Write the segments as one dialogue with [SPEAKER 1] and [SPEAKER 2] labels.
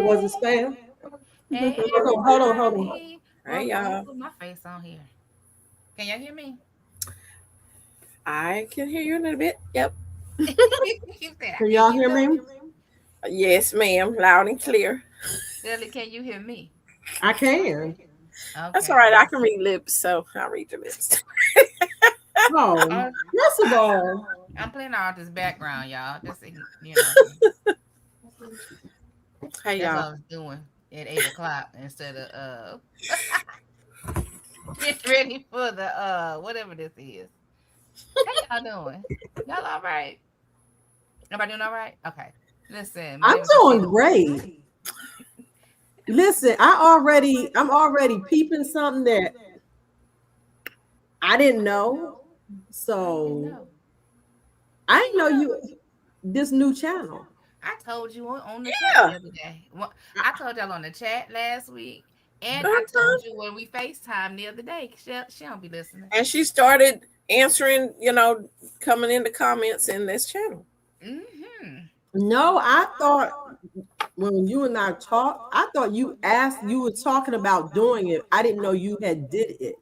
[SPEAKER 1] was it spam?
[SPEAKER 2] Hey,
[SPEAKER 1] Hold on.
[SPEAKER 2] everybody.
[SPEAKER 3] Hey,
[SPEAKER 2] Well, let me
[SPEAKER 3] y'all.
[SPEAKER 2] put my face on here. Can y'all hear me?
[SPEAKER 3] I can hear you a little bit. Yep.
[SPEAKER 2] You said I
[SPEAKER 1] Can
[SPEAKER 2] can
[SPEAKER 1] y'all
[SPEAKER 2] hear
[SPEAKER 1] hear
[SPEAKER 2] you.
[SPEAKER 1] me?
[SPEAKER 3] Yes, ma'am. Loud and clear.
[SPEAKER 2] Shirley, can you hear me?
[SPEAKER 1] I can.
[SPEAKER 3] That's all
[SPEAKER 2] Okay.
[SPEAKER 3] right. I can read lips, so I'll read the lips.
[SPEAKER 1] Oh,
[SPEAKER 2] Uh,
[SPEAKER 1] first of all,
[SPEAKER 2] I'm playing all this background, y'all. Just
[SPEAKER 3] Hey,
[SPEAKER 2] that's what
[SPEAKER 3] y'all.
[SPEAKER 2] I was doing at 8 o'clock instead of getting ready for the whatever this is. How y'all doing? Y'all all right? Everybody doing all right? Okay. Listen, my
[SPEAKER 1] I'm
[SPEAKER 2] name is
[SPEAKER 1] doing
[SPEAKER 2] Rashida.
[SPEAKER 1] great. Listen, I'm already peeping something that I didn't know.
[SPEAKER 2] Oh, you didn't
[SPEAKER 1] So
[SPEAKER 2] know.
[SPEAKER 1] I
[SPEAKER 2] What you
[SPEAKER 1] didn't know
[SPEAKER 2] know?
[SPEAKER 1] you this new channel.
[SPEAKER 2] I told you on the chat
[SPEAKER 3] Yeah.
[SPEAKER 2] the other day. Well, I told y'all on the chat last week, and I
[SPEAKER 3] Uh-huh.
[SPEAKER 2] told you when we FaceTime the other day. She don't be listening.
[SPEAKER 3] And she started answering, coming in the comments in this channel.
[SPEAKER 2] Mm-hmm.
[SPEAKER 1] No, I thought when you and I talked, I thought you were talking about doing it. I didn't know you had did it.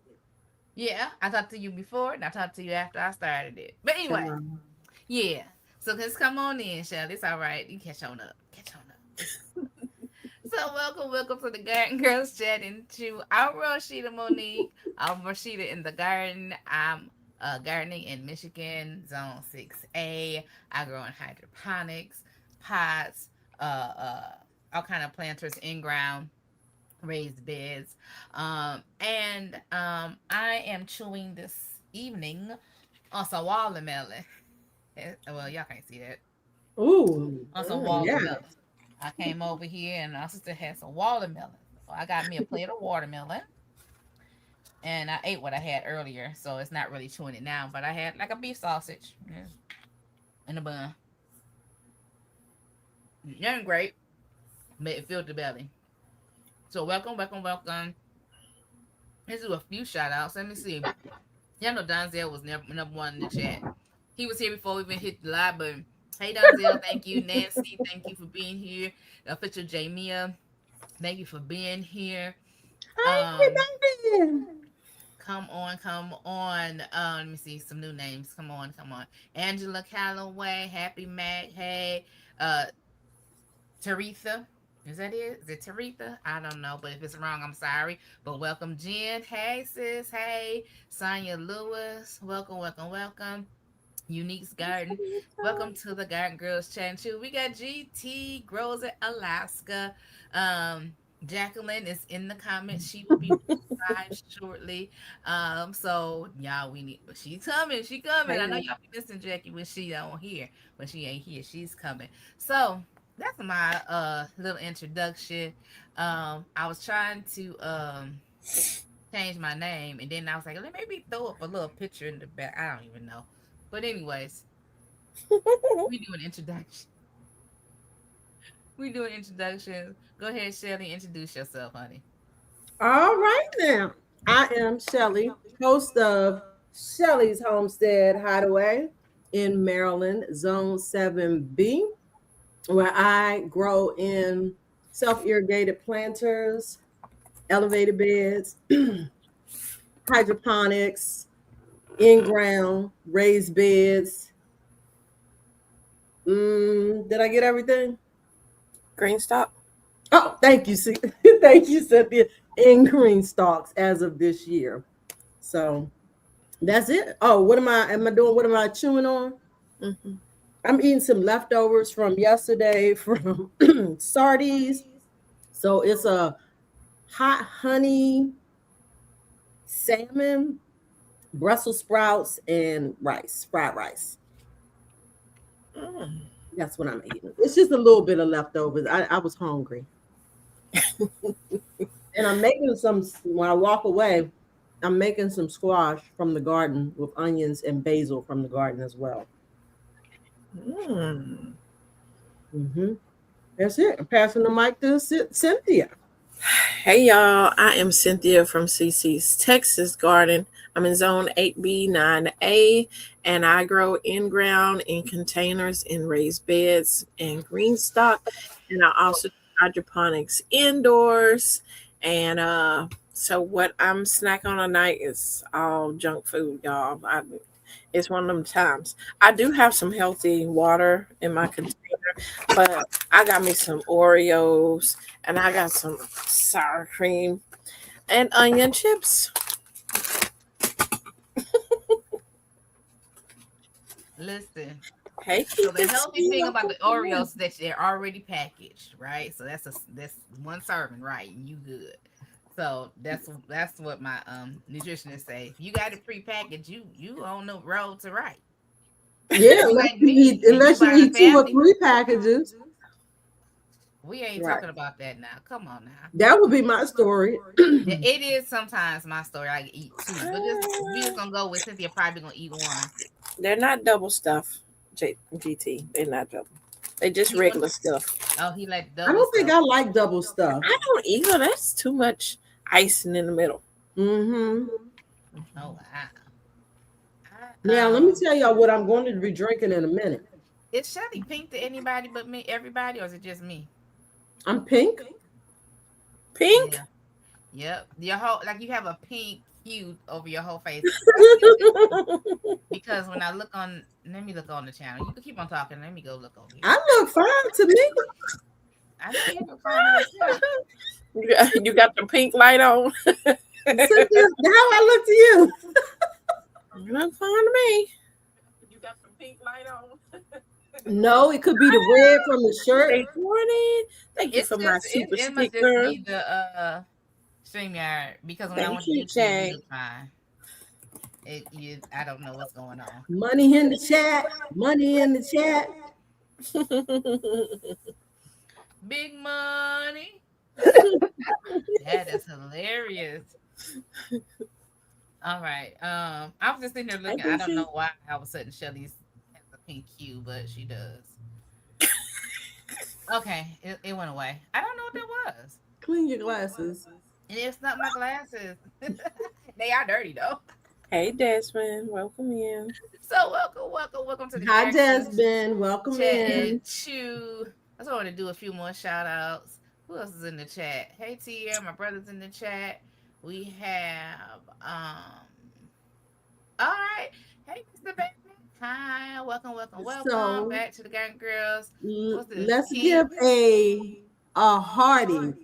[SPEAKER 2] Yeah, I talked to you before, and I talked to you after I started it. But anyway,
[SPEAKER 1] Um,
[SPEAKER 2] yeah. So just come on in, Shelly. It's all right. You catch on up. Catch on up. So welcome to the Garden Girls chat into our Rashida Monique. I'm Rashida in the garden. I'm gardening in Michigan, Zone 6A. I grow in hydroponics, pots, all kind of planters in ground, raised beds. I am chewing this evening on some watermelon. Well, y'all can't see that.
[SPEAKER 1] ooh,
[SPEAKER 2] On some
[SPEAKER 1] yeah.
[SPEAKER 2] watermelon. I came over here and our sister had some watermelon. So I got me a plate of watermelon and I ate what I had earlier. So it's not really chewing it now, but I had like a beef sausage, yeah, in a bun. Nothing great, but it filled the belly. So welcome. Let's do a few shout outs. Let me see. Y'all know Donzel was never number one in the chat. He was here before we even hit the live button. Hey Donzel, thank you. Nancy, thank you for being here. The official Jamia, thank you for being here. Um,
[SPEAKER 1] Hey, baby.
[SPEAKER 2] come on. Let me see some new names. Come on. Angela Calloway, Happy Mac, hey, uh, Taretha. Is that it? Is it Taretha? I don't know, but if it's wrong, I'm sorry. But welcome, Jen. Hey, sis. Hey, Sonia Lewis. Welcome. Unique's Garden. Welcome to the Garden Girls Chat too. We got GT Grows in Alaska. Jacqueline is in the comments. She will be live shortly. So y'all, we need. She's coming. She coming. I know
[SPEAKER 3] Hey,
[SPEAKER 2] y'all be listening, Jackie, when she don't here, when she ain't here. She's coming. So that's my little introduction. I was trying to change my name, and then I was like, let maybe throw up a little picture in the back. I don't even know. But anyways, we do an introduction. We do an introduction. Go ahead, Shelly. Introduce yourself, honey.
[SPEAKER 1] All right now. I am Shelly, host of Shelly's Homestead Hideaway in Maryland, Zone 7B, where I grow in self-irrigated planters, elevated beds, hydroponics, in-ground, raised beds. Did I get everything?
[SPEAKER 3] green stop.
[SPEAKER 1] Oh, thank you, thank you, Cynthia. In green stalks as of this year. So that's it. Oh, what am I doing? What am I chewing on?
[SPEAKER 3] Hmm.
[SPEAKER 1] I'm eating some leftovers from yesterday from Sardi's. So it's a hot honey salmon, Brussels sprouts, and rice, fried rice.
[SPEAKER 3] Mm.
[SPEAKER 1] That's what I'm eating. It's just a little bit of leftovers. I was hungry. And I'm making some, when I walk away, I'm making some squash from the garden with onions and basil from the garden as well.
[SPEAKER 3] Mm.
[SPEAKER 1] Hmm. That's it. I'm passing the mic to Cynthia.
[SPEAKER 3] Hey, y'all. I am Cynthia from CC's Texas Garden. I'm in Zone 8B, 9A, and I grow in ground in containers in raised beds and green stock. And I also hydroponics indoors. And so what I'm snacking on tonight is all junk food, y'all. It's one of them times. I do have some healthy water in my container, but I got me some Oreos and I got some sour cream and onion chips.
[SPEAKER 2] Listen.
[SPEAKER 3] Hey,
[SPEAKER 2] So
[SPEAKER 3] keep
[SPEAKER 2] the
[SPEAKER 3] it
[SPEAKER 2] healthy thing about the
[SPEAKER 3] sweet.
[SPEAKER 2] Oreos is that they're already packaged, right? So that's one serving, right? And you good. So that's what my nutritionist say. If you got it prepackaged, you on the road to right.
[SPEAKER 1] Yeah,
[SPEAKER 2] If you
[SPEAKER 1] unless
[SPEAKER 2] like
[SPEAKER 1] you
[SPEAKER 2] me
[SPEAKER 1] eat
[SPEAKER 2] and you
[SPEAKER 1] unless you
[SPEAKER 2] buying a
[SPEAKER 1] eat 2 or 3
[SPEAKER 2] family,
[SPEAKER 1] packages.
[SPEAKER 2] we ain't
[SPEAKER 3] Right.
[SPEAKER 2] talking about that now. Come on now.
[SPEAKER 1] That would be my story.
[SPEAKER 2] Yeah, it is sometimes my story. I eat two, but this we just
[SPEAKER 3] Uh,
[SPEAKER 2] gonna go with Cynthia probably gonna eat one.
[SPEAKER 3] they're not double stuff, GT. They're not double. They just
[SPEAKER 2] He want
[SPEAKER 3] regular stuff.
[SPEAKER 2] he like
[SPEAKER 1] I
[SPEAKER 2] double
[SPEAKER 1] don't think
[SPEAKER 2] stuff.
[SPEAKER 1] I like double stuff.
[SPEAKER 3] I don't either. That's too much icing in the middle.
[SPEAKER 1] Mm-hmm.
[SPEAKER 2] Oh wow.
[SPEAKER 1] Now let me tell y'all what I'm going to be drinking in a minute.
[SPEAKER 2] Is Shelly pink to anybody but me, everybody, or is it just me?
[SPEAKER 1] I'm pink.
[SPEAKER 3] Pink?
[SPEAKER 2] Yeah. Yep. Your whole like you have a pink hue over your whole face. I see it because when I look on let me look on the channel. You can keep on talking. Let me go look over here.
[SPEAKER 1] I look fine to me.
[SPEAKER 2] I know you look fine to yourself.
[SPEAKER 3] You got the pink light on.
[SPEAKER 1] Cynthia, how I look to you?
[SPEAKER 3] You look fine to me. You got the pink light on.
[SPEAKER 1] No, it could be the red from the shirt.
[SPEAKER 3] Hey, Jordan. Thank you
[SPEAKER 2] It's
[SPEAKER 3] for my
[SPEAKER 2] just
[SPEAKER 3] super
[SPEAKER 2] it must just
[SPEAKER 3] sticker.
[SPEAKER 2] be the StreamYard because when I
[SPEAKER 3] Thank
[SPEAKER 2] went to
[SPEAKER 3] you,
[SPEAKER 2] YouTube you
[SPEAKER 3] Jay.
[SPEAKER 2] look fine. I don't know what's going on.
[SPEAKER 1] Money in the chat. Money in the chat.
[SPEAKER 2] Big money. That is hilarious. All right. I was just sitting there
[SPEAKER 3] I
[SPEAKER 2] looking. I don't know
[SPEAKER 3] appreciate.
[SPEAKER 2] why all of a sudden Shelly's has a pink hue, but she does. Okay, it went away. I don't know what that was.
[SPEAKER 1] Clean your glasses.
[SPEAKER 2] And it's not my glasses. They are dirty though.
[SPEAKER 3] Hey, Desmond. Welcome in.
[SPEAKER 2] So welcome to the
[SPEAKER 1] Hi,
[SPEAKER 2] Gangsters
[SPEAKER 1] Desmond. Welcome
[SPEAKER 2] Chat
[SPEAKER 1] in.
[SPEAKER 2] and Chew. I just want to do a few more shout outs. Who else is in the chat? Hey Tia, my brother's in the chat. We have all right. Hey Mr. Batman. Hi, welcome
[SPEAKER 1] So
[SPEAKER 2] back to the Gang Girls. What's this?
[SPEAKER 1] let's
[SPEAKER 2] Keith?
[SPEAKER 1] give a hearty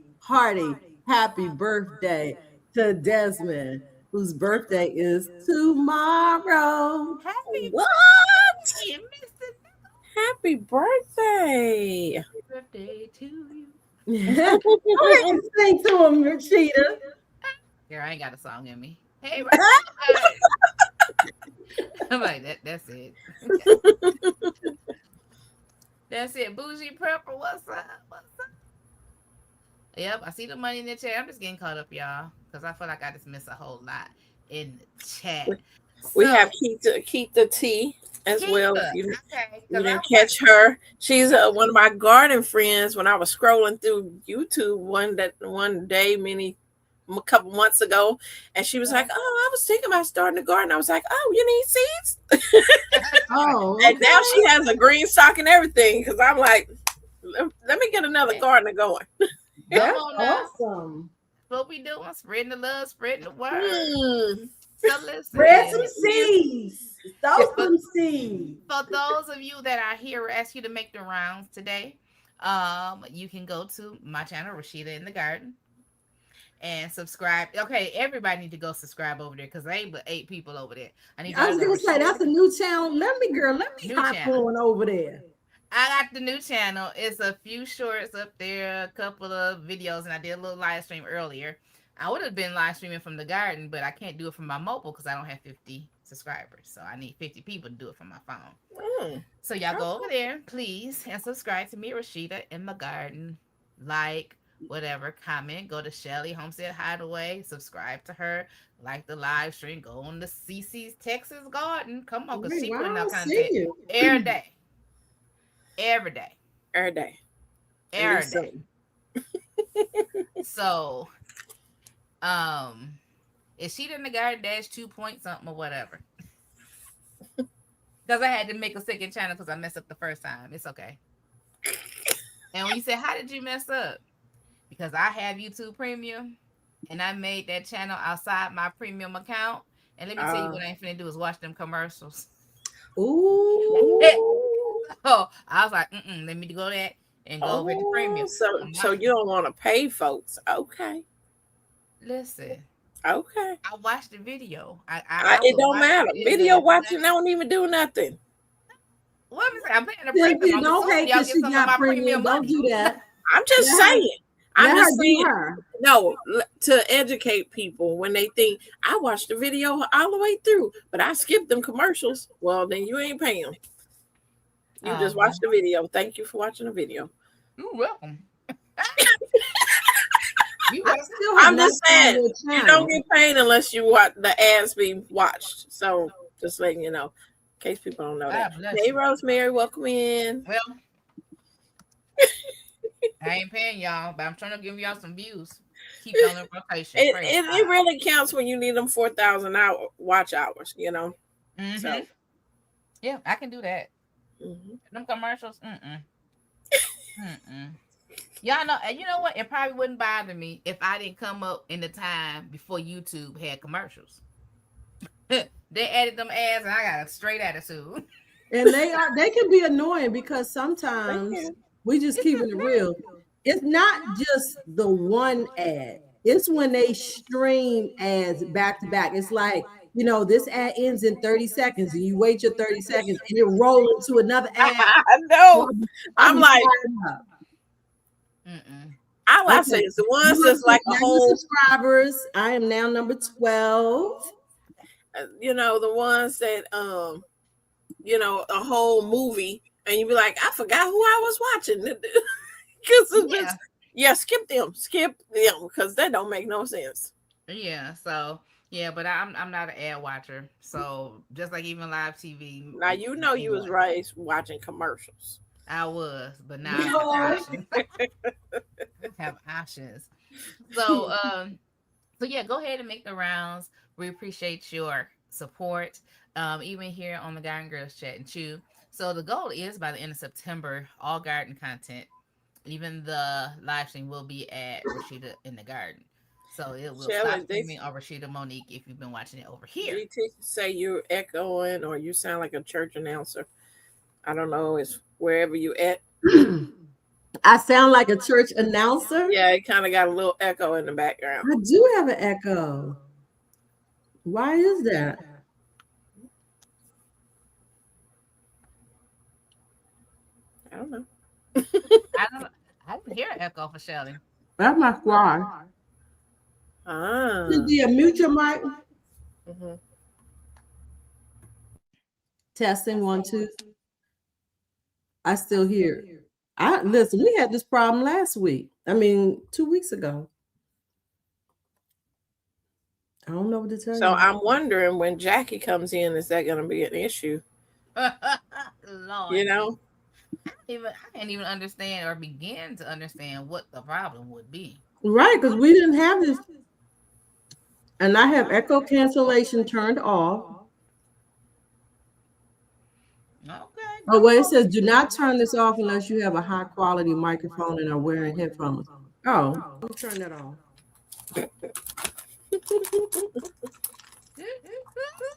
[SPEAKER 1] happy birthday to Desmond, whose birthday is tomorrow.
[SPEAKER 2] Happy
[SPEAKER 3] What?
[SPEAKER 2] birthday, Mr.
[SPEAKER 3] Happy birthday.
[SPEAKER 2] Happy birthday to you.
[SPEAKER 1] Go ahead and sing to him, Rashida.
[SPEAKER 2] Girl, I ain't got a song in me. Hey, Rashida. I'm like, that's it. That's it. Bougie Prepper, what's up? What's up? Yep, I see the money in the chat. I'm just getting caught up, y'all, because I feel like I just missed a whole lot in the chat.
[SPEAKER 3] We have
[SPEAKER 2] So,
[SPEAKER 3] Keita T as well. If
[SPEAKER 2] Keita,
[SPEAKER 3] you
[SPEAKER 2] okay,
[SPEAKER 3] you
[SPEAKER 2] because I
[SPEAKER 3] didn't
[SPEAKER 2] was
[SPEAKER 3] catch
[SPEAKER 2] like,
[SPEAKER 3] her, she's one of my garden friends. When I was scrolling through YouTube one day, a couple months ago, and she was like, "Oh, I was thinking about starting a garden." I was like, "Oh, you need seeds?"
[SPEAKER 1] Oh,
[SPEAKER 3] And now
[SPEAKER 1] okay.
[SPEAKER 3] she has a green sock and everything. Because I'm like, let me get another gardener going.
[SPEAKER 2] come
[SPEAKER 1] That's
[SPEAKER 2] on now.
[SPEAKER 1] awesome.
[SPEAKER 2] What we doing? Spreading the love, spreading the word.
[SPEAKER 3] Hmm.
[SPEAKER 2] So listen,
[SPEAKER 1] Spread some seeds. Sow
[SPEAKER 2] for,
[SPEAKER 1] some seeds.
[SPEAKER 2] for those of you that are here, we ask you to make the rounds today. You can go to my channel, Rashida in the Garden, and subscribe. Okay, everybody need to go subscribe over there because there ain't but 8 people over there. I need
[SPEAKER 1] I
[SPEAKER 2] y'all to
[SPEAKER 1] was
[SPEAKER 2] go to
[SPEAKER 1] gonna say
[SPEAKER 2] Rashida.
[SPEAKER 1] that's a new channel. Let me
[SPEAKER 2] New
[SPEAKER 1] hop
[SPEAKER 2] channel.
[SPEAKER 1] on over there.
[SPEAKER 2] I got the new channel. It's a few shorts up there, a couple of videos, and I did a little live stream earlier. I would have been live streaming from the garden, but I can't do it from my mobile because I don't have 50 subscribers. So I need 50 people to do it from my phone. So y'all go over there, please, and subscribe to me, Rashida, in the garden. Like, whatever, comment. Go to Shelly Homestead Hideaway. Subscribe to her. Like the live stream. Go on to CC's Texas Garden. Come on, because
[SPEAKER 1] Wait,
[SPEAKER 2] she
[SPEAKER 1] why I
[SPEAKER 2] putting out
[SPEAKER 1] don't see
[SPEAKER 2] content
[SPEAKER 1] you?
[SPEAKER 2] every day. Every day.
[SPEAKER 3] Every day.
[SPEAKER 2] Every day. So, is she in the garden dash 2 point something or whatever? Because I had to make a second channel because I messed up the first time. It's okay. And when you say, how did you mess up? Because I have YouTube Premium and I made that channel outside my premium account. And let me tell you
[SPEAKER 3] Uh,
[SPEAKER 2] what I ain't finna do is watch them commercials.
[SPEAKER 1] Ooh.
[SPEAKER 2] So I was like, let me go that and go over to
[SPEAKER 3] oh,
[SPEAKER 2] premium.
[SPEAKER 3] so you don't want to pay folks? Okay,
[SPEAKER 2] Listen,
[SPEAKER 3] okay.
[SPEAKER 2] I watched the video. I
[SPEAKER 3] It
[SPEAKER 2] would
[SPEAKER 3] don't
[SPEAKER 2] watch
[SPEAKER 3] matter.
[SPEAKER 2] it. It
[SPEAKER 3] Video
[SPEAKER 2] doesn't
[SPEAKER 3] watching
[SPEAKER 2] matter.
[SPEAKER 3] don't even do nothing.
[SPEAKER 2] What am I saying? I'm paying the premium.
[SPEAKER 1] Cynthia,
[SPEAKER 2] I'm
[SPEAKER 1] don't
[SPEAKER 2] assuming
[SPEAKER 1] hate
[SPEAKER 2] y'all
[SPEAKER 1] because
[SPEAKER 2] get
[SPEAKER 1] she
[SPEAKER 2] some of
[SPEAKER 1] got
[SPEAKER 2] my
[SPEAKER 1] premium.
[SPEAKER 2] premium
[SPEAKER 1] Don't
[SPEAKER 2] money.
[SPEAKER 1] do that.
[SPEAKER 3] I'm just
[SPEAKER 1] Let her,
[SPEAKER 3] saying. I'm
[SPEAKER 1] let her
[SPEAKER 3] just
[SPEAKER 1] do
[SPEAKER 3] saying.
[SPEAKER 1] her.
[SPEAKER 3] No, to educate people when they think I watched the video all the way through, but I skipped them commercials. Well, then you ain't paying. You just
[SPEAKER 2] Well,
[SPEAKER 3] watched the video. Thank you for watching the video.
[SPEAKER 2] you're welcome. You
[SPEAKER 1] I
[SPEAKER 2] welcome.
[SPEAKER 1] still have
[SPEAKER 3] I'm
[SPEAKER 1] not
[SPEAKER 3] just
[SPEAKER 1] found
[SPEAKER 3] saying
[SPEAKER 1] your
[SPEAKER 3] you don't
[SPEAKER 1] channel.
[SPEAKER 3] get paid unless you watch the ads being watched. So just letting you know, in case people don't know that.
[SPEAKER 2] God bless
[SPEAKER 3] Hey,
[SPEAKER 2] you.
[SPEAKER 3] Rosemary, welcome in.
[SPEAKER 2] Well, I ain't paying y'all, but I'm trying to give y'all some views. Keep y'all in rotation.
[SPEAKER 3] It,
[SPEAKER 2] Praise
[SPEAKER 3] it,
[SPEAKER 2] God.
[SPEAKER 3] it really counts when you need them 4,000 hour watch hours. So.
[SPEAKER 2] Yeah, I can do that.
[SPEAKER 3] Mhm.
[SPEAKER 2] Them commercials, mm. Y'all know, and you know what? It probably wouldn't bother me if I didn't come up in the time before YouTube had commercials. They added them ads, and I got a straight attitude.
[SPEAKER 1] And they can be annoying because
[SPEAKER 3] Thank
[SPEAKER 1] sometimes
[SPEAKER 3] you.
[SPEAKER 1] we just
[SPEAKER 2] It's
[SPEAKER 1] keeping it real. It's not just the one ad. It's when they stream ads back to back. It's like, this ad ends in 30 seconds and you wait your 30 seconds and it roll into another ad.
[SPEAKER 3] I know.
[SPEAKER 1] I'll
[SPEAKER 3] I'm
[SPEAKER 1] be
[SPEAKER 3] like,
[SPEAKER 1] fired up.
[SPEAKER 3] all I say
[SPEAKER 1] Okay.
[SPEAKER 3] is the ones that's like a whole,
[SPEAKER 1] subscribers. I am now number 12.
[SPEAKER 3] the ones that, a whole movie, and you be like, I forgot who I was watching. Because skip them, because that don't make no sense.
[SPEAKER 2] Yeah. So but I'm not an ad watcher. So just like even live TV.
[SPEAKER 3] Now you was raised watching commercials.
[SPEAKER 2] I was, but now I have options. I have options. So so yeah, go ahead and make the rounds. We appreciate your support. Even here on the Garden Girls Chat and Chew. So the goal is by the end of September, all garden content, even the live stream, will be at Rashida in the Garden. So it will
[SPEAKER 3] Shelley,
[SPEAKER 2] stop streaming on Rashida Monique if you've been watching it over here.
[SPEAKER 3] GT say you're echoing or you sound like a church announcer. I don't know. It's wherever you at.
[SPEAKER 1] I sound like a church announcer.
[SPEAKER 3] Yeah, it kind of got a little echo in the background.
[SPEAKER 1] I do have an echo. Why is that?
[SPEAKER 3] I don't know.
[SPEAKER 2] I didn't hear an echo for Shelly.
[SPEAKER 1] That's my squad. Cynthia, mute your mic.
[SPEAKER 3] Mm-hmm.
[SPEAKER 1] Testing 1 2. I still hear. Listen. We had this problem last week. 2 weeks ago. I don't know what to tell you.
[SPEAKER 3] So I'm wondering when Jackie comes in, is that going to be an issue?
[SPEAKER 2] Lord, I can't even understand or begin to understand what the problem would be.
[SPEAKER 1] Right, because we didn't have this. And I have echo cancellation turned off.
[SPEAKER 2] Okay.
[SPEAKER 1] Oh, well, it says do not turn this off unless you have a high quality microphone and are wearing headphones. Oh, let me turn that on.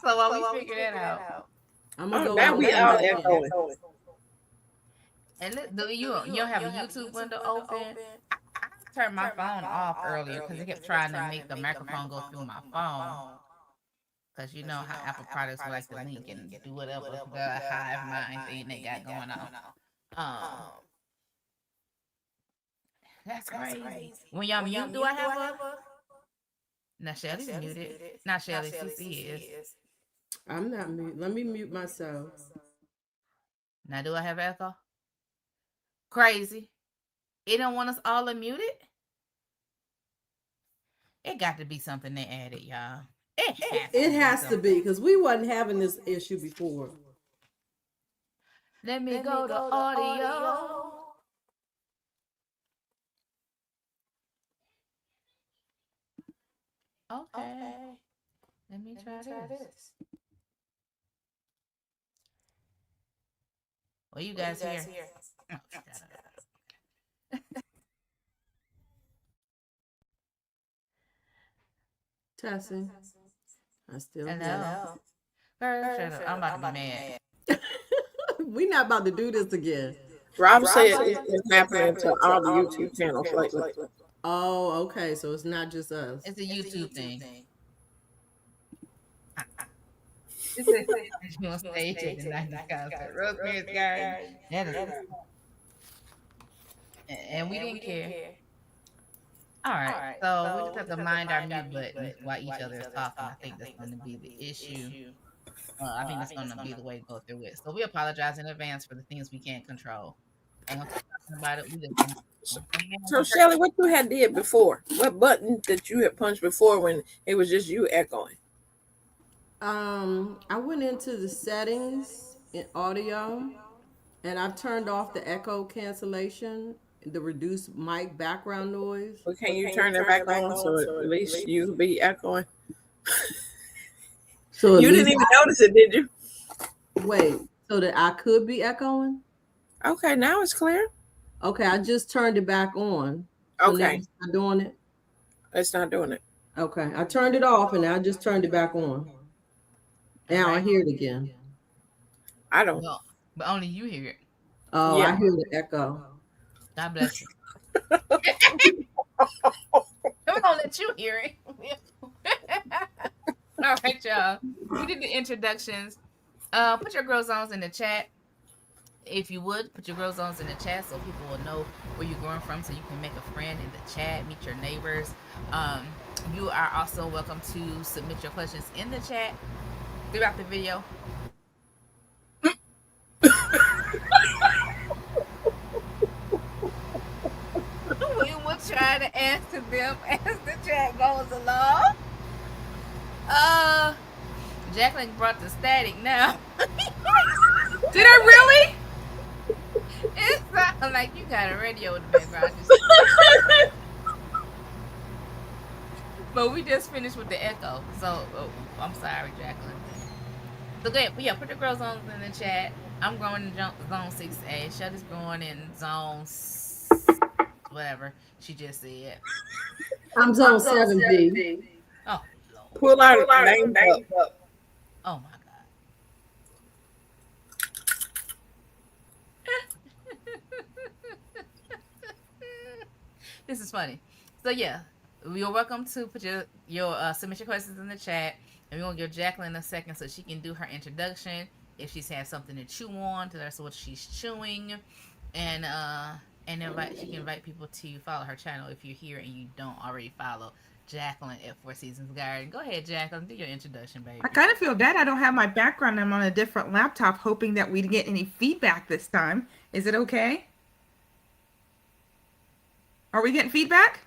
[SPEAKER 2] So while we figure that out,
[SPEAKER 1] I'm gonna go
[SPEAKER 3] now
[SPEAKER 1] out
[SPEAKER 3] we
[SPEAKER 1] and
[SPEAKER 3] all
[SPEAKER 1] come back in.
[SPEAKER 3] echoing.
[SPEAKER 2] And do you don't have a YouTube window open? I turned my phone off earlier because it kept trying to make the microphone go through my phone. Because you know how Apple products like to link and do whatever the hive mind thing they got going on. That's crazy. When y'all mute, do I have a? Now Shelly's muted. Not Shelly, CC is.
[SPEAKER 1] I'm not mute. Let me mute myself.
[SPEAKER 2] Now do I have echo? Crazy. It don't want us all unmuted? It got to be something they added, y'all. It
[SPEAKER 1] has to be because we wasn't having this issue before.
[SPEAKER 2] Let me go to audio. Okay. Let me try this. Well, you guys here? Oh,
[SPEAKER 1] Tessie, I still here.
[SPEAKER 2] Hello. Girl, shut up. I'm about to be mad.
[SPEAKER 1] We not about to do this again.
[SPEAKER 3] Rob said it's been happening to all the YouTube channels lately.
[SPEAKER 1] Oh, okay. So it's not just us.
[SPEAKER 2] It's a YouTube thing. It says you on stage at the 90s concert. Rosemary's Garden. That is, and we didn't care. All right. So we just have to mind our mute buttons while each other is talking. I think that's going to be the issue. I think that's going to be the way to go through it. So we apologize in advance for the things we can't control. Ain't gonna keep talking about it. We just gonna
[SPEAKER 3] So Shelly, what you had did before? What button that you had punched before when it was just you echoing?
[SPEAKER 1] I went into the settings in audio, and I've turned off the echo cancellation, the reduced mic background noise.
[SPEAKER 3] Well, can you turn it back on so at least you be echoing?
[SPEAKER 1] So
[SPEAKER 3] You didn't even notice it, did you?
[SPEAKER 1] wait, so that I could be echoing?
[SPEAKER 3] Okay, now it's clear.
[SPEAKER 1] Okay, I just turned it back on. So now
[SPEAKER 3] Okay,
[SPEAKER 1] it's not doing it.
[SPEAKER 3] it's not doing it.
[SPEAKER 1] Okay, I turned it off and I just turned it back on. Now I hear it again.
[SPEAKER 3] I don't.
[SPEAKER 2] well, but only you hear it.
[SPEAKER 1] Oh,
[SPEAKER 3] Yeah.
[SPEAKER 1] I hear the echo.
[SPEAKER 2] God bless you. We're gonna let you hear it. All right, y'all. We did the introductions. Put your girl zones in the chat. If you would, put your girl zones in the chat so people will know where you're going from so you can make a friend in the chat, meet your neighbors. You are also welcome to submit your questions in the chat throughout the video. We will try to answer them as the chat goes along. Jacqueline brought the static now.
[SPEAKER 4] Did I really?
[SPEAKER 2] It sounds like you got a radio in the background. But we just finished with the echo. So I'm sorry, Jacqueline. So good. Yeah, put the girls on in the chat. I'm going in zone 6A. Shelly's going in zone whatever she just said.
[SPEAKER 1] I'm zone 7B.
[SPEAKER 2] Oh, Lord.
[SPEAKER 3] Pull out a name up.
[SPEAKER 2] Oh my God. This is funny. So yeah, you're welcome to put your submit your questions in the chat, and we're gonna give Jacqueline a second so she can do her introduction. If she's had something to chew on, tell us what she's chewing, and she can invite people to follow her channel if you're here and you don't already follow Jacqueline at Four Seasons Garden. Go ahead, Jacqueline, do your introduction, baby.
[SPEAKER 4] I kind of feel bad I don't have my background. I'm on a different laptop, hoping that we'd get any feedback this time. Is it okay? Are we getting feedback?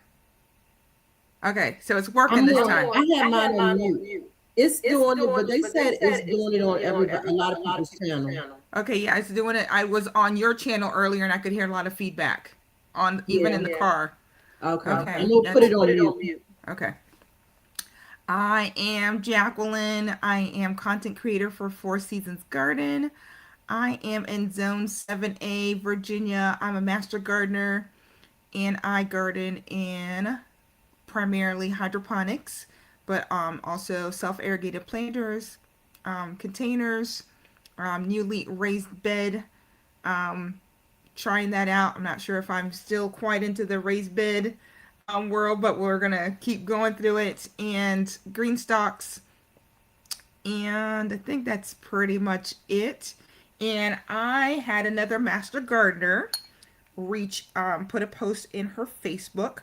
[SPEAKER 4] Okay, so it's working this time.
[SPEAKER 1] I had mine on mute. It's doing it, but they said it's doing it on a lot of people's channel.
[SPEAKER 4] Okay, yeah, it's doing it. I was on your channel earlier and I could hear a lot of feedback on even in the car.
[SPEAKER 1] Okay.
[SPEAKER 4] Okay.
[SPEAKER 1] I'm gonna put it on mute.
[SPEAKER 4] Okay. I am Jacqueline. I am content creator for Four Seasons Garden. I am in Zone 7A, Virginia. I'm a master gardener and I garden in primarily hydroponics, but also self-irrigated planters, containers, newly raised bed. Trying that out. I'm not sure if I'm still quite into the raised bed world, but we're gonna keep going through it. And green stalks, and I think that's pretty much it. And I had another master gardener put a post in her Facebook,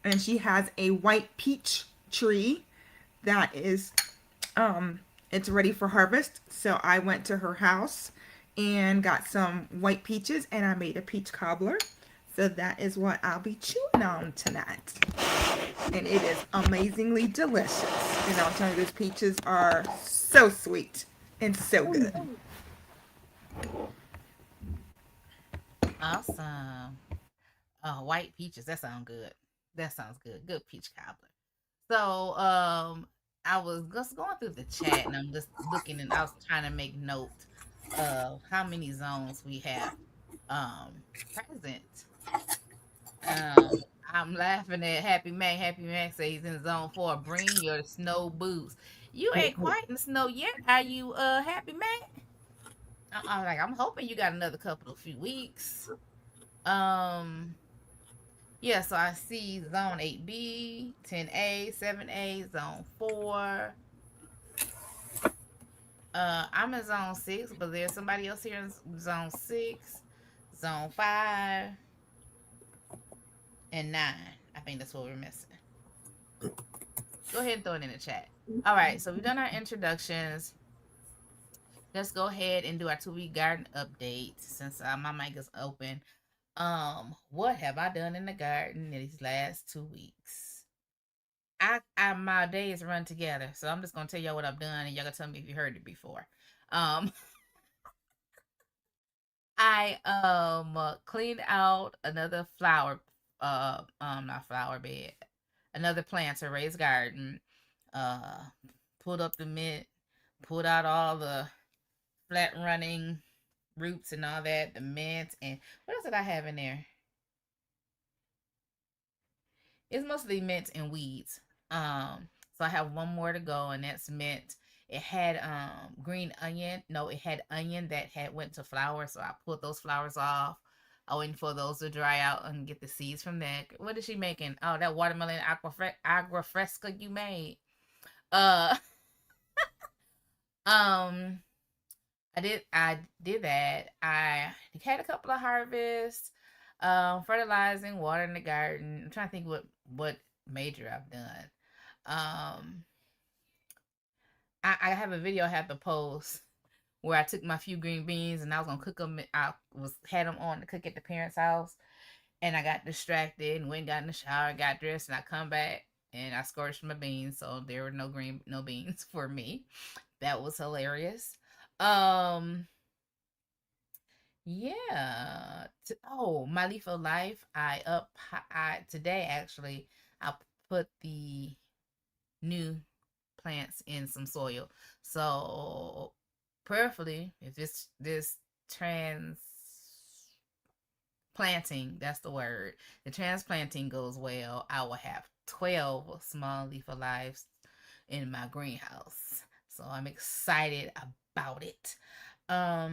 [SPEAKER 4] and she has a white peach tree that is it's ready for harvest. So I went to her house and got some white peaches and I made a peach cobbler. So that is what I'll be chewing on tonight. And it is amazingly delicious. And I'll tell you, those peaches are so sweet and so good.
[SPEAKER 2] Awesome. Oh, white peaches. That sounds good. That sounds good. Good peach cobbler. So, I was just going through the chat and I'm just looking and I was trying to make note of how many zones we have present. I'm laughing at Happy Mac. Happy Mac says he's in zone 4. Bring your snow boots. You ain't quite in the snow yet, are you, Happy Mac? I'm like, I'm hoping you got another couple of few weeks. Yeah, so I see zone 8B, 10A, 7A, zone 4. I'm in zone 6, but there's somebody else here in zone 6, zone 5, and 9. I think that's what we're missing. Go ahead and throw it in the chat. All right, so we've done our introductions. Let's go ahead and do our 2-week garden update since my mic is open. What have I done in the garden these last 2 weeks? My days run together, so I'm just gonna tell y'all what I've done, and y'all gonna tell me if you heard it before. I cleaned out another flower, not flower bed, another plant to raise garden. Pulled up the mint, pulled out all the flat running roots and all that, the mint, and what else did I have in there? It's mostly mint and weeds. So I have one more to go, and that's mint. It had green onion. No, it had onion that had went to flower, so I pulled those flowers off. I waiting for those to dry out and get the seeds from that. What is she making? Oh, that watermelon agua fresca you made. Uh, um, I did that. I had a couple of harvests, fertilizing, watering the garden. I'm trying to think what major I've done. I have a video I have to post where I took my few green beans and I was gonna cook them. I had them on to cook at the parents' house, and I got distracted and went and got in the shower, got dressed, and I come back and I scorched my beans, so there were no beans for me. That was hilarious. Yeah. My leaf of life. Today actually I put the new plants in some soil. So prayerfully, if this transplanting, that's the word, the transplanting goes well, I will have 12 small leaf of lives in my greenhouse. So I'm excited about it. I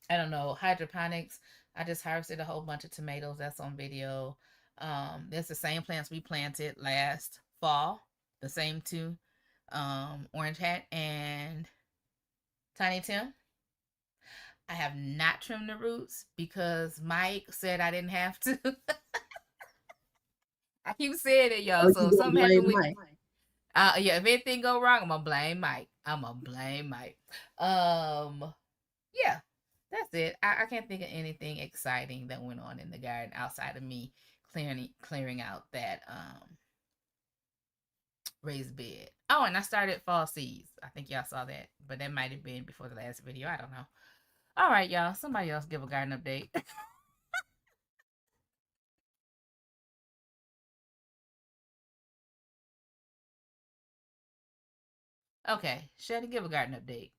[SPEAKER 2] don't know, hydroponics. I just harvested a whole bunch of tomatoes. That's on video. That's the same plants we planted last fall. The same two, Orange Hat and Tiny Tim. I have not trimmed the roots because Mike said I didn't have to. I keep saying it, y'all. So if something happened with if anything go wrong, I'm gonna blame Mike. Yeah, that's it. I can't think of anything exciting that went on in the garden outside of me clearing out that raised bed. Oh, and I started fall seeds. I think y'all saw that, but that might have been before the last video. I don't know. All right, y'all. Somebody else give a garden update. Okay, Shetty, give a garden update.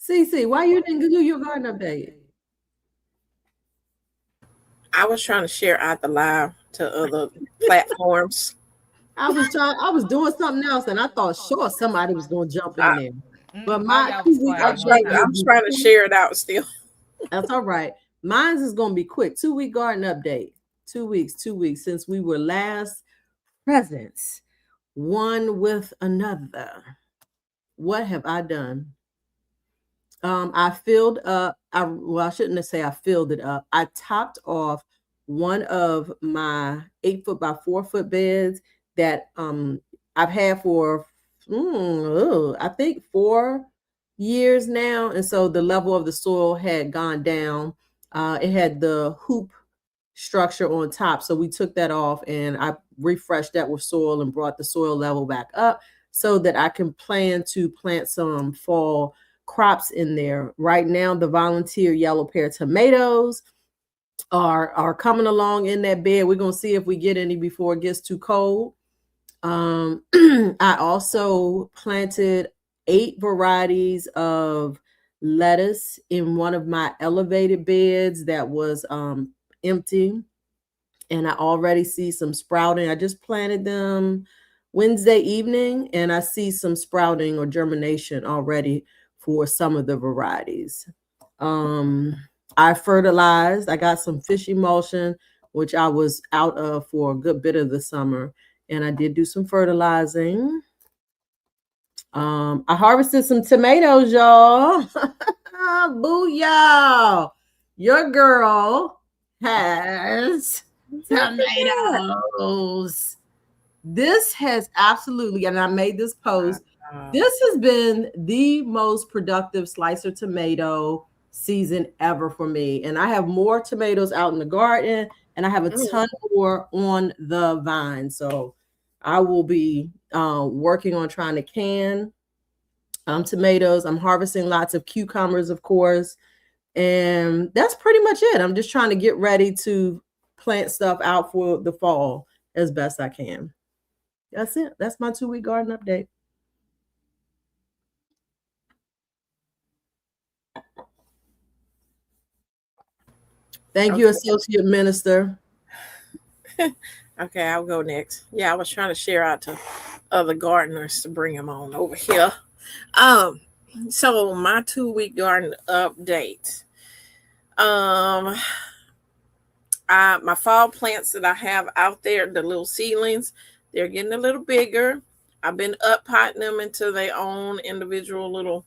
[SPEAKER 1] CC, why you didn't do your garden update?
[SPEAKER 3] I was trying to share out the live to other platforms.
[SPEAKER 1] I was doing something else, and I thought sure somebody was gonna jump in there. But
[SPEAKER 2] While y'all was quiet,
[SPEAKER 3] I'm trying to share it out still.
[SPEAKER 1] That's all right. Mine's is gonna be quick. 2-week garden update. 2 weeks, 2 weeks since we were last presents, one with another. What have I done? I filled up. I shouldn't say I filled it up. I topped off one of my 8-foot by 4-foot beds that I've had for I think 4 years now, and so the level of the soil had gone down. It had the hoop structure on top, so we took that off and I refreshed that with soil and brought the soil level back up so that I can plan to plant some fall crops in there. Right now, the volunteer yellow pear tomatoes are coming along in that bed. We're gonna see if we get any before it gets too cold. I also planted 8 varieties of lettuce in one of my elevated beds that was empty, and I already see some sprouting. I just planted them Wednesday evening, and I see some sprouting or germination already for some of the varieties. Um, I fertilized. I got some fish emulsion, which I was out of for a good bit of the summer, and I did do some fertilizing. I harvested some tomatoes, y'all. Booyah! Your girl has
[SPEAKER 3] Look at that.
[SPEAKER 1] tomatoes. This has absolutely, and I made this post.
[SPEAKER 3] Uh,
[SPEAKER 1] This has been the most productive slicer tomato season ever for me. And I have more tomatoes out in the garden, and I have a
[SPEAKER 3] mm,
[SPEAKER 1] ton more on the vine. So I will be working on trying to can tomatoes. I'm harvesting lots of cucumbers, of course. And that's pretty much it. I'm just trying to get ready to plant stuff out for the fall as best I can. That's it. That's my 2 week garden update. Thank you,
[SPEAKER 3] okay.
[SPEAKER 1] Associate Minister.
[SPEAKER 3] Okay, I'll go next. Yeah, I was trying to share out to other gardeners to bring them on over here. Um, so my 2 week garden update. Um, my fall plants that I have out there, the little seedlings, they're getting a little bigger. I've been up potting them into their own individual little,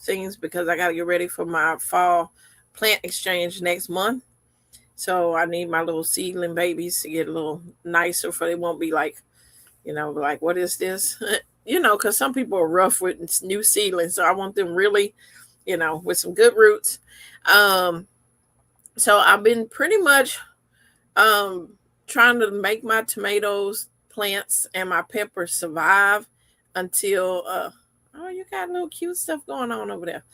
[SPEAKER 3] things because I got to get ready for my fall plant exchange next month. So I need my little seedling babies to get a little nicer, for they won't be like, like, what is this? Because some people are rough with new seedlings. So I want them really, with some good roots. Um, so I've been pretty much um, trying to make my tomatoes plants and my peppers survive until, oh, you got little cute stuff going on over there.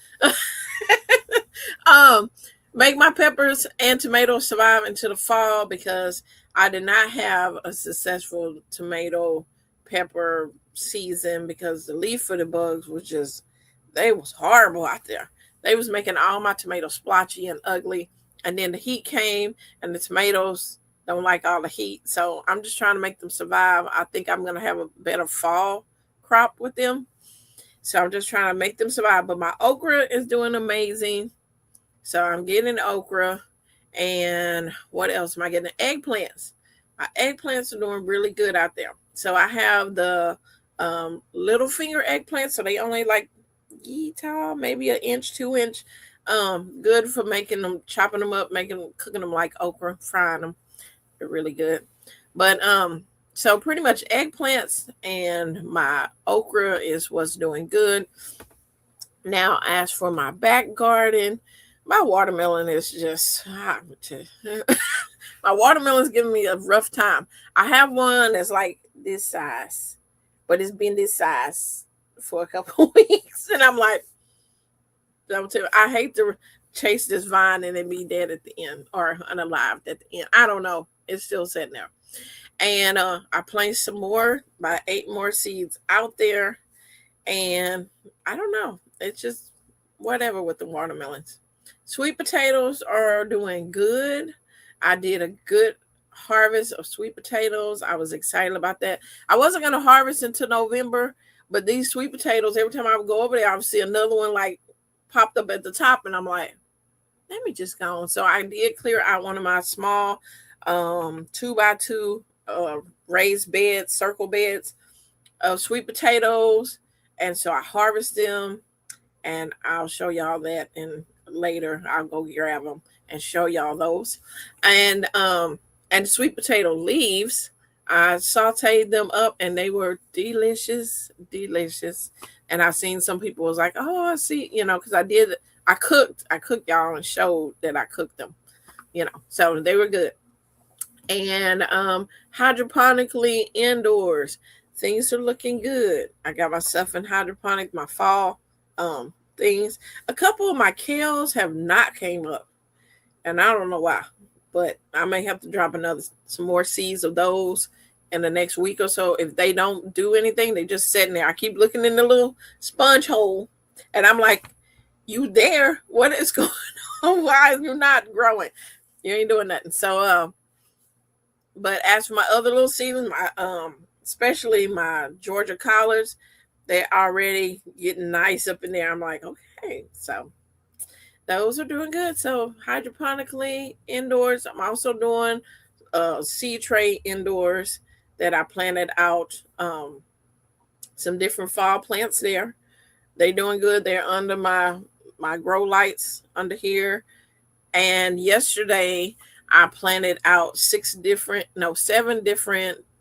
[SPEAKER 3] um, make my peppers and tomatoes survive until the fall because I did not have a successful tomato pepper season because the leaf for the bugs was just, they was horrible out there. They was making all my tomatoes splotchy and ugly. And then the heat came and the tomatoes don't like all the heat. So I'm just trying to make them survive. I think I'm going to have a better fall crop with them. So I'm just trying to make them survive. But my okra is doing amazing. So I'm getting okra. And what else am I getting? Eggplants. My eggplants are doing really good out there. So I have the little finger eggplants. So they only like tall, maybe an inch, 2 inch. Good for making them, chopping them up, cooking them like okra, frying them. They're really good. But so pretty much eggplants and my okra is what's doing good. Now, as for my back garden, my watermelon is just my watermelon's giving me a rough time. I have one that's like this size, but it's been this size for a couple of weeks, and I'm like, I hate to chase this vine and it be dead at the end or unalived at the end. I don't know. It's still sitting there. And I placed some more, about 8 more seeds out there. And I don't know. It's just whatever with the watermelons. Sweet potatoes are doing good. I did a good harvest of sweet potatoes. I was excited about that. I wasn't going to harvest until November, but these sweet potatoes, every time I would go over there, I would see another one like popped up at the top, and I'm like, let me just go on. So I did clear out one of my small 2x2 raised beds, circle beds of sweet potatoes. And so I harvest them, and I'll show y'all that. And later I'll go grab them and show y'all those. And sweet potato leaves, I sauteed them up, and they were delicious, delicious. And I've seen some people was like, oh, I see, because I cooked y'all and showed that I cooked them, so they were good. And hydroponically indoors, things are looking good. I got myself in hydroponic, my fall things. A couple of my kales have not came up, and I don't know why, but I may have to drop some more seeds of those in the next week or so. If they don't do anything, they just sitting there. I keep looking in the little sponge hole, and I'm like, you there? What is going on? Why are you not growing? You ain't doing nothing. So but as for my other little seedlings, my especially my Georgia collards, they're already getting nice up in there. I'm like, okay, so those are doing good. So hydroponically indoors. I'm also doing seed tray indoors that I planted out some different fall plants there. They doing good. They're under my grow lights under here. And yesterday I planted out 7 different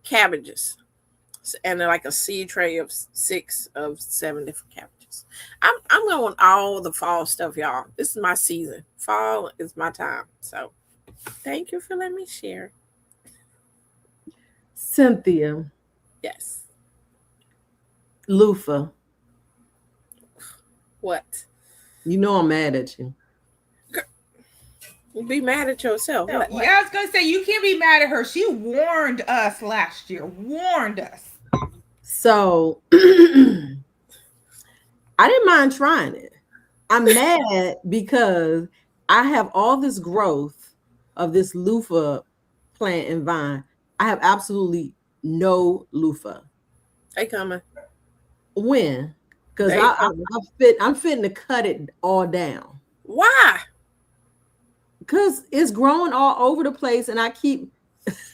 [SPEAKER 3] cabbages, and like a seed tray of 7 different cabbages. I'm going all the fall stuff, y'all. This is my season. Fall is my time. So thank you for letting me share.
[SPEAKER 1] Cynthia,
[SPEAKER 3] Yes.
[SPEAKER 1] loofah,
[SPEAKER 3] What?
[SPEAKER 1] you know I'm mad at you.
[SPEAKER 3] Be mad at yourself. What?
[SPEAKER 4] Yeah, I was gonna say you can't be mad at her. She warned us last year. Warned us.
[SPEAKER 1] So I didn't mind trying it. I'm mad because I have all this growth of this loofah plant and vine. I have absolutely no loofah.
[SPEAKER 3] They coming.
[SPEAKER 1] When? Because
[SPEAKER 3] They coming.
[SPEAKER 1] I'm fitting to cut it all down.
[SPEAKER 3] Why?
[SPEAKER 1] Because it's growing all over the place, and I keep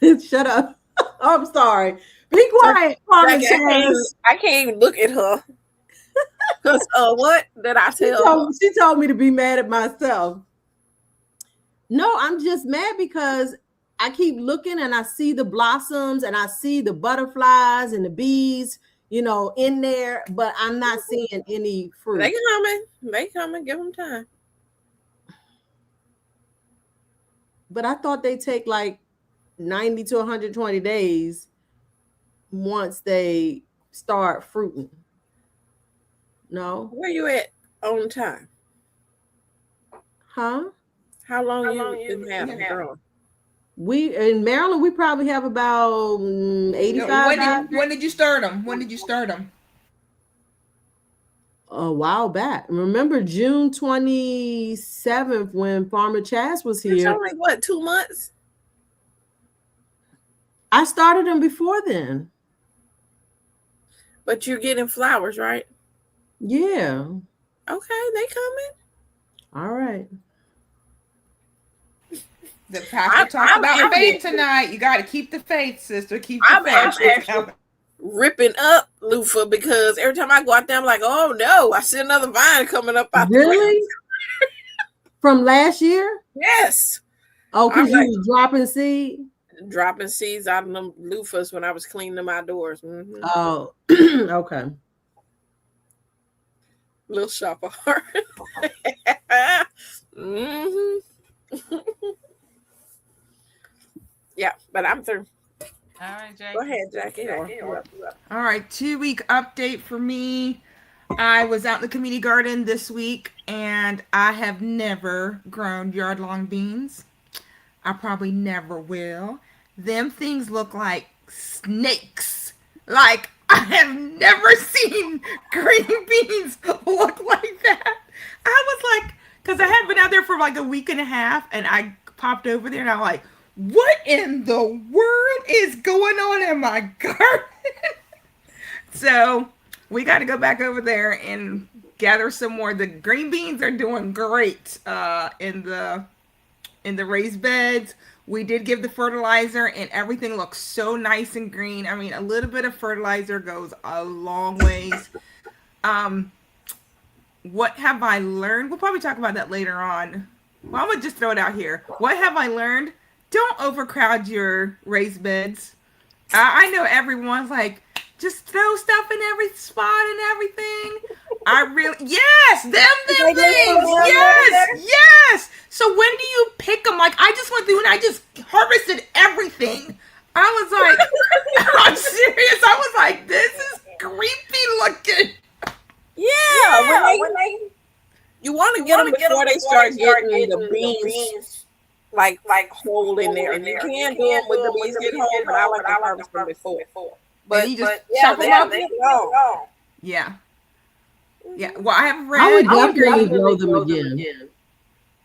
[SPEAKER 1] shut up. I'm sorry. Be quiet, Carmen.
[SPEAKER 3] I can't even look at her. Because what did I tell her?
[SPEAKER 1] She told me to be mad at myself. No, I'm just mad because I keep looking and I see the blossoms and I see the butterflies and the bees, in there, but I'm not seeing any fruit.
[SPEAKER 3] They coming. They coming. Give them time.
[SPEAKER 1] But I thought they take like 90 to 120 days once they start fruiting. No?
[SPEAKER 3] Where you at on time?
[SPEAKER 1] Huh?
[SPEAKER 3] How long you have them growing?
[SPEAKER 1] We in Maryland, we probably have about 85.
[SPEAKER 4] When did you start them? When did you start them?
[SPEAKER 1] A while back. Remember June 27th when Farmer Chas was here.
[SPEAKER 3] It's only what, 2 months?
[SPEAKER 1] I started them before then.
[SPEAKER 3] But you're getting flowers, right?
[SPEAKER 1] Yeah.
[SPEAKER 3] Okay, they coming.
[SPEAKER 1] All right.
[SPEAKER 4] The pastor talked about faith tonight. You got to keep the faith, sister. Keep the faith.
[SPEAKER 3] I'm ripping up loofah because every time I go out there, I'm like, oh no, I see another vine coming up out
[SPEAKER 1] Really? From last year?
[SPEAKER 3] Yes.
[SPEAKER 1] Oh, because you was dropping seed?
[SPEAKER 3] Dropping seeds out of them loofahs when I was cleaning them outdoors. Mm-hmm.
[SPEAKER 1] Oh, okay.
[SPEAKER 3] Little shopper heart. Mm-hmm. Yeah, but I'm through.
[SPEAKER 2] All right, Jackie.
[SPEAKER 3] Go ahead, Jackie.
[SPEAKER 4] All right, 2-week update for me. I was out in the community garden this week, and I have never grown yard-long beans. I probably never will. Them things look like snakes. Like, I have never seen green beans look like that. I was like, because I had been out there for like a week and a half, and I popped over there, and I'm like, what in the world is going on in my garden? So we got to go back over there and gather some more. The green beans are doing great in the raised beds. We did give the fertilizer, and everything looks so nice and green. I mean, a little bit of fertilizer goes a long ways. What have I learned? We'll probably talk about that later on. Well, I'm going to just throw it out here. What have I learned? Don't overcrowd your raised beds. I know everyone's like, just throw stuff in every spot and everything. Yes, them things. Yes. So when do you pick them? Like, I just went through and I just harvested everything. I was like, I'm serious. I was like, this is creepy looking.
[SPEAKER 3] Yeah. When they, you want to get them before they start getting the beans. Like hold in there. You can do them with the beans get hold, but I like to harvest them before. But
[SPEAKER 4] you just
[SPEAKER 3] chop them up.
[SPEAKER 4] Yeah. Yeah, well, I have
[SPEAKER 1] I would
[SPEAKER 4] red.
[SPEAKER 3] I would
[SPEAKER 1] definitely grow
[SPEAKER 3] definitely
[SPEAKER 1] them
[SPEAKER 3] grow them
[SPEAKER 1] again.
[SPEAKER 3] again.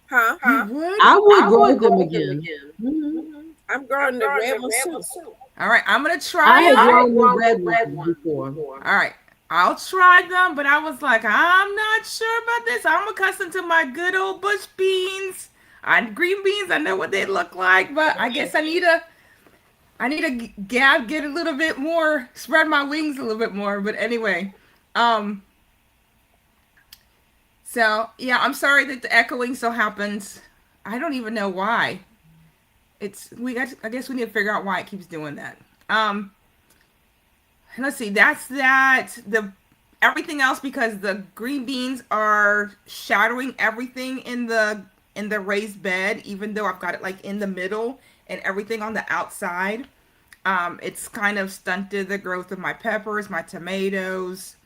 [SPEAKER 3] Huh?
[SPEAKER 4] You would?
[SPEAKER 1] I would
[SPEAKER 3] I
[SPEAKER 1] grow
[SPEAKER 3] would
[SPEAKER 1] them
[SPEAKER 3] grow them
[SPEAKER 1] again.
[SPEAKER 3] again.
[SPEAKER 1] Mhm.
[SPEAKER 3] I'm growing the red ones too.
[SPEAKER 4] All right, I'm gonna
[SPEAKER 1] I
[SPEAKER 4] try
[SPEAKER 1] had
[SPEAKER 3] I
[SPEAKER 4] them.
[SPEAKER 3] had
[SPEAKER 1] grown the
[SPEAKER 3] grown the
[SPEAKER 1] red
[SPEAKER 3] red
[SPEAKER 1] ones
[SPEAKER 3] ones
[SPEAKER 1] before.
[SPEAKER 3] before.
[SPEAKER 4] All right, I'll try them, but I was like, I'm not sure about this. I'm accustomed to my good old bush beans. I green beans. I know what they look like, but I guess I need to get a little bit more, spread my wings a little bit more. But anyway, um, so yeah, I'm sorry that the echoing so happens. I don't even know why. I guess we need to figure out why it keeps doing that. Um, let's see. That's that. The everything else because the green beans are shadowing everything in the raised bed, even though I've got it like in the middle and everything on the outside. It's kind of stunted the growth of my peppers, my tomatoes.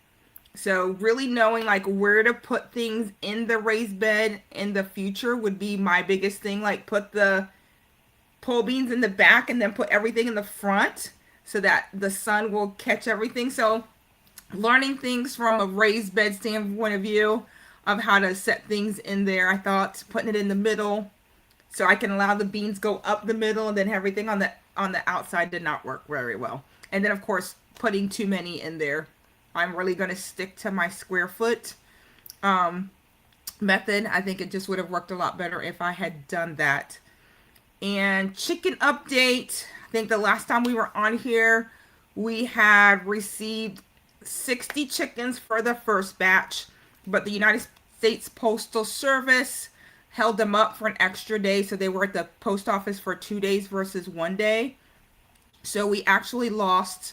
[SPEAKER 4] So really knowing like where to put things in the raised bed in the future would be my biggest thing. Like put the pole beans in the back and then put everything in the front so that the sun will catch everything. So learning things from a raised bed standpoint of view of how to set things in there. I thought putting it in the middle so I can allow the beans go up the middle and then everything on the outside did not work very well. And then of course putting too many in there. I'm really going to stick to my square foot um, method. I think it just would have worked a lot better if I had done that. And chicken update. I think the last time we were on here, we had received 60 chickens for the first batch, but the United States Postal Service held them up for an extra day. So they were at the post office for 2 days versus 1 day. So we actually lost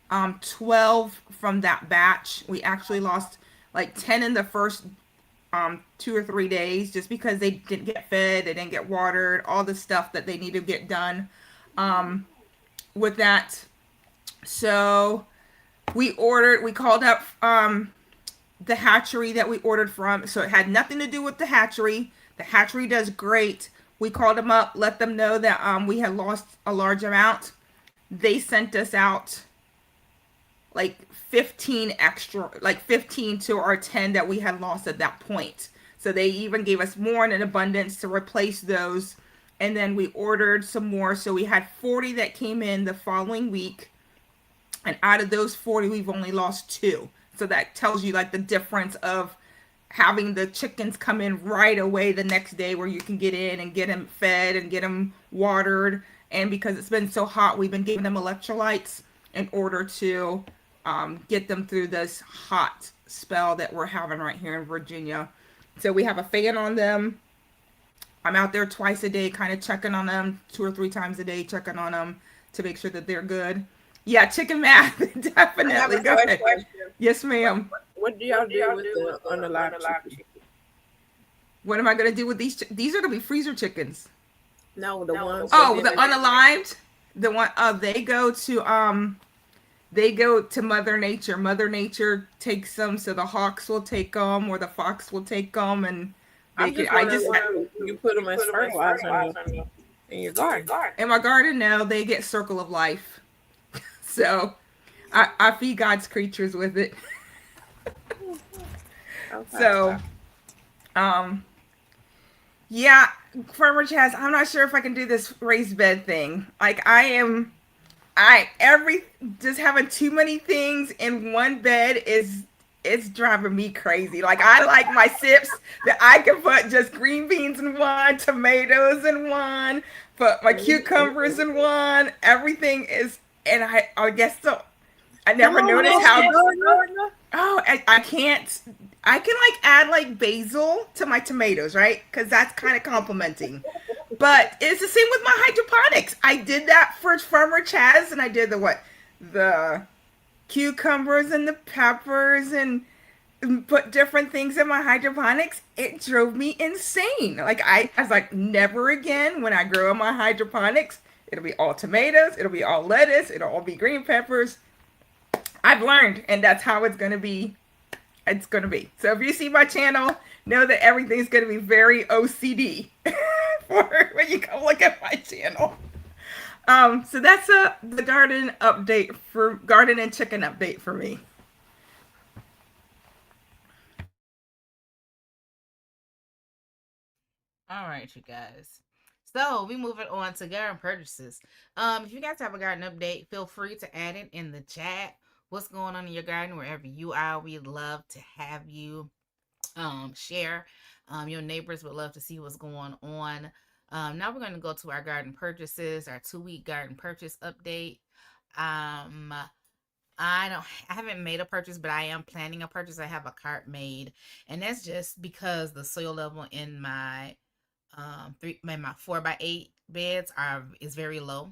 [SPEAKER 4] 12 from that batch. We actually lost like 10 in the first 2 or 3 days just because they didn't get fed, they didn't get watered, all the stuff that they need to get done with that. So we called up the hatchery that we ordered from. So it had nothing to do with the hatchery. The hatchery does great. We called them up, let them know that we had lost a large amount. They sent us out like 15 extra, like 15 to our 10 that we had lost at that point. So they even gave us more in an abundance to replace those. And then we ordered some more. So we had 40 that came in the following week. And out of those 40, we've only lost 2. So that tells you like the difference of having the chickens come in right away the next day where you can get in and get them fed and get them watered. And because it's been so hot, we've been giving them electrolytes in order to get them through this hot spell that we're having right here in Virginia. So we have a fan on them. I'm out there twice a day, kind of checking on them, 2 or 3 times a day, checking on them to make sure that they're good. Yeah, chicken math, definitely. Go ahead. Yes, ma'am.
[SPEAKER 3] What do y'all do with the unalive chicken?
[SPEAKER 4] What am I going to do with these? These are going to be freezer chickens.
[SPEAKER 3] No, the ones.
[SPEAKER 4] Oh, the unalived? The one, they go to Mother Nature. Mother Nature takes them, so the hawks will take them, or the fox will take them, and they can.
[SPEAKER 3] You put them as fertilizer in your garden.
[SPEAKER 4] In my garden, no, they get Circle of Life. So, I feed God's creatures with it.
[SPEAKER 3] Okay.
[SPEAKER 4] So, yeah, Farmer Chaz, I'm not sure if I can do this raised bed thing. Like just having too many things in one bed it's driving me crazy. Like I like my sips that I can put just green beans in one, tomatoes in one, put my cucumbers in one. Everything is, and I guess so. I never noticed how. Oh, I can't. I can like add like basil to my tomatoes, right? Because that's kind of complimenting. But it's the same with my hydroponics. I did that for Farmer Chaz, and I did the cucumbers and the peppers and put different things in my hydroponics. It drove me insane. Like I was like, never again when I grow in my hydroponics. It'll be all tomatoes. It'll be all lettuce. It'll all be green peppers. I've learned, and that's how it's going to be. It's going to be. So if you see my channel, know that everything's going to be very OCD for when you come look at my channel. So that's the garden update for garden and chicken update for me.
[SPEAKER 2] All right, you guys. So we moving on to garden purchases. If you guys have a garden update, feel free to add it in the chat. What's going on in your garden, wherever you are, we'd love to have you share. Your neighbors would love to see what's going on. Now we're going to go to our garden purchases, our 2 week garden purchase update. Um, I haven't made a purchase, but I am planning a purchase. I have a cart made, and that's just because the soil level in my 4x8 beds are is very low,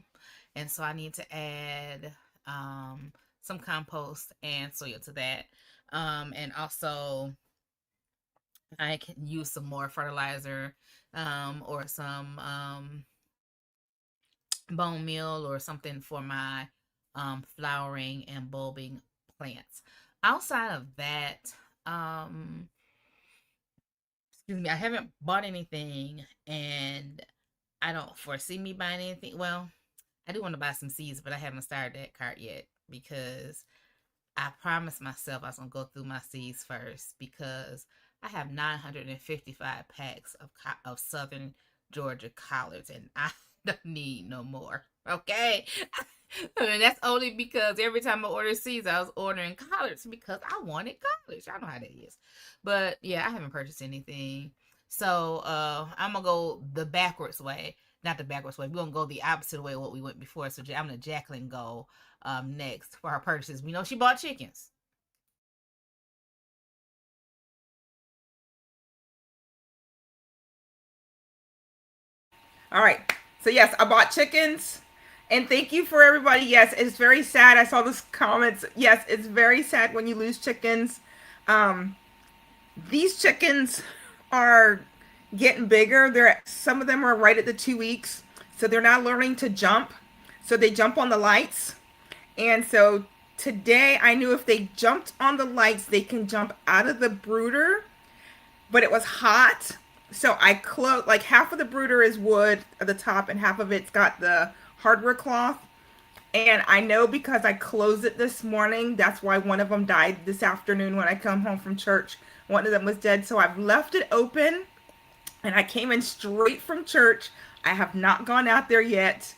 [SPEAKER 2] and so I need to add some compost and soil to that. And also I can use some more fertilizer, or some bone meal or something for my flowering and bulbing plants. Outside of that, um, excuse me, I haven't bought anything, and I don't foresee me buying anything. Well, I do want to buy some seeds, but I haven't started that cart yet because I promised myself I was gonna go through my seeds first because I have 955 packs of Southern Georgia collards, and I don't need no more. Okay, and that's only because every time I order seeds, I was ordering collards because I wanted collards. Y'all know how that is. But yeah, I haven't purchased anything, so I'm gonna go the backwards way. Not the backwards way. We're gonna go the opposite way of what we went before. So I'm gonna Jacqueline go next for her purchases. We know she bought chickens.
[SPEAKER 4] All right. So yes, I bought chickens. And thank you for everybody. Yes, it's very sad. I saw those comments. Yes, it's very sad when you lose chickens. Um, these chickens are getting bigger. They're some of them are right at the 2 weeks. So they're not learning to jump. So they jump on the lights. And so today I knew if they jumped on the lights, they can jump out of the brooder, but it was hot. So I closed, like half of the brooder is wood at the top and half of it's got the hardware cloth. And I know because I closed it this morning, that's why one of them died this afternoon when I come home from church. One of them was dead. So I've left it open and I came in straight from church. I have not gone out there yet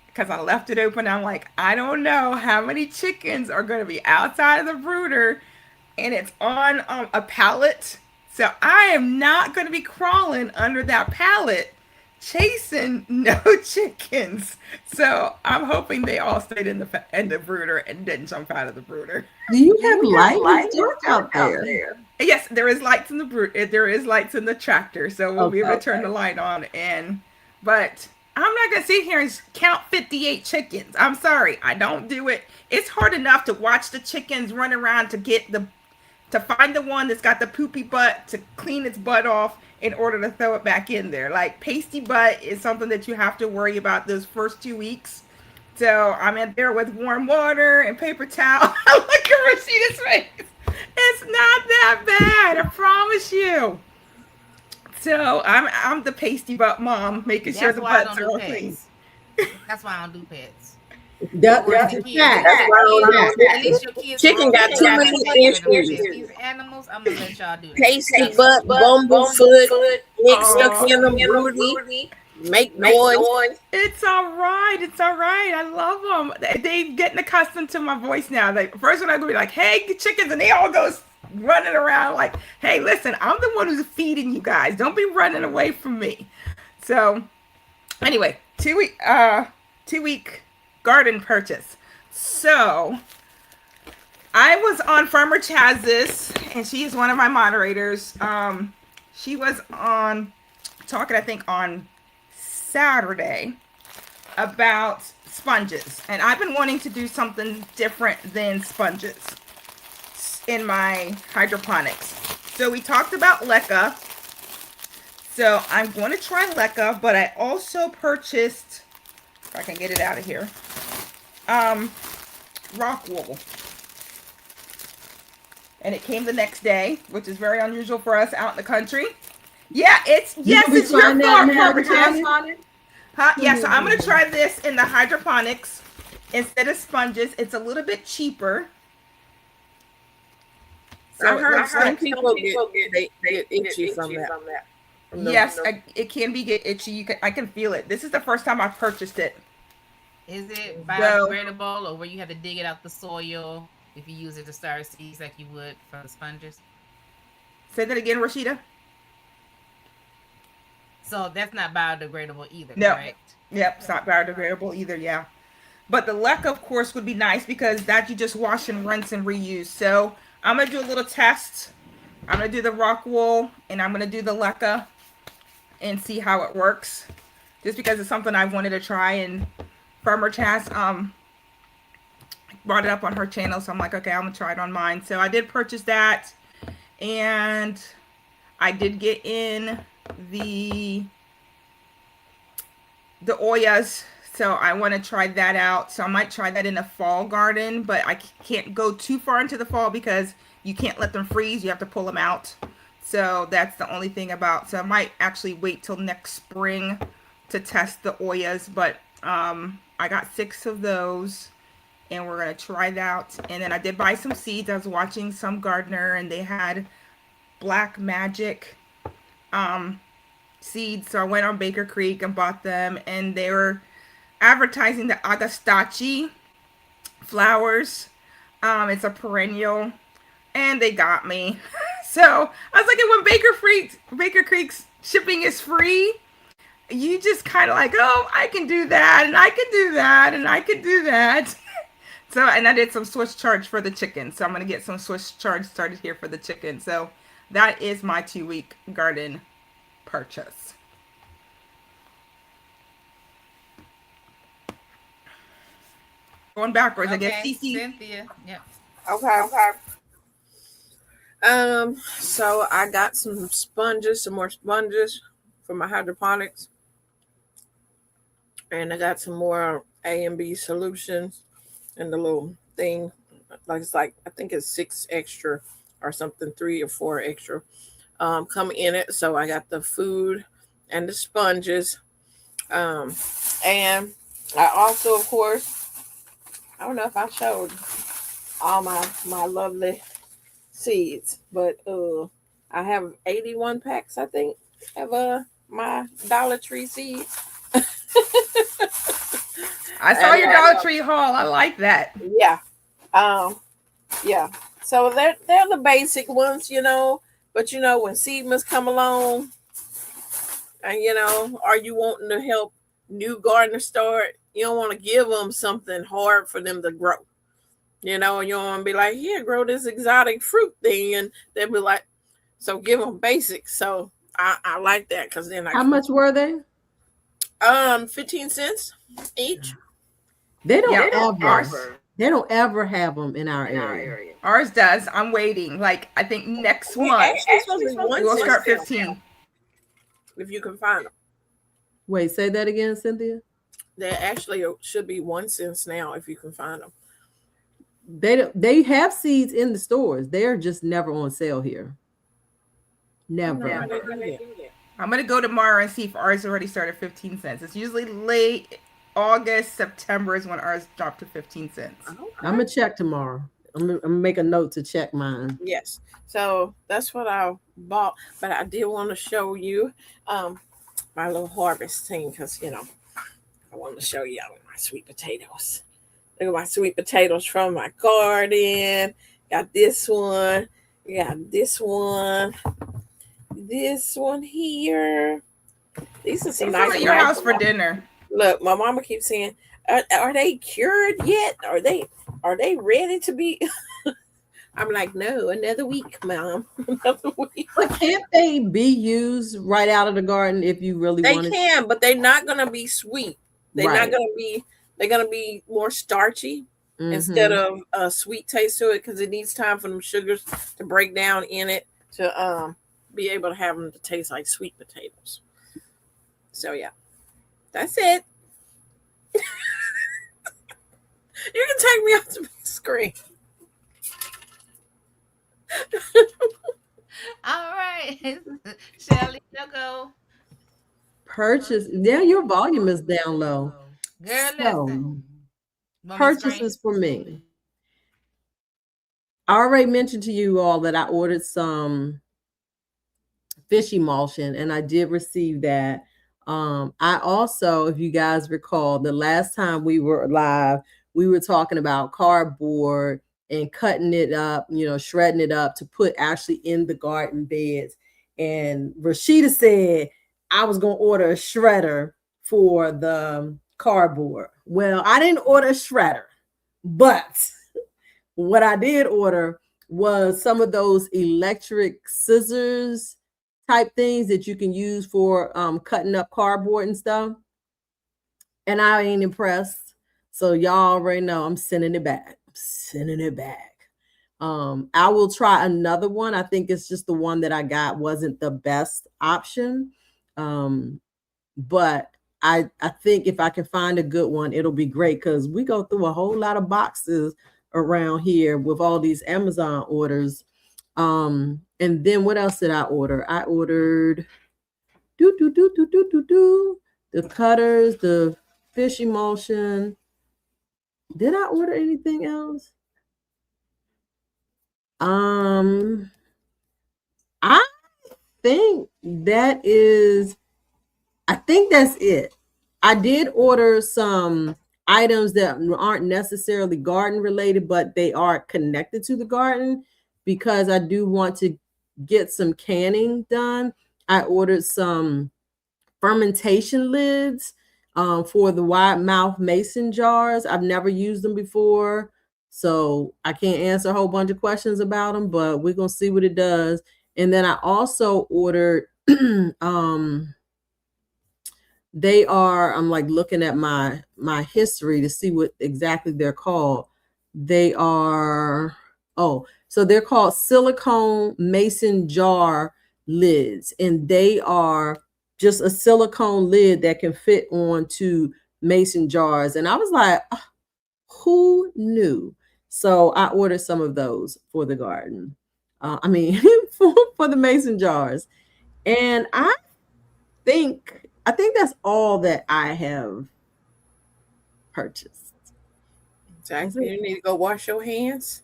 [SPEAKER 4] because I left it open. I'm like, I don't know how many chickens are going to be outside of the brooder, and it's on a pallet. So I am not going to be crawling under that pallet chasing no chickens. So I'm hoping they all stayed in the brooder and didn't jump out of the brooder.
[SPEAKER 1] Do you have light? It's dark out there.
[SPEAKER 4] Yes, there is lights in the there is lights in the tractor, so we'll be able to turn the light on. But I'm not gonna sit here and count 58 chickens. I'm sorry, I don't do it. It's hard enough to watch the chickens run around to find the one that's got the poopy butt, to clean its butt off in order to throw it back in there. Like pasty butt is something that you have to worry about those first 2 weeks. So I'm in there with warm water and paper towel. Look at Rashita's face. It's not that bad, I promise you. So I'm the pasty butt mom, making sure the butts are all clean.
[SPEAKER 2] That's why I don't do pets.
[SPEAKER 1] That's a fact.
[SPEAKER 2] At least your kids
[SPEAKER 3] Chicken got too many issues.
[SPEAKER 2] These animals, I'm gonna let y'all do that.
[SPEAKER 3] Pasty butt, bumblefoot, Nick stuck in them, Rudy. Make noise.
[SPEAKER 4] It's all right. It's all right. I love them. They getting accustomed to my voice now. Like first when I go be like, "Hey, chickens," and they all go running around like, "Hey, listen, I'm the one who's feeding you guys. Don't be running away from me." So, anyway, 2 week garden purchase. So, I was on Farmer Chaz's, and she is one of my moderators. She was on talking, I think, on Saturday about sponges, and I've been wanting to do something different than sponges in my hydroponics. So we talked about leca. So I'm going to try leca, but I also purchased, if I can get it out of here, rock wool. And it came the next day, which is very unusual for us out in the country. Yeah, it's your farm, Farmer Chaz. Huh? Yeah, so I'm going to try this in the hydroponics instead of sponges. It's a little bit cheaper.
[SPEAKER 3] So I heard some people get itchy from that. from the
[SPEAKER 4] Yes, it can be get itchy. I can feel it. This is the first time I've purchased it.
[SPEAKER 2] Is it
[SPEAKER 4] So
[SPEAKER 2] biodegradable or where you have to dig it out the soil if you use it to start seeds like you would for the sponges?
[SPEAKER 4] say that again, Rashida.
[SPEAKER 2] So that's not biodegradable either,
[SPEAKER 4] No.
[SPEAKER 2] correct?
[SPEAKER 4] Yep, it's not biodegradable either. Yeah. But the leca, of course, would be nice because that you just wash and rinse and reuse. So I'm gonna do a little test. I'm gonna do the rock wool and I'm gonna do the leca and see how it works. Just because it's something I've wanted to try, and Farmer Chas brought it up on her channel, so I'm like, okay, I'm gonna try it on mine. So I did purchase that, and I did get in the the Oyas, so I want to try that out. So I might try that in a fall garden, but I can't go too far into the fall because you can't let them freeze. You have to pull them out. So that's the only thing about. So I might actually wait till next spring to test the Oyas, but I got 6 of those and we're gonna try that. And then I did buy some seeds. I was watching some gardener and they had black magic um seeds, so I went on Baker Creek and bought them, and they were advertising the agastache flowers. It's a perennial, and they got me. So I was like, when Baker Creek's shipping is free, you just kind of like, oh, I can do that, and I can do that, and I can do that. So, and I did some Swiss charge for the chicken. So I'm gonna get some Swiss charge started here for the chicken. So that is my 2-week garden purchase. Going backwards, I guess.
[SPEAKER 2] Okay,
[SPEAKER 4] CC.
[SPEAKER 2] Cynthia. Yep.
[SPEAKER 3] Okay. So I got some more sponges for my hydroponics, and I got some more A and B solutions in the little thing. Like it's like I think it's 6 extra or something, 3 or 4 extra come in it. So I got the food and the sponges, and I also, of course, I don't know if I showed all my lovely seeds, but I have 81 packs, I think, of my Dollar Tree seeds.
[SPEAKER 4] I saw
[SPEAKER 3] And
[SPEAKER 4] your Dollar Tree haul. I like that.
[SPEAKER 3] yeah, um, yeah. So they're the basic ones, But when seedlings come along, and are you wanting to help new gardeners start? You don't want to give them something hard for them to grow. You don't want to be like, here, grow this exotic fruit thing, and they'll be like, so give them basics. So I like that because then
[SPEAKER 1] How much were they?
[SPEAKER 3] 15 cents each.
[SPEAKER 1] They don't
[SPEAKER 4] Yeah,
[SPEAKER 1] ever. They don't ever have them in our area.
[SPEAKER 4] ours does. I'm waiting. Like I think next
[SPEAKER 3] We
[SPEAKER 4] month
[SPEAKER 3] actually supposed to be one
[SPEAKER 4] we'll
[SPEAKER 3] cent
[SPEAKER 4] start
[SPEAKER 3] still,
[SPEAKER 4] 15.
[SPEAKER 3] if you can find them.
[SPEAKER 1] Wait, say that again, Cynthia.
[SPEAKER 3] They actually should be 1 cent now if you can find them.
[SPEAKER 1] They have seeds in the stores. They're just never on sale here. Never.
[SPEAKER 3] How they do that?
[SPEAKER 4] I'm gonna go tomorrow and see if ours already started 15 cents. It's usually late August, September is when ours dropped to 15 cents.
[SPEAKER 3] Okay.
[SPEAKER 1] I'm gonna check tomorrow. I'm gonna make a note to check mine.
[SPEAKER 3] Yes. So that's what I bought. But I did want to show you my little harvest thing because, I wanted to show you my sweet potatoes. Look at my sweet potatoes from my garden. Got this one. Got this one. This one here. These are some
[SPEAKER 4] Come
[SPEAKER 3] nice
[SPEAKER 4] at your house for
[SPEAKER 3] ones.
[SPEAKER 4] dinner.
[SPEAKER 3] Look, my mama keeps saying, "Are they cured yet? Are they ready to be?" I'm like, "No, another week, Mom. Another week."
[SPEAKER 1] But can't they be used right out of the garden if you really
[SPEAKER 3] They
[SPEAKER 1] want it?
[SPEAKER 3] can, but they're not gonna be sweet. They're
[SPEAKER 1] Right.
[SPEAKER 3] not gonna be. They're gonna be more starchy instead
[SPEAKER 1] Mhm.
[SPEAKER 3] of a sweet taste to it because it needs time for them sugars to break down in it to be able to have them to taste like sweet potatoes. So yeah, that's it. You can take me off the big screen.
[SPEAKER 2] All right. Shelly, you go.
[SPEAKER 1] Purchase. Yeah, your volume is down low.
[SPEAKER 2] Girl, listen.
[SPEAKER 1] So
[SPEAKER 2] Want me to scream?
[SPEAKER 1] purchases for me. I already mentioned to you all that I ordered some fish emulsion, and I did receive that. I also, if you guys recall, the last time we were live, we were talking about cardboard and cutting it up, shredding it up to put actually in the garden beds. And Rashida said I was going to order a shredder for the cardboard. Well, I didn't order a shredder, but what I did order was some of those electric scissors type things that you can use for cutting up cardboard and stuff. And I ain't impressed. So y'all already know I'm sending it back. I'm sending it back. I will try another one. I think it's just the one that I got wasn't the best option. But I think if I can find a good one, it'll be great because we go through a whole lot of boxes around here with all these Amazon orders. And then what else did I order? I ordered the cutters, the fish emulsion. Did I order anything else? I think that's it. I did order some items that aren't necessarily garden related, but they are connected to the garden because I do want to get some canning done. I ordered some fermentation lids for the wide mouth mason jars. I've never used them before, so I can't answer a whole bunch of questions about them, but we're gonna see what it does. And then I also ordered they are, I'm like looking at my history to see what exactly they're called. They are, so they're called silicone mason jar lids, and they are just a silicone lid that can fit onto mason jars. And I was like, who knew? So I ordered some of those for the garden. For the mason jars. And I think that's all that I have purchased.
[SPEAKER 3] Exactly. You need to go wash your hands.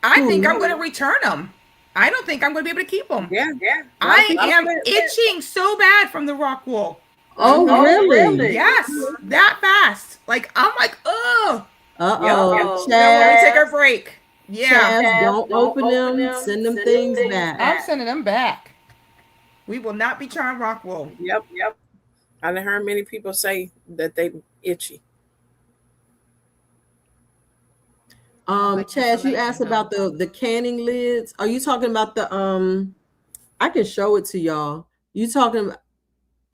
[SPEAKER 4] I think I'm going to return them. I don't think I'm going to be able to keep them.
[SPEAKER 3] Yeah.
[SPEAKER 4] I am itching so bad from the rock wool.
[SPEAKER 1] Oh, really?
[SPEAKER 4] Yes, that fast. I'm like, oh.
[SPEAKER 1] Uh-oh.
[SPEAKER 4] Now let me take our break. Yeah.
[SPEAKER 1] Chaz, don't open them. Send them things back.
[SPEAKER 4] I'm sending them back. We will not be trying rock wool.
[SPEAKER 3] Yep. I've heard many people say that they itchy.
[SPEAKER 1] Chaz, you asked about the canning lids. Are you talking about the I can show it to y'all. You talking about,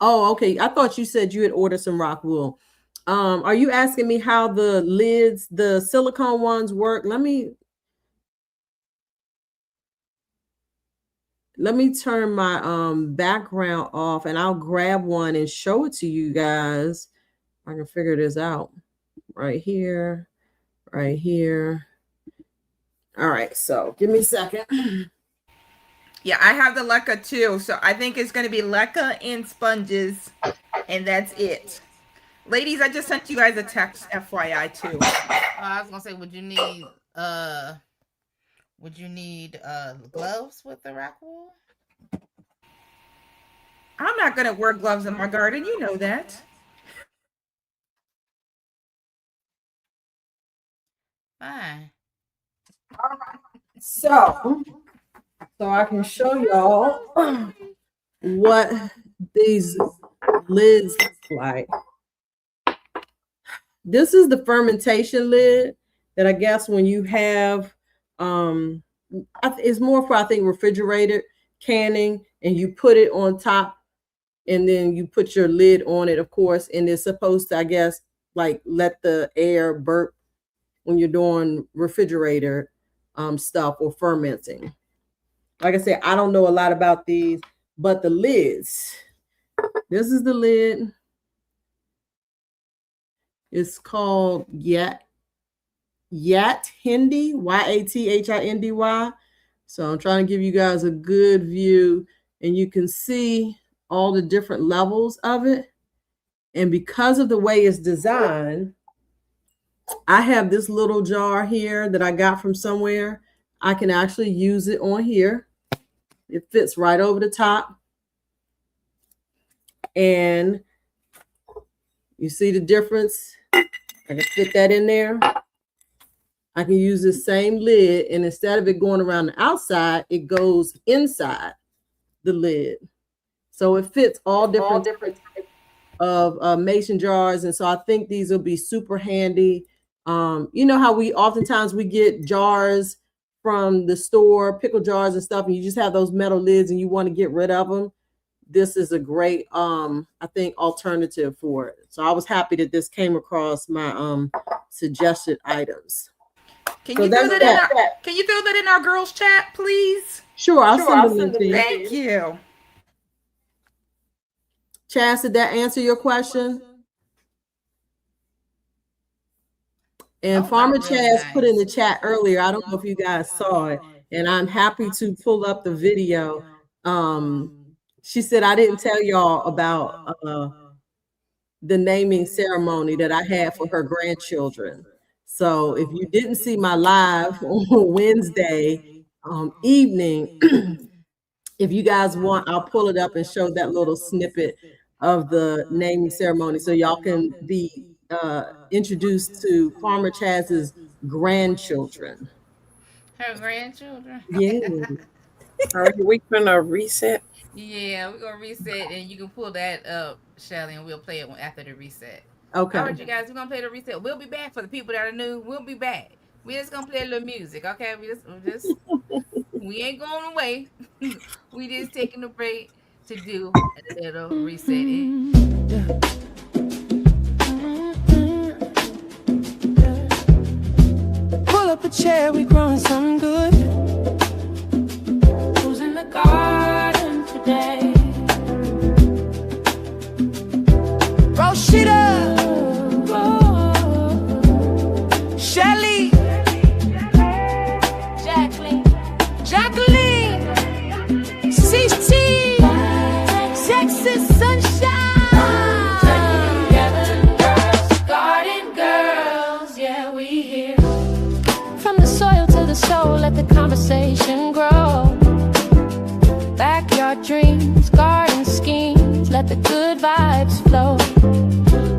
[SPEAKER 1] oh, okay. I thought you said you had ordered some rock wool. Are you asking me how the lids, the silicone ones work? Let me turn my background off and I'll grab one and show it to you guys. I can figure this out right here. All right, so give me a second.
[SPEAKER 4] Yeah, I have the leca too. So I think it's going to be leca and sponges, and that's it. Ladies, I just sent you guys a text, FYI, too.
[SPEAKER 2] I was gonna say, would you need gloves with the rock wool?
[SPEAKER 4] I'm not gonna wear gloves in my garden. You know that.
[SPEAKER 2] Fine.
[SPEAKER 1] All right. So I can show y'all what these lids look like. This is the fermentation lid that I guess when you have, it's more for, I think, refrigerated canning, and you put it on top and then you put your lid on it, of course, and it's supposed to, I guess, let the air burp when you're doing refrigerator stuff or fermenting. Like I said, I don't know a lot about these, but the lids, this is the lid. It's called Yat Hindi, YATHINDY. So I'm trying to give you guys a good view, and you can see all the different levels of it. And because of the way it's designed, I have this little jar here that I got from somewhere. I can actually use it on here. It fits right over the top. And you see the difference? I can fit that in there. I can use the same lid, and instead of it going around the outside, it goes inside the lid. So it fits all different types of mason jars. And so I think these will be super handy. You know how we oftentimes we get jars from the store, pickle jars and stuff, and you just have those metal lids and you want to get rid of them. This is a great I think alternative for it. So I was happy that this came across my suggested items.
[SPEAKER 4] Can you throw that in our, can you throw that in our girls chat, please?
[SPEAKER 1] Sure, I'll send them to you.
[SPEAKER 4] Thank you.
[SPEAKER 1] Chaz, did that answer your question? And Farmer Chaz put in the chat earlier, I don't know if you guys saw it, and I'm happy to pull up the video. She said, I didn't tell y'all about the naming ceremony that I had for her grandchildren. So if you didn't see my live on Wednesday evening, if you guys want, I'll pull it up and show that little snippet of the naming ceremony so y'all can be introduced to Farmer Chaz's grandchildren.
[SPEAKER 2] Her grandchildren?
[SPEAKER 1] Yeah.
[SPEAKER 3] Are we gonna reset?
[SPEAKER 2] Yeah, we're gonna reset, and you can pull that up, Shelly, and we'll play it after the reset.
[SPEAKER 1] Okay.
[SPEAKER 2] All right, you guys, we're gonna play the reset. We'll be back for the people that are new. We'll be back. We're just gonna play a little music, okay? We ain't going away. We just taking a break to do a little reset.
[SPEAKER 5] Pull up a chair, we growing something good. Who's in the garden today? Roshita, Shelly, Jacqueline, CC, Texas Sunshine. Garden girls, yeah, we here. From the soil to the soul, let the conversation grow. Backyard dreams, garden schemes, let the good vibes flow.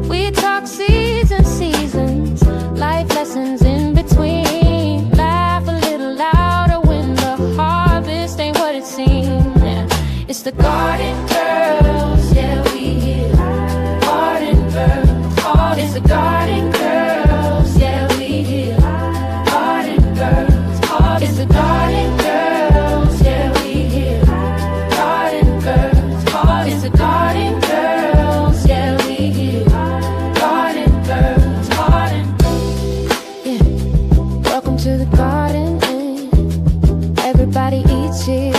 [SPEAKER 5] We talk seasons, seasons, life lessons in between. Laugh a little louder when the harvest ain't what it seems. Yeah. It's the garden girls, yeah, we here. Garden girls, it's the garden girls, yeah, we here. Garden girls, it's the garden girls, yeah, we here. Garden girls, it's the garden girls, yeah, we here. Garden girls, yeah. Welcome to the garden, everybody eats here.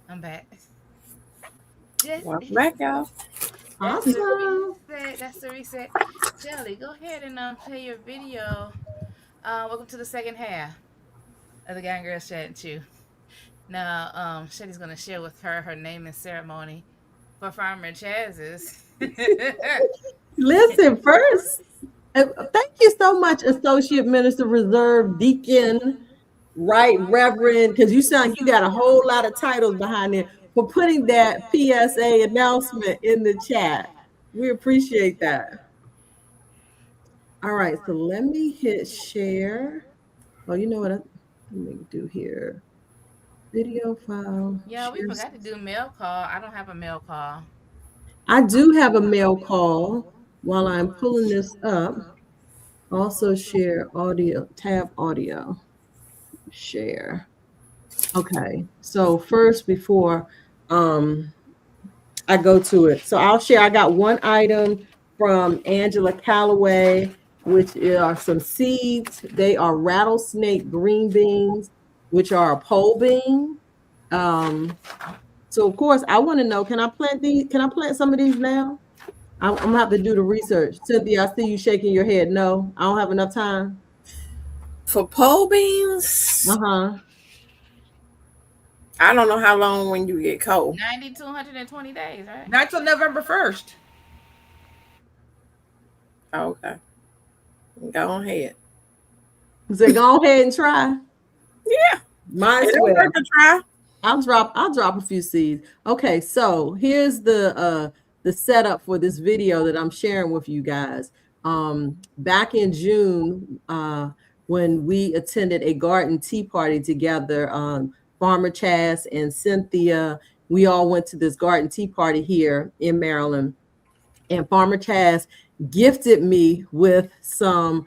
[SPEAKER 2] I'm back.
[SPEAKER 3] Welcome back, y'all.
[SPEAKER 1] Awesome.
[SPEAKER 2] That's the reset. Shelly, go ahead and play your video. Welcome to the second half of the Guy and Girls Chat Too. Now, Shelly's gonna share with her naming ceremony for Farmer Chaz's.
[SPEAKER 1] Listen, first, thank you so much, Associate Minister, Reserve Deacon, Right Reverend, because you sound you got a whole lot of titles behind it, for putting that PSA announcement in the chat. We appreciate that. All right, so let me hit share. Oh, you know what? Let me do here. Video file.
[SPEAKER 2] Yeah, we forgot to do mail call. I don't have a mail call.
[SPEAKER 1] I do have a mail call while I'm pulling this up. Also share audio, tab audio, share. Okay, so first before I go to it, so I'll share. I got one item from Angela Calloway, which are some seeds. They are rattlesnake green beans, which are a pole bean. So of course I want to know, can I plant these? Can I plant some of these now? I'm gonna have to do the research. Cynthia, I see you shaking your head. No, I don't have enough time.
[SPEAKER 3] For pole beans,
[SPEAKER 1] Uh-huh.
[SPEAKER 3] I don't know how long when you get cold.
[SPEAKER 2] 90 to 120 days, right?
[SPEAKER 4] Not till November 1st.
[SPEAKER 3] Okay, go ahead.
[SPEAKER 1] So go ahead and try.
[SPEAKER 3] Yeah,
[SPEAKER 1] Might as
[SPEAKER 3] it don't
[SPEAKER 1] well.
[SPEAKER 3] hurt to try.
[SPEAKER 1] I'll drop a few seeds. Okay, so here's the setup for this video that I'm sharing with you guys. Back in June, when we attended a garden tea party together, Farmer Chas and Cynthia, we all went to this garden tea party here in Maryland, and Farmer Chas gifted me with some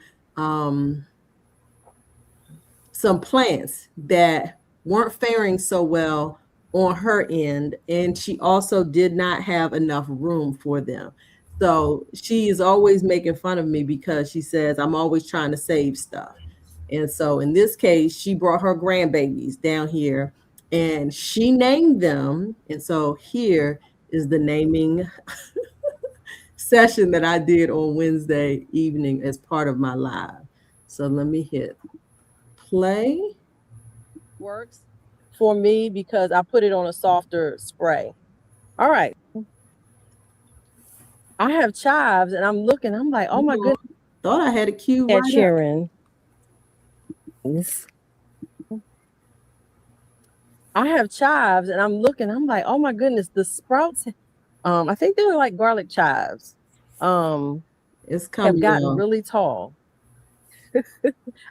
[SPEAKER 1] plants that weren't faring so well on her end, and she also did not have enough room for them. So she is always making fun of me because she says I'm always trying to save stuff. And so in this case, she brought her grandbabies down here and she named them. And so here is the naming session that I did on Wednesday evening as part of my live. So let me hit play. Works for me because I put it on a softer spray. All right. I have chives and I'm looking, I'm like, oh my goodness. Thought I had a cue right cheering. I have chives and I'm looking, I'm like, oh my goodness, the sprouts, I think they were like garlic chives. It's have gotten really tall.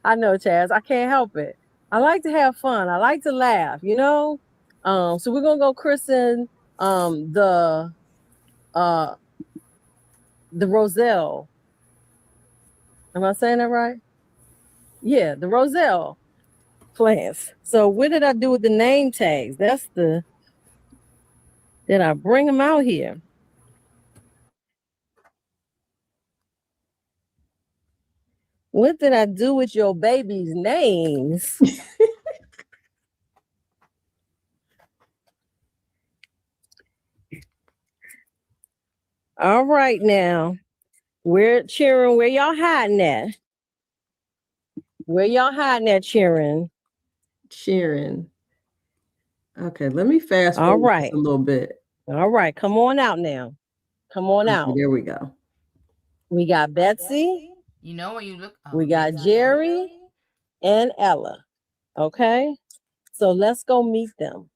[SPEAKER 1] I know, Chaz, I can't help it. I like to have fun. I like to laugh, you know? So we're gonna go christen the Roselle. Am I saying that right? Yeah, the Roselle plants. So what did I do with the name tags? Did I bring them out here? What did I do with your baby's names? All right now. Where y'all hiding at? Where y'all hiding at, cheering? Cheering. Okay, let me fast forward a little bit. All right, come on out now. Come on out. There we go. We got Betsy.
[SPEAKER 2] You know when you look.
[SPEAKER 1] We got Jerry and Ella. Okay, so let's go meet them.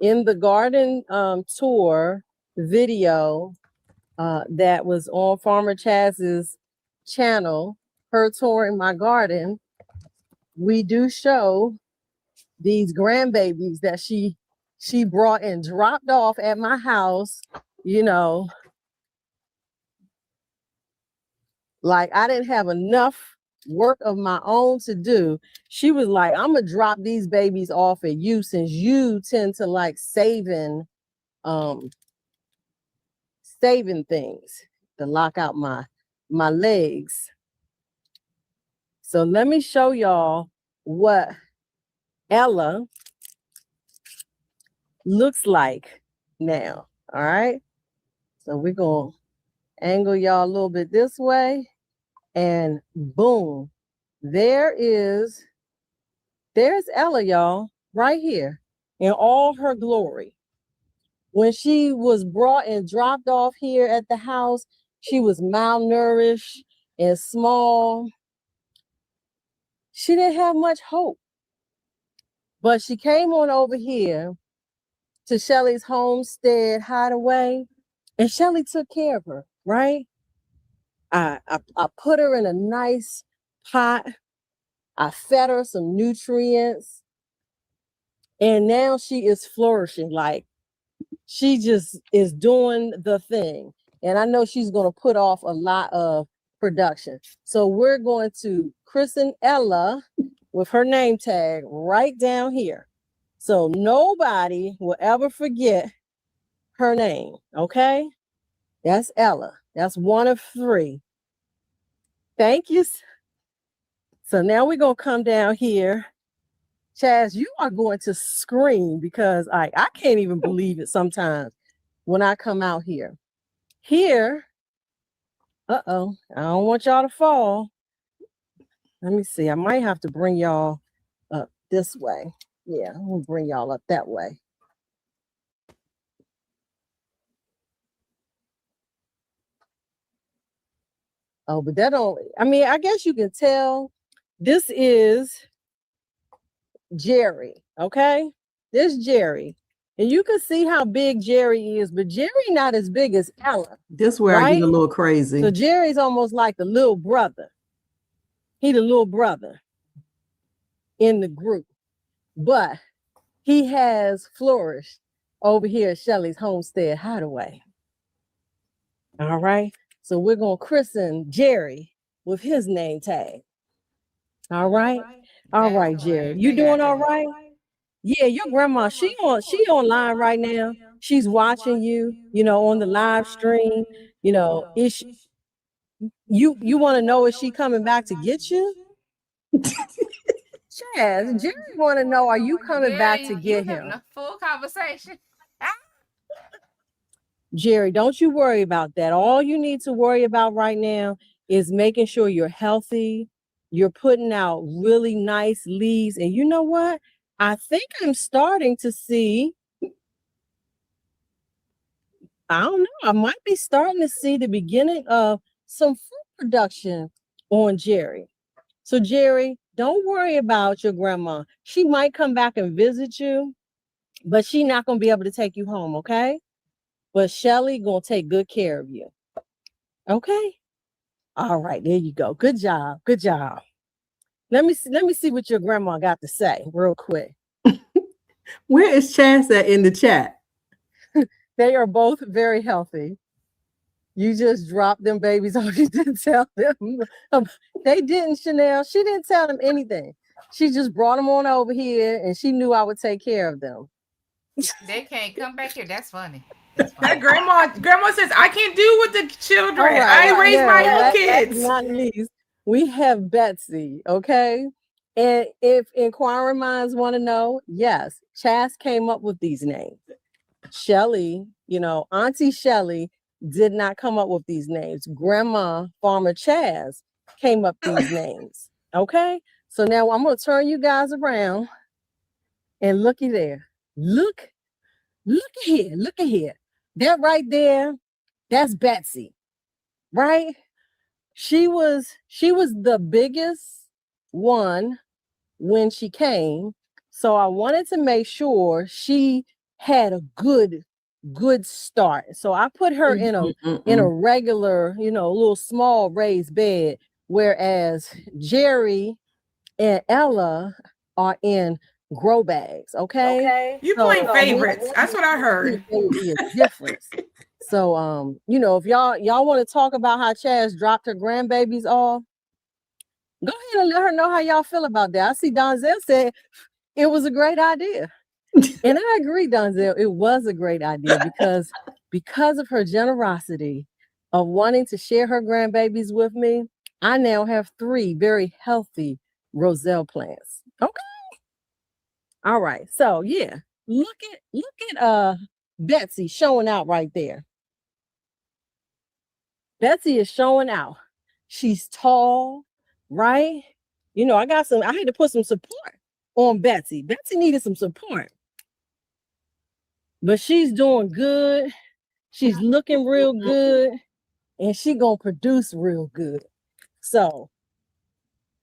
[SPEAKER 1] In the garden tour video that was on Farmer Chaz's channel, her touring my garden, we do show these grandbabies that she brought and dropped off at my house. You know, like I didn't have enough work of my own to do. She was like, I'm gonna drop these babies off at you since you tend to like saving things to lock out my legs. So let me show y'all what Ella looks like now. All right. So we're gonna angle y'all a little bit this way, and boom, there's Ella, y'all, right here in all her glory. When she was brought and dropped off here at the house, she was malnourished and small. She didn't have much hope. But she came on over here to Shelly's homestead hideaway, and Shelly took care of her, right? I put her in a nice pot. I fed her some nutrients. And now she is flourishing. Like She just is doing the thing. And I know she's going to put off a lot of production. So we're going to christen Ella with her name tag right down here. So nobody will ever forget her name. Okay. That's Ella. That's one of 3. Thank you. So now we're going to come down here. Chaz, you are going to scream because I can't even believe it sometimes when I come out here. Here, I don't want y'all to fall. Let me see. I might have to bring y'all up this way. Yeah, I'm going to bring y'all up that way. Oh, but that don't, I mean, I guess you can tell this is Jerry, okay? This Jerry. And you can see how big Jerry is, but Jerry not as big as Ella.
[SPEAKER 6] This is where I get a little crazy.
[SPEAKER 1] So Jerry's almost like the little brother. He the little brother in the group. But he has flourished over here at Shelly's Homestead Hideaway. All right. So we're going to christen Jerry with his name tag. All right. All right, Jerry. You doing all right? Yeah, your grandma, she online right now. She's watching you, on the live stream. Is you want to know, is she coming back to get you? Chaz, Jerry want to know, are you coming back to get him?
[SPEAKER 2] A full conversation.
[SPEAKER 1] Jerry, don't you worry about that. All you need to worry about right now is making sure you're healthy. You're putting out really nice leaves. And you know what? I think I'm starting to see, I don't know, I might be starting to see the beginning of some fruit production on Jerry. So Jerry, don't worry about your grandma. She might come back and visit you, but she's not going to be able to take you home, okay? But Shelly going to take good care of you. Okay? All right, there you go. Good job. Good job. Let me see what your grandma got to say real quick.
[SPEAKER 6] Where is Chaz at in the chat?
[SPEAKER 1] They are both very healthy. You just dropped them babies off. You didn't tell them. They didn't, Chanel. She didn't tell them anything. She just brought them on over here and she knew I would take care of them.
[SPEAKER 2] They can't come back here. That's funny.
[SPEAKER 4] That grandma says, I can't do with the children. I raise my own kids.
[SPEAKER 1] Not least, we have Betsy, okay? And if inquiring minds want to know, yes, Chaz came up with these names. Shelly, Auntie Shelly did not come up with these names. Grandma Farmer Chaz came up with these names, okay? So now I'm going to turn you guys around and looky there. Look at here. That right there, that's Betsy, right? She was the biggest one when she came. So I wanted to make sure she had a good start. So I put her in a regular, little small raised bed, whereas Jerry and Ella are in grow bags. Okay.
[SPEAKER 4] You playing favorites. That's what I heard.
[SPEAKER 1] Difference. So if y'all want to talk about how Chaz dropped her grandbabies off, go ahead and let her know how y'all feel about that. I see Donzel said it was a great idea. And I agree, Donzel, it was a great idea because of her generosity of wanting to share her grandbabies with me. I now have 3 very healthy roselle plants. Okay. All right. So yeah, look at Betsy showing out right there. Betsy is showing out. She's tall, right? I had to put some support on Betsy. Betsy needed some support. But she's doing good. She's looking real good. And she gonna produce real good. So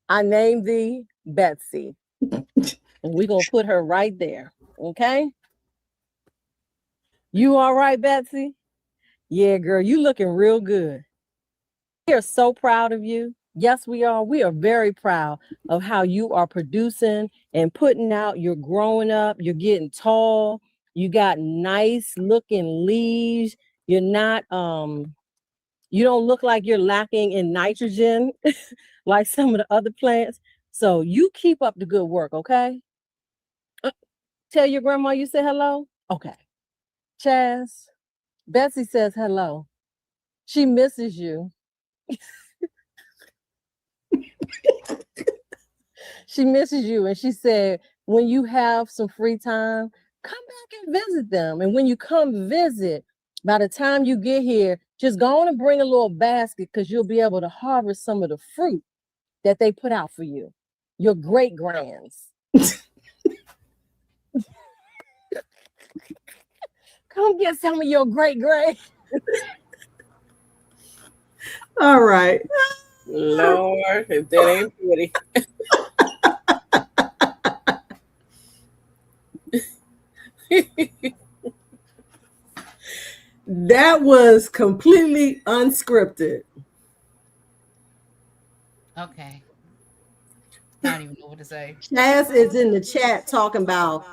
[SPEAKER 1] I named thee Betsy. And we're gonna put her right there. Okay. You all right, Betsy? Yeah, girl, you looking real good. We are so proud of you. Yes, we are. We are very proud of how you are producing and putting out. You're growing up. You're getting tall. You got nice looking leaves. You're not you don't look like you're lacking in nitrogen like some of the other plants. So you keep up the good work, okay? Uh, Tell your grandma you say hello. Okay. Chaz, Betsy says hello. She misses you. She misses you. And she said, when you have some free time, come back and visit them. And when you come visit, by the time you get here, just go on and bring a little basket because you'll be able to harvest some of the fruit that they put out for you. Your great grands. Come get some of your great grands.
[SPEAKER 6] All right.
[SPEAKER 3] Lord, if that ain't pretty.
[SPEAKER 6] That was completely unscripted.
[SPEAKER 2] Okay. I don't even know what to say.
[SPEAKER 1] Chaz is in the chat talking about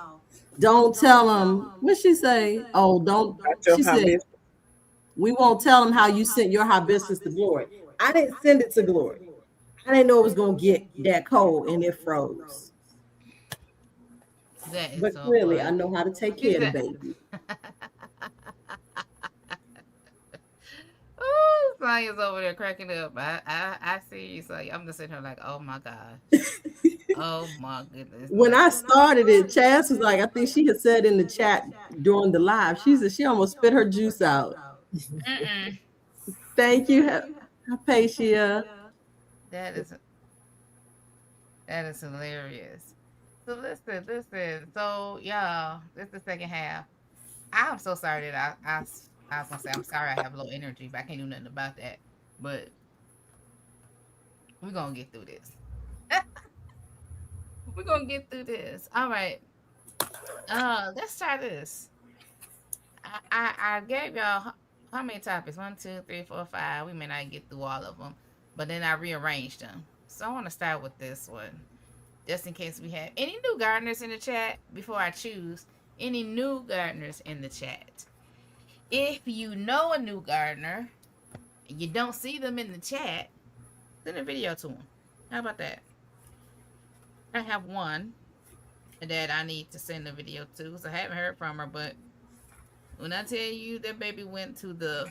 [SPEAKER 1] don't tell them what she say. Oh, don't
[SPEAKER 3] About your
[SPEAKER 1] she said
[SPEAKER 3] hobbies.
[SPEAKER 1] we won't tell them how you sent your hibiscus to Glory. I didn't send it to Glory. I didn't know it was gonna get that cold and it froze.
[SPEAKER 2] That is
[SPEAKER 1] But
[SPEAKER 2] so
[SPEAKER 1] clearly I
[SPEAKER 2] funny.
[SPEAKER 1] know how to take
[SPEAKER 2] She
[SPEAKER 1] care of the
[SPEAKER 2] said,
[SPEAKER 1] baby.
[SPEAKER 2] "Ooh, Sonya's over there cracking up." I see you, Sonya. I'm just sitting here like, "Oh my gosh, oh my goodness."
[SPEAKER 1] When
[SPEAKER 2] Like,
[SPEAKER 1] I started it, Chaz was like, I think she had said in the chat during the live, she said she almost spit her juice out.
[SPEAKER 2] mm-mm.
[SPEAKER 1] Thank you, Hypatia.
[SPEAKER 2] That is that is hilarious. So listen. So y'all, this is the second half. I'm so sorry that I was gonna say I'm sorry I have low energy, but I can't do nothing about that. But we're gonna get through this. We're gonna get through this. All right. Let's try this. I gave y'all how many topics? One, two, three, four, five. We may not get through all of them, but then I rearranged them. So I want to start with this one, just in case we have any new gardeners in the chat before I choose any new gardeners in the chat. If you know a new gardener and you don't see them in the chat, send a video to them. How about that? I have one that I need to send a video to, so I haven't heard from her, but when I tell you that baby went to the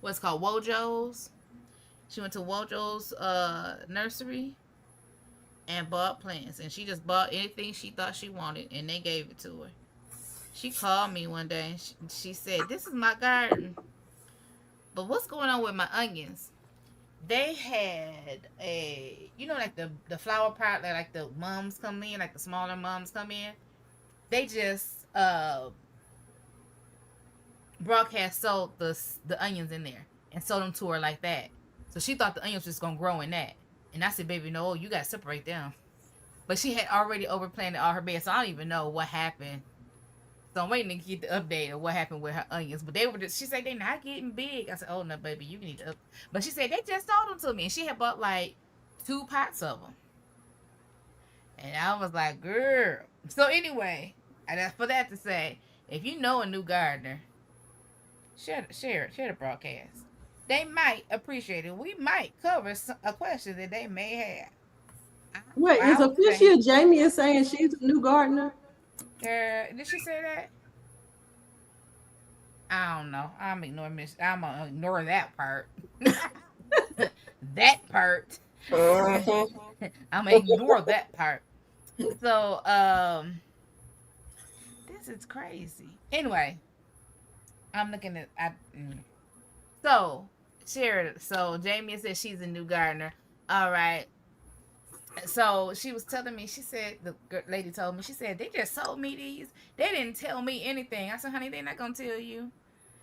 [SPEAKER 2] what's called Wojo's, she went to Wojo's nursery and bought plants, and she just bought anything she thought she wanted, and they gave it to her. She called me one day and she said, "This is my garden, but what's going on with my onions?" They had like the flower pot that like the mums come in, like the smaller mums come in. They just broadcast sold the onions in there and sold them to her like that. So she thought the onions was just gonna grow in that. And I said, "Baby, no, you gotta separate them." But she had already overplanted all her beds, so I don't even know what happened. So I'm waiting to get the update of what happened with her onions. But they were just, she said they're not getting big. I said, "Oh no, baby, you need to up." But she said they just sold them to me, and she had bought like 2 pots of them. And I was like, "Girl." So anyway, and that's for that to say, if you know a new gardener, share the broadcast. They might appreciate it. We might cover a question that they may have.
[SPEAKER 1] Wait, is
[SPEAKER 2] I would say,
[SPEAKER 1] Officia Jamie is saying she's a new gardener?
[SPEAKER 2] did she say that? I don't know. I'm gonna ignore that part. That part.
[SPEAKER 3] Mhm.
[SPEAKER 2] I'm gonna ignore that part. So, this is crazy. Anyway, I'm looking at. So, Sheridan. So, Jamie said she's a new gardener. All right. So she was telling me, she said, the lady told me, she said, they just sold me these. They didn't tell me anything. I said, "Honey, they're not going to tell you."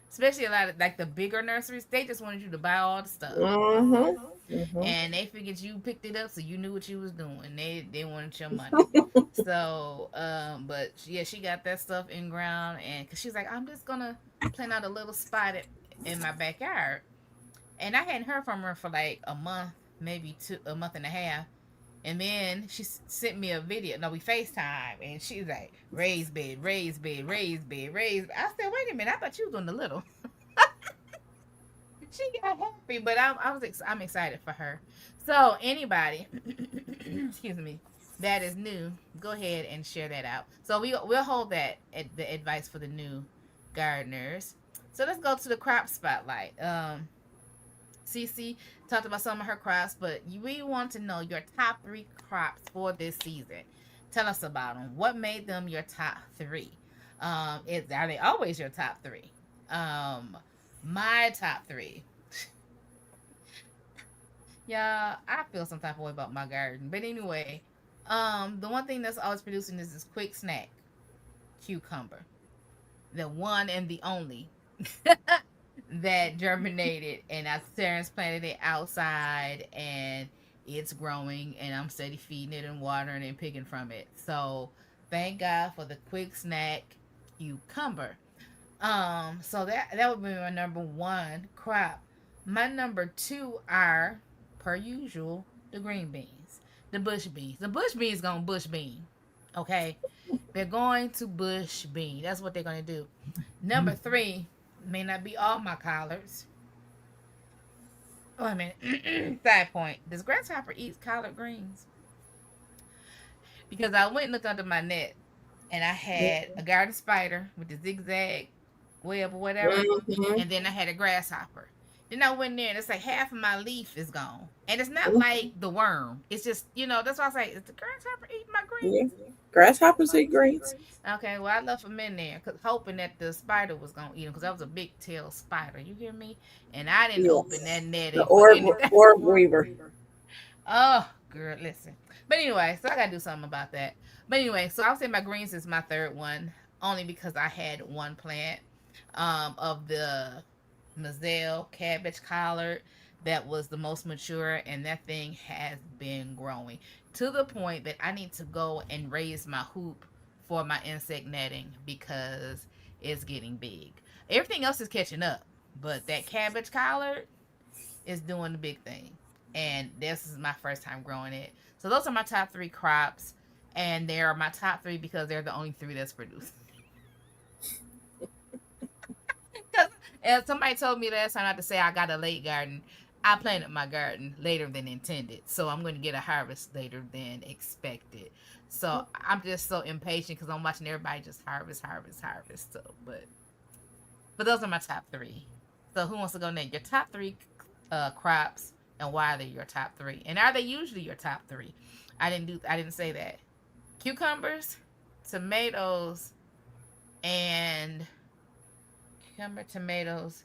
[SPEAKER 2] Especially a lot of like the bigger nurseries, they just wanted you to buy all the stuff.
[SPEAKER 3] Mhm. Mhm.
[SPEAKER 2] And they figured you picked it up so you knew what you was doing. They wanted your money. So, but yeah, she got that stuff in ground, and because she's like, "I'm just going to plant out a little spot in my backyard." And I hadn't heard from her for like a month, maybe a month and a half. And then she sent me a video. No, we FaceTime, and she's like, raised bed, raised bed, raised bed, raised bed. I said, wait a minute, I thought you was doing the little. She got happy, but I'm excited for her. So anybody, excuse me, that is new, go ahead and share that out. So we'll hold that at the advice for the new gardeners. So let's go to the crop spotlight. Cece talked about some of her crops, but we want to know your top 3 crops for this season. Tell us about them. What made them your top 3? Are they always your top 3? My top 3. Yeah, I feel some type of way about my garden. But anyway, the one thing that's always producing is this quick snack, cucumber. The one and the only that germinated, and I transplanted it outside, and it's growing, and I'm steady feeding it and watering and picking from it. So thank God for the quick snack cucumber. So that would be my number 1 crop. My number 2 are, per usual, the green beans, the bush beans. The bush beans gonna bush bean, okay? They're going to bush bean. That's what they're gonna do. Number 3 may not be all my collards. Wait a minute. Side point: does grasshopper eat collard greens? Because I went and looked under my net, and I had a garden spider with the zigzag web or whatever, and then I had a grasshopper. Then I went there, and it's like half of my leaf is gone, and it's not like the worm. It's just, that's why I say, is the grasshopper eating my greens?
[SPEAKER 3] Yeah. Grasshoppers eat greens.
[SPEAKER 2] Okay, well, I left them in there, hoping that the spider was gonna eat them, because that was a big tail spider. You hear me? And I didn't open that net.
[SPEAKER 3] The orb weaver.
[SPEAKER 2] Oh, girl, listen. But anyway, so I gotta do something about that. But anyway, so I'll say my greens is my 3rd one, only because I had one plant of the Mazel cabbage collard that was the most mature, and that thing has been growing to the point that I need to go and raise my hoop for my insect netting, because it's getting big. Everything else is catching up, but that cabbage collard is doing the big thing, and this is my first time growing it. So those are my top 3 crops, and they are my top 3 because they're the only 3 that's produced. As somebody told me last time not to say I got a late garden, I planted my garden later than intended. So I'm going to get a harvest later than expected. So I'm just so impatient because I'm watching everybody just harvest. So, but those are my top 3. So who wants to go next? Your top 3 crops, and why are they your top 3? And are they usually your top 3? I didn't say that. Cucumbers, tomatoes, and tomatoes.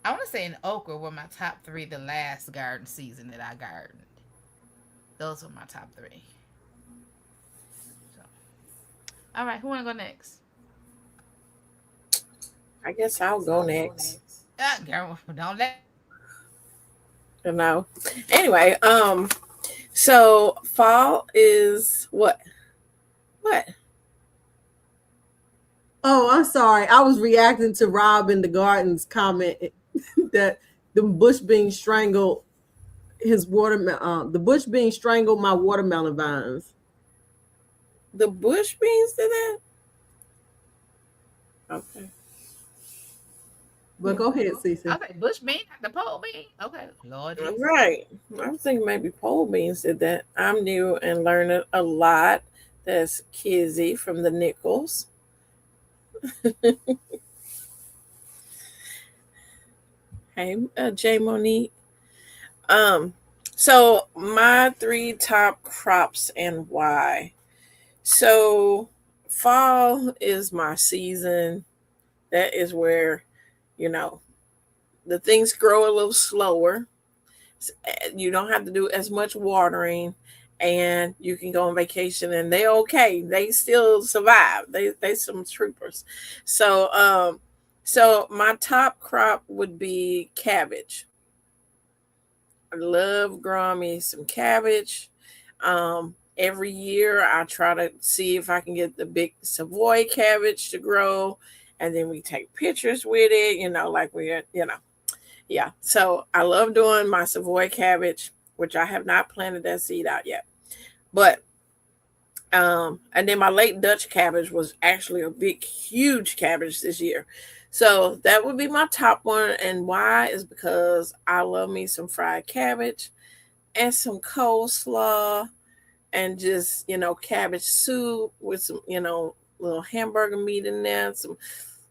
[SPEAKER 2] I want to say an okra were my top 3 the last garden season that I gardened. Those were my top 3. So, all right, who want to go next?
[SPEAKER 3] I guess I'll go next.
[SPEAKER 2] Girl, don't let.
[SPEAKER 3] No. Anyway, so fall is what? What?
[SPEAKER 6] Oh, I'm sorry. I was reacting to Rob in the Garden's comment that the bush bean strangled his watermelon. The bush bean strangled my watermelon vines.
[SPEAKER 3] The bush beans did that? Okay.
[SPEAKER 6] But go ahead, Cece.
[SPEAKER 2] I was like, bush bean, the pole bean. Okay, Lord.
[SPEAKER 3] Right. I was thinking maybe pole beans did that. I'm new and learning a lot. That's Kizzy from the Nichols. Hey, Jay Monique. So my 3 top crops and why. So fall is my season. That is where, the things grow a little slower. You don't have to do as much watering, and you can go on vacation, and they're okay. They still survive. They some troopers. So my top crop would be cabbage. I love growing me some cabbage. Every year I try to see if I can get the big Savoy cabbage to grow, and then we take pictures with it, like yeah. So I love doing my Savoy cabbage, which I have not planted that seed out yet. But and then my late Dutch cabbage was actually a big, huge cabbage this year. So that would be my top one. And why is because I love me some fried cabbage and some coleslaw and just, cabbage soup with some, little hamburger meat in there. Some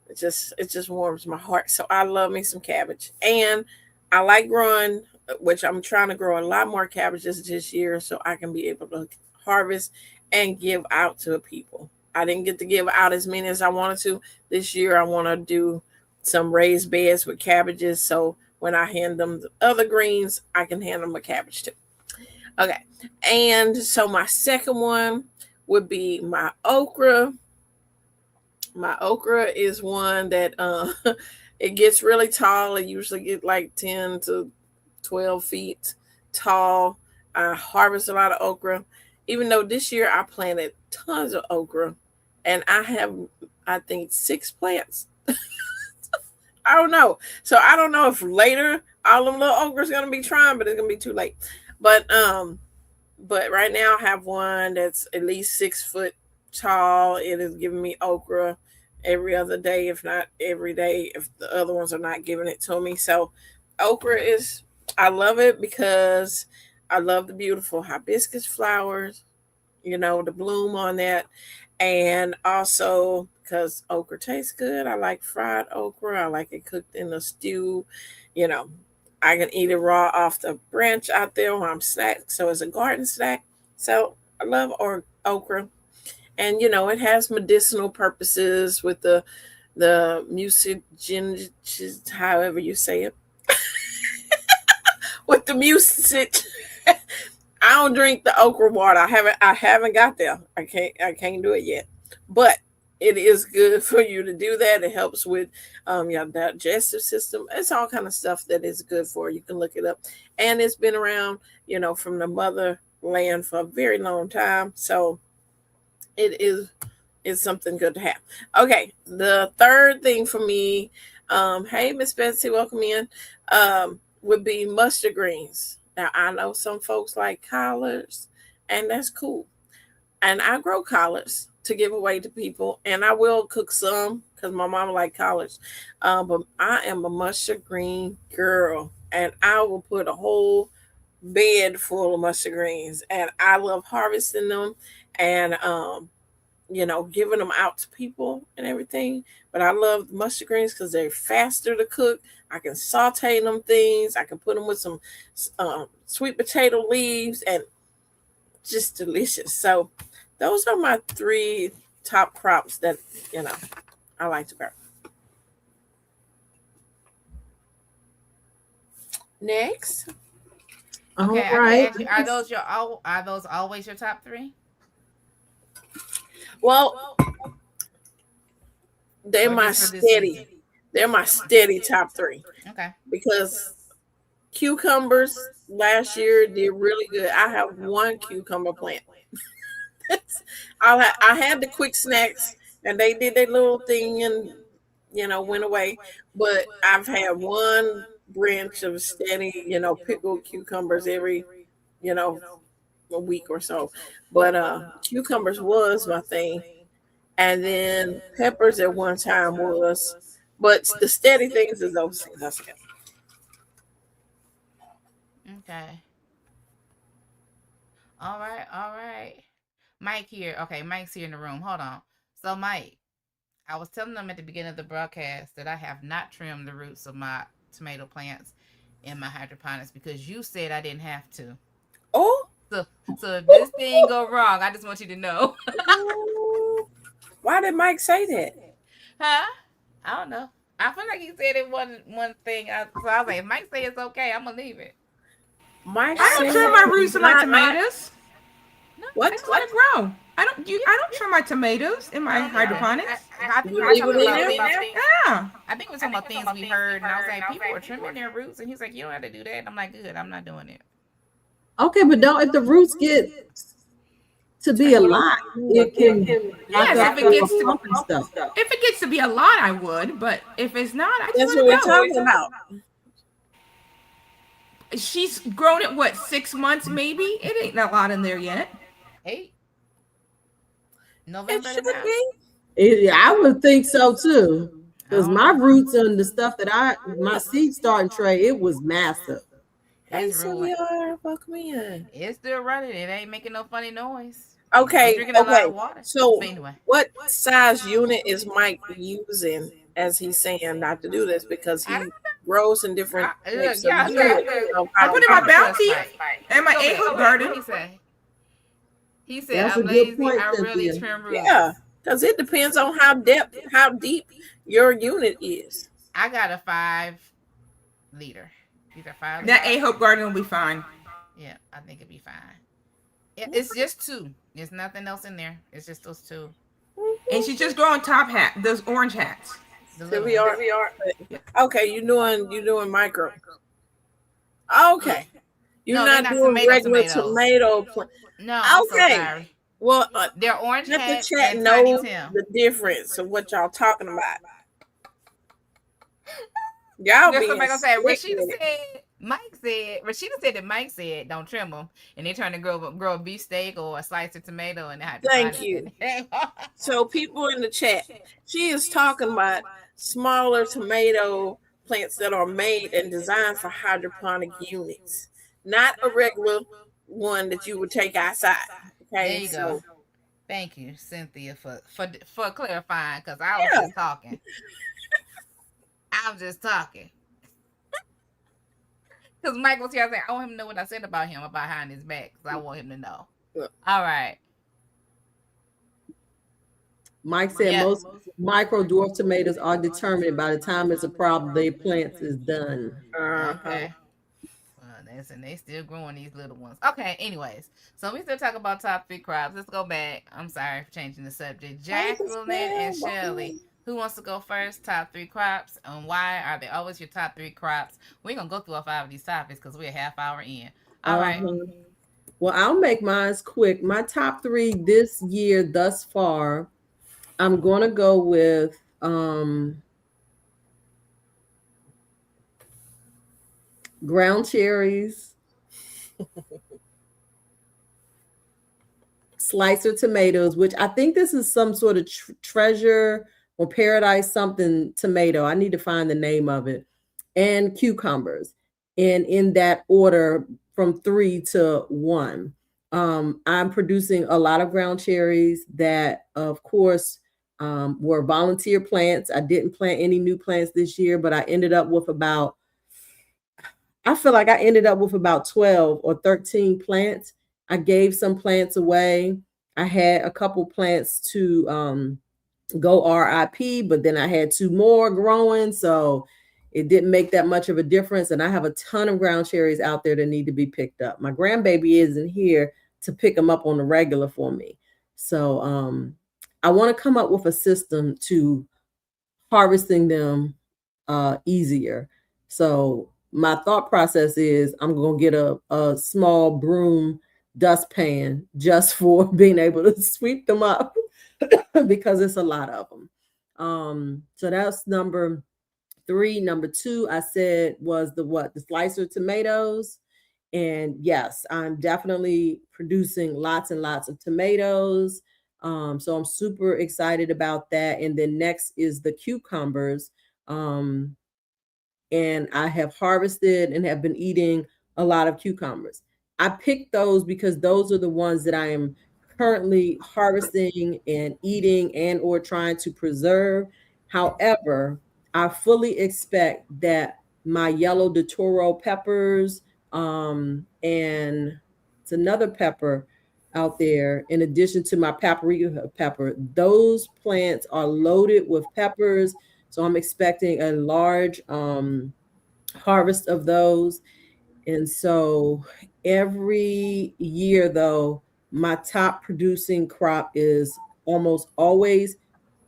[SPEAKER 3] it just warms my heart. So I love me some cabbage. And I like growing, which I'm trying to grow a lot more cabbages this year so I can be able to harvest and give out to people. I didn't get to give out as many as I wanted to. This year I want to do some raised beds with cabbages. So when I hand them the other greens, I can hand them a cabbage too. Okay. And so my second one would be my okra. My okra is one that it gets really tall. It usually get like 10 to 12 feet tall. I harvest a lot of okra. Even though this year I planted tons of okra and I have, I think, 6 plants. I don't know. So I don't know if later all them little okra is gonna be trying, but it's gonna be too late. But right now I have one that's at least 6 foot tall. It is giving me okra every other day, if not every day, if the other ones are not giving it to me. So okra is, I love it because I love the beautiful hibiscus flowers, the bloom on that. And also because okra tastes good. I like fried okra. I like it cooked in a stew. You know, I can eat it raw off the branch out there while I'm snack. So it's a garden snack. So I love okra. And it has medicinal purposes with the mucin, however you say it, with the mucin. I don't drink the okra water. I haven't got there. I can't do it yet. But it is good for you to do that. It helps with your digestive system. It's all kind of stuff that is good for you. You can look it up. And it's been around, from the motherland for a very long time. So it's something good to have. Okay, the third thing for me, hey Miss Betsy, welcome in, would be mustard greens. Now I know some folks like collards, and that's cool. And I grow collards to give away to people, and I will cook some because my mama like collards. But I am a mustard green girl, and I will put a whole bed full of mustard greens, and I love harvesting them and giving them out to people and everything. But I love mustard greens because they're faster to cook. I can saute them things. I can put them with some sweet potato leaves and just delicious. So those are my 3 top crops that, I like to grow. Next.
[SPEAKER 6] All
[SPEAKER 2] Okay, I
[SPEAKER 6] right.
[SPEAKER 2] can ask you, are those always your top 3?
[SPEAKER 3] Well, they're
[SPEAKER 2] Or
[SPEAKER 3] my
[SPEAKER 2] just for this season?
[SPEAKER 3] steady. They're my steady top 3
[SPEAKER 2] Okay.
[SPEAKER 3] because cucumbers last year did really good. I have one cucumber plant. I had the quick snacks and they did their little thing and went away. But I've had one branch of steady, pickled cucumbers every, you know, a week or so. But cucumbers was my thing. And then peppers at one time was. But the steady things is those things I said.
[SPEAKER 2] Okay. All right. All right. Mike here. Okay, Mike's here in the room. Hold on. So, Mike, I was telling them at the beginning of the broadcast that I have not trimmed the roots of my tomato plants in my hydroponics because you said I didn't have to.
[SPEAKER 3] Oh,
[SPEAKER 2] So, so if this thing go wrong, I just want you to know.
[SPEAKER 3] why did Mike say that?
[SPEAKER 2] Huh? I don't know. I feel like he said it one thing. So I was like, if Mike say it's okay, I'm gonna leave it.
[SPEAKER 3] Mike
[SPEAKER 4] I don't
[SPEAKER 3] said
[SPEAKER 4] trim my roots in my tomatoes.
[SPEAKER 2] No,
[SPEAKER 4] I
[SPEAKER 3] what?
[SPEAKER 4] just let it grow. I don't trim my tomatoes in my hydroponics.
[SPEAKER 2] I think we
[SPEAKER 3] You
[SPEAKER 2] were
[SPEAKER 3] leave
[SPEAKER 2] talking
[SPEAKER 3] it in
[SPEAKER 2] about
[SPEAKER 3] there?
[SPEAKER 2] things.
[SPEAKER 4] Yeah.
[SPEAKER 2] I think we were talking about things we heard, and I was like, people are trimming their roots, and he's like, you don't have to do that. And I'm like, good, I'm not doing it.
[SPEAKER 6] Okay, but don't if the roots get to be a lot, it can
[SPEAKER 4] Yes,
[SPEAKER 6] knock
[SPEAKER 4] if
[SPEAKER 6] off
[SPEAKER 4] it gets
[SPEAKER 6] the
[SPEAKER 4] to
[SPEAKER 6] pump and stuff.
[SPEAKER 4] if it gets to be a lot, I would. But if it's not, I just
[SPEAKER 3] That's
[SPEAKER 4] let
[SPEAKER 3] what we're
[SPEAKER 4] it go.
[SPEAKER 3] talking about.
[SPEAKER 4] She's grown it 6 months maybe. It ain't a lot in there yet.
[SPEAKER 2] 8
[SPEAKER 3] It
[SPEAKER 2] November the
[SPEAKER 3] should
[SPEAKER 2] 9th.
[SPEAKER 3] be.
[SPEAKER 6] I would think so too.
[SPEAKER 2] I
[SPEAKER 6] Because
[SPEAKER 2] don't
[SPEAKER 6] my
[SPEAKER 2] know.
[SPEAKER 6] roots and the stuff that my seed starting tray, it was massive.
[SPEAKER 3] Hey,
[SPEAKER 2] It's ruined.
[SPEAKER 3] sweetheart, welcome in.
[SPEAKER 2] It's still running. It ain't making no funny noise. I'm
[SPEAKER 3] Okay,
[SPEAKER 2] drinking a lot
[SPEAKER 3] okay.
[SPEAKER 2] of water.
[SPEAKER 3] So,
[SPEAKER 2] But anyway,
[SPEAKER 3] what size unit is Mike using as he's saying not to do this because
[SPEAKER 2] I don't
[SPEAKER 3] he grows in different
[SPEAKER 2] look.
[SPEAKER 3] types of
[SPEAKER 2] Y'all say
[SPEAKER 3] units? So I
[SPEAKER 4] I
[SPEAKER 3] don't
[SPEAKER 4] put in my
[SPEAKER 3] know.
[SPEAKER 2] trust
[SPEAKER 4] bounty
[SPEAKER 2] Mike.
[SPEAKER 4] and my
[SPEAKER 2] Go
[SPEAKER 4] A
[SPEAKER 2] back.
[SPEAKER 4] hope
[SPEAKER 2] Go back.
[SPEAKER 4] garden.
[SPEAKER 2] What he say? He said,
[SPEAKER 6] That's a
[SPEAKER 2] "I'm
[SPEAKER 6] good
[SPEAKER 2] lazy.
[SPEAKER 6] point,
[SPEAKER 2] I really
[SPEAKER 6] Cynthia.
[SPEAKER 2] trim
[SPEAKER 3] Yeah,
[SPEAKER 2] roots.
[SPEAKER 3] because it depends on how deep your unit is.
[SPEAKER 2] I got a 5 liter. These are five
[SPEAKER 4] That
[SPEAKER 2] liters.
[SPEAKER 4] A hope garden will be fine.
[SPEAKER 2] Yeah, I think it'd be fine. It's just two. There's nothing else in there. It's just those two.
[SPEAKER 4] And she's just growing top hat, those orange hats.
[SPEAKER 2] The
[SPEAKER 3] There
[SPEAKER 2] little
[SPEAKER 3] we
[SPEAKER 2] ones.
[SPEAKER 3] are. Okay, you doing micro.
[SPEAKER 2] Yeah.
[SPEAKER 3] Okay, you're
[SPEAKER 2] No, they're
[SPEAKER 3] not
[SPEAKER 2] not
[SPEAKER 3] doing
[SPEAKER 2] tomato
[SPEAKER 3] regular
[SPEAKER 2] tomatoes.
[SPEAKER 3] tomato plant.
[SPEAKER 2] No, I'm so
[SPEAKER 3] Okay,
[SPEAKER 2] sorry.
[SPEAKER 3] well,
[SPEAKER 2] They're orange
[SPEAKER 3] let the
[SPEAKER 2] hats
[SPEAKER 3] chat
[SPEAKER 2] and Tiny
[SPEAKER 3] know
[SPEAKER 2] Tim.
[SPEAKER 3] the difference of what y'all talking about. Y'all
[SPEAKER 2] There's
[SPEAKER 3] being
[SPEAKER 2] somebody gonna say
[SPEAKER 3] slick
[SPEAKER 2] Rashida
[SPEAKER 3] with it.
[SPEAKER 2] said Rashida said that Mike said don't trim them and they trying to grow a beefsteak or a slice of tomato in the
[SPEAKER 3] Thank
[SPEAKER 2] hydroponic.
[SPEAKER 3] you. So, people in the chat, she is talking about smaller tomato plants that are made and designed for hydroponic units, not a regular one that you would take outside.
[SPEAKER 2] There
[SPEAKER 3] Okay,
[SPEAKER 2] you go.
[SPEAKER 3] so
[SPEAKER 2] Thank you, Cynthia, for clarifying because I was
[SPEAKER 3] yeah,
[SPEAKER 2] just talking. I was just talking. Because Mike was here saying, I want him to know what I said about him about behind his back. Because I want him to know.
[SPEAKER 3] Look.
[SPEAKER 2] All right.
[SPEAKER 6] Mike said
[SPEAKER 2] Yeah.
[SPEAKER 6] most micro dwarf tomatoes are determined by the time it's a problem they plants is done.
[SPEAKER 3] uh-huh.
[SPEAKER 2] Okay. And they still growing these little ones. Okay, anyways. So we still talk about top 3 crops. Let's go back. I'm sorry for changing the subject. Jacqueline and Shelley. Who wants to go first? Top 3 crops. And why are they always your top 3 crops? We're going to go through all 5 of these topics because we're a half hour in. All right.
[SPEAKER 6] Well, I'll make mine quick. My top 3 this year thus far, I'm going to go with ground cherries, slicer tomatoes, which I think this is some sort of treasure or paradise something tomato. I need to find the name of it. And cucumbers. And in that order from 3 to 1. I'm producing a lot of ground cherries that, of course, were volunteer plants. I didn't plant any new plants this year, but I ended up with I feel like I ended up with about 12 or 13 plants. I gave some plants away. I had a couple plants to go RIP, but then I had 2 more growing. So it didn't make that much of a difference. And I have a ton of ground cherries out there that need to be picked up. My grandbaby isn't here to pick them up on the regular for me. So I want to come up with a system to harvesting them easier. So my thought process is I'm going to get a small broom dustpan just for being able to sweep them up because it's a lot of them. So that's number 3. Number 2, I said was the slicer tomatoes. And yes, I'm definitely producing lots and lots of tomatoes. So I'm super excited about that. And then next is the cucumbers. And I have harvested and have been eating a lot of cucumbers. I picked those because those are the ones that I am currently harvesting and eating and or trying to preserve. However, I fully expect that my yellow de Toro peppers and it's another pepper out there in addition to my paprika pepper, those plants are loaded with peppers. So I'm expecting a large harvest of those. And so every year, though, my top producing crop is almost always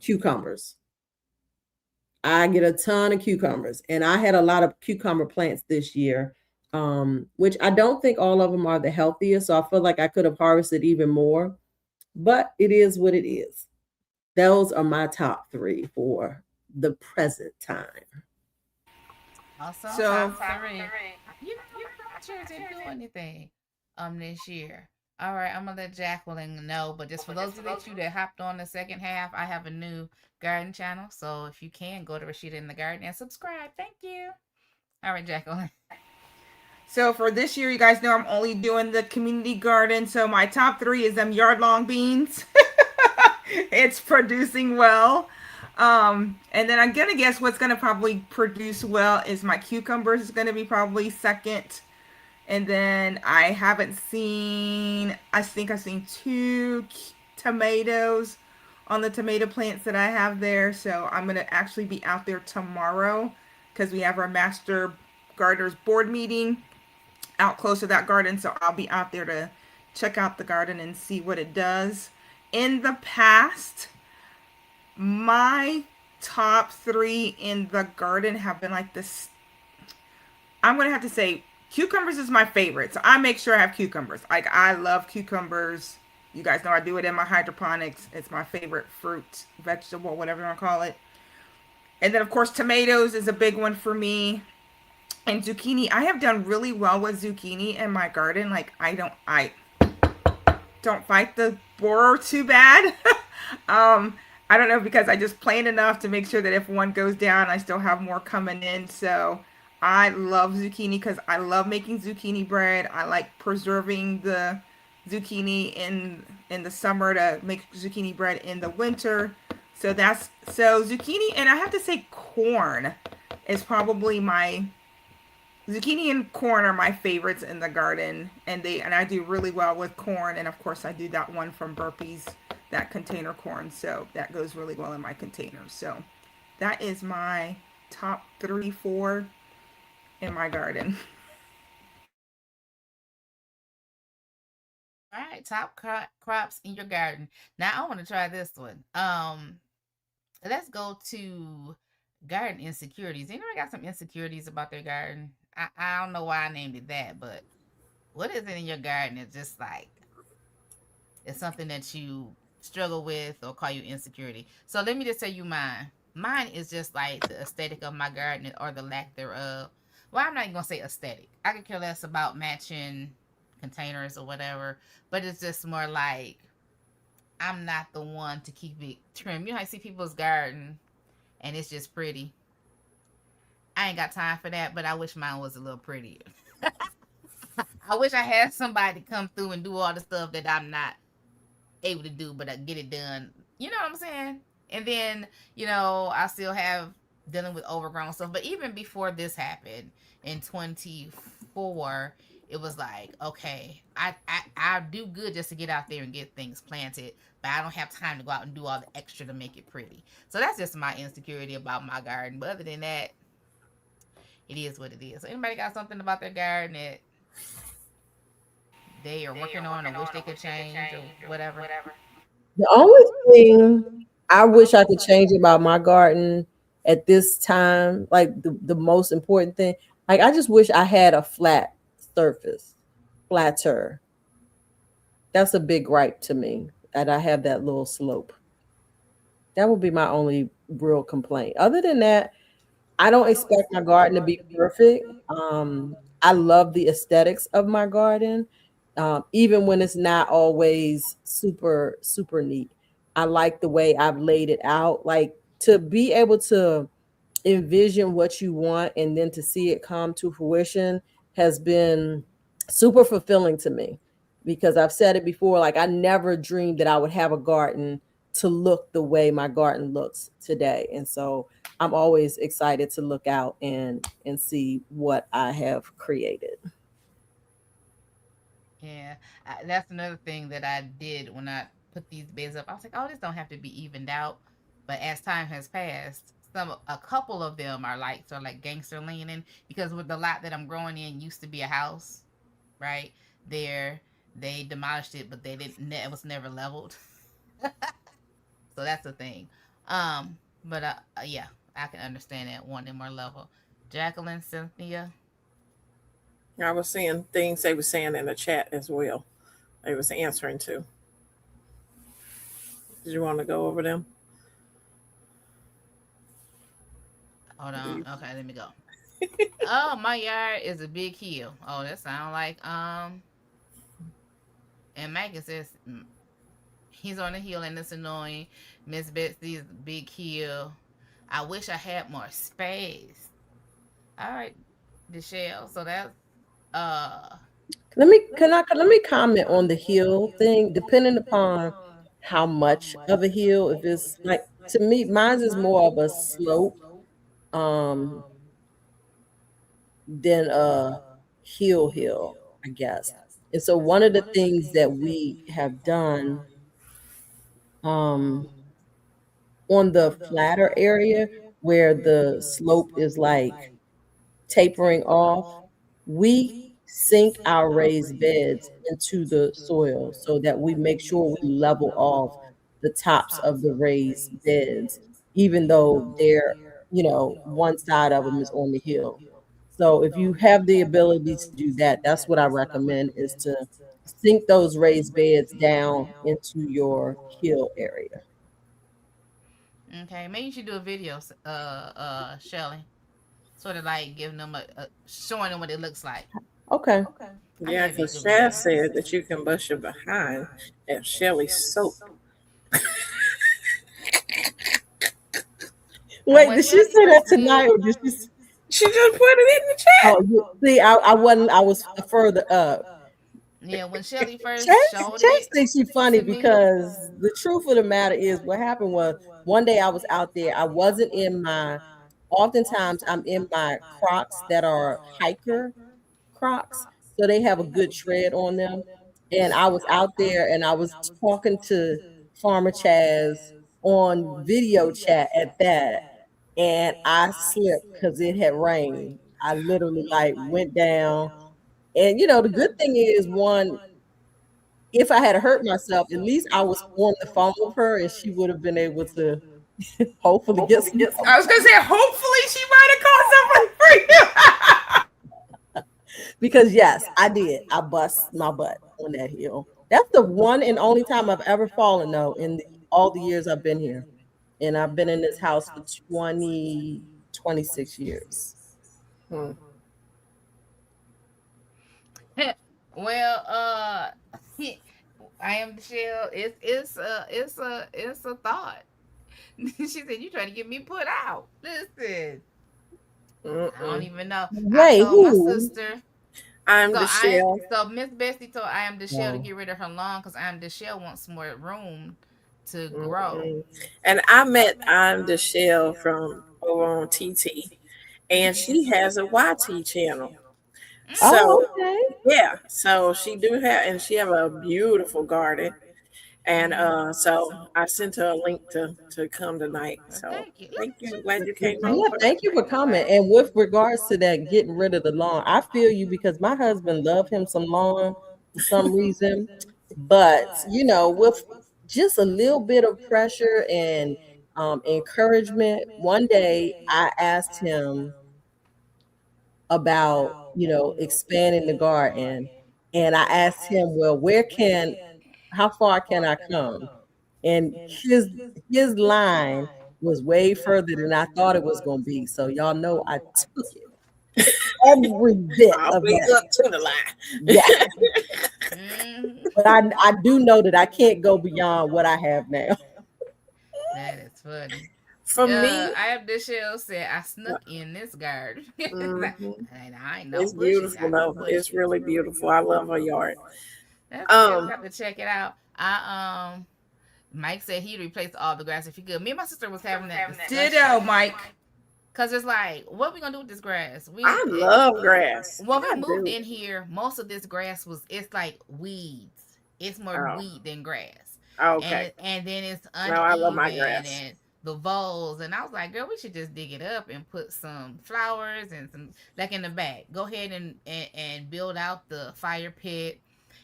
[SPEAKER 6] cucumbers. I get a ton of cucumbers, and I had a lot of cucumber plants this year, which I don't think all of them are the healthiest. So I feel like I could have harvested even more, but it is what it is. Those are my top 3 for the present time.
[SPEAKER 2] Also,
[SPEAKER 4] So
[SPEAKER 2] top 3. You know, ground cherries didn't do anything this year. All right, I'm gonna let Jacqueline know. But just for those of you that hopped on the second half, I have a new garden channel. So if you can go to Rashida in the Garden and subscribe. Thank you. All right, Jacqueline.
[SPEAKER 4] So for this year, you guys know I'm only doing the community garden. So my top three is them yard long beans. It's producing well. And then I'm gonna guess what's gonna probably produce well is my cucumbers is gonna be probably second. And then I haven't seen, I think I've seen two tomatoes on the tomato plants that I have there. So I'm going to actually be out there tomorrow because we have our master gardeners board meeting out close to that garden. So I'll be out there to check out the garden and see what it does. In the past, my top three in the garden have been like this. I'm going to have to say cucumbers is my favorite. So I make sure I have cucumbers. Like I love cucumbers. You guys know I do it in my hydroponics. It's my favorite fruit, vegetable, whatever you want to call it. And then of course tomatoes is a big one for me. And zucchini, I have done really well with zucchini in my garden. Like I don't fight the borer too bad. I don't know because I just plant enough to make sure that if one goes down, I still have more coming in. So I love zucchini because I love making zucchini bread. I like preserving the zucchini in the summer to make zucchini bread in the winter. So zucchini, and I have to say corn is probably my zucchini and corn are my favorites in the garden, and I do really well with corn, and of course I do that one from Burpees, that container corn, so that goes really well in my containers. So that is my top 3, 4 in my garden.
[SPEAKER 2] All right, top crops in your garden. Now I want to try this one. Let's go to garden insecurities. Anybody got some insecurities about their garden? I don't know why I named it that, but what is it in your garden? It's just like it's something that you struggle with or call you insecurity. So let me just tell you mine. Mine is just like the aesthetic of my garden or the lack thereof. Well, I'm not even gonna say aesthetic. I could care less about matching containers or whatever, but it's just more like I'm not the one to keep it trim. You know, I see people's garden and it's just pretty. I ain't got time for that, but I wish mine was a little prettier. I wish I had somebody come through and do all the stuff that I'm not able to do, but I get it done. You know what I'm saying? And then, I still have dealing with overgrown stuff. But even before this happened in 24, it was like, okay, I do good just to get out there and get things planted, but I don't have time to go out and do all the extra to make it pretty. So that's just my insecurity about my garden. But other than that, it is what it is. So anybody got something about their garden that they are working on or wish they could change or whatever?
[SPEAKER 6] The only thing I wish I could change about my garden at this time, like the most important thing, like I just wish I had a flat surface, flatter. That's a big gripe to me that I have that little slope. That would be my only real complaint. Other than that, I don't expect my garden to be perfect. I love the aesthetics of my garden, even when it's not always super, super neat. I like the way I've laid it out. Like to be able to envision what you want and then to see it come to fruition has been super fulfilling to me because I've said it before, like I never dreamed that I would have a garden to look the way my garden looks today. And so I'm always excited to look out and see what I have created.
[SPEAKER 2] Yeah, that's another thing that I did when I put these beds up. I was like, oh, this don't have to be evened out. But as time has passed, a couple of them are like sort of like gangster leaning because with the lot that I'm growing in used to be a house, right? There, they demolished it, but they didn't. It was never leveled, so that's the thing. But yeah, I can understand that wanting more level. Jacqueline, Cynthia.
[SPEAKER 3] I was seeing things they were saying in the chat as well. They was answering to. Did you want to go over them?
[SPEAKER 2] Hold on. Okay, let me go. Oh, my yard is a big hill. Oh, that sound like and Mike is just he's on the hill and it's annoying. Miss Betsy's big hill. I wish I had more space. All right, Michelle. So that's uh
[SPEAKER 6] Let me comment on the hill thing. Depending upon how much of a hill, if it's like, to me, mine is more of a slope um than a hill, I guess. And so one of the things that we have done um on the flatter area where the slope is like tapering off, we sink our raised beds into the soil so that we make sure we level off the tops of the raised beds, even though they're, one side of them is on the hill. So if you have the ability to do that, that's what I recommend, is to sink those raised beds down into your hill area.
[SPEAKER 2] okay. Maybe you should do a video, Shelly. Sort of like giving them a showing them what it looks like.
[SPEAKER 6] Okay.
[SPEAKER 2] I think
[SPEAKER 3] Yeah,
[SPEAKER 2] that'd be a
[SPEAKER 3] because
[SPEAKER 2] good video.
[SPEAKER 3] Shaz said that you can bust your behind at Shelly's soap.
[SPEAKER 2] And
[SPEAKER 6] Wait,
[SPEAKER 2] when
[SPEAKER 6] did she
[SPEAKER 2] Shelly
[SPEAKER 6] say that
[SPEAKER 2] first
[SPEAKER 6] tonight,
[SPEAKER 2] did,
[SPEAKER 6] or did she?
[SPEAKER 3] She just put it in the
[SPEAKER 6] Oh,
[SPEAKER 3] chat.
[SPEAKER 6] see, I wasn't. I was further up.
[SPEAKER 2] yeah, when Shelly first
[SPEAKER 6] Chase,
[SPEAKER 2] showed
[SPEAKER 6] Chase
[SPEAKER 2] it
[SPEAKER 6] thinks she's funny
[SPEAKER 2] to me,
[SPEAKER 6] because the truth of the matter is, what happened was, one day I was out there. I wasn't in my. Oftentimes, I'm in my Crocs that are hiker Crocs, so they have a good tread on them. And I was out there, and I was talking to Farmer Chaz on video chat at that, and I slipped because it had rained. I literally like went down. And the good thing is, one, if I had hurt myself, at least I was on the phone with her and she would have been able to hopefully get some help.
[SPEAKER 4] I was gonna say, hopefully she might have called someone for you.
[SPEAKER 6] Because yes, I did. I bust my butt on that hill. That's the one and only time I've ever fallen, though, in all the years I've been here. And I've been in this house for 26 years.
[SPEAKER 3] Hmm.
[SPEAKER 2] well, I am Michelle. It's a thought. She said you trying to get me put out. Listen, I don't
[SPEAKER 3] Mm-mm.
[SPEAKER 2] even know. I
[SPEAKER 6] Wait,
[SPEAKER 2] told my
[SPEAKER 6] who?
[SPEAKER 2] sister.
[SPEAKER 3] I'm
[SPEAKER 2] So
[SPEAKER 3] the
[SPEAKER 2] I
[SPEAKER 3] shell.
[SPEAKER 2] so Miss Bessie told I am the shell to
[SPEAKER 6] Oh.
[SPEAKER 2] get rid of her lawn because I am the shell wants more room to grow.
[SPEAKER 3] Mm-mm. And I met I'm the shell from over on TT, and she has a YT channel.
[SPEAKER 2] Mm.
[SPEAKER 6] Oh,
[SPEAKER 3] So
[SPEAKER 6] okay.
[SPEAKER 3] yeah, so she do have, and she have a beautiful garden. And so I sent her a link to come tonight.
[SPEAKER 2] Well,
[SPEAKER 3] So
[SPEAKER 2] thank you.
[SPEAKER 3] thank
[SPEAKER 2] Look,
[SPEAKER 3] you. Glad you came
[SPEAKER 2] thank
[SPEAKER 6] Yeah,
[SPEAKER 2] you
[SPEAKER 3] over.
[SPEAKER 2] for
[SPEAKER 6] thank you for coming. And with regards to that, getting rid of the lawn, I feel you because my husband loved him some lawn for some reason. But with just a little bit of pressure and encouragement, one day I asked him about expanding the garden, and I asked him, well, how far can I come? And his line was way further than I thought it was going to be. So y'all know I took it, every bit
[SPEAKER 3] All
[SPEAKER 6] of
[SPEAKER 3] the way
[SPEAKER 6] that.
[SPEAKER 3] up to the line.
[SPEAKER 6] Yeah,
[SPEAKER 2] Mhm.
[SPEAKER 6] but I do know that I can't go beyond what I have now.
[SPEAKER 2] That is funny.
[SPEAKER 3] For me,
[SPEAKER 2] I have this shell said I snuck in this garden.
[SPEAKER 3] mhm,
[SPEAKER 2] And I ain't no
[SPEAKER 3] it's
[SPEAKER 2] bushes.
[SPEAKER 3] beautiful
[SPEAKER 2] Got no
[SPEAKER 3] though. It's
[SPEAKER 2] bushes.
[SPEAKER 3] really beautiful. I love her yard.
[SPEAKER 2] That's good. We
[SPEAKER 3] Um,
[SPEAKER 2] got to check it out. I Mike said he'd replace all the grass if he could. Me and my sister was having that discussion.
[SPEAKER 4] Ditto, Mike.
[SPEAKER 2] Cause it's like, what we gonna do with this grass?
[SPEAKER 3] I love grass.
[SPEAKER 2] When we
[SPEAKER 3] I
[SPEAKER 2] moved
[SPEAKER 3] do.
[SPEAKER 2] in here, most of this grass it's like weeds. It's more
[SPEAKER 3] Oh,
[SPEAKER 2] weed than grass,
[SPEAKER 3] okay.
[SPEAKER 2] and then it's
[SPEAKER 3] No, I love my
[SPEAKER 2] uneven
[SPEAKER 3] grass.
[SPEAKER 2] and the voles. And I was like, girl, we should just dig it up and put some flowers and some like in the back. Go ahead and build out the fire pit,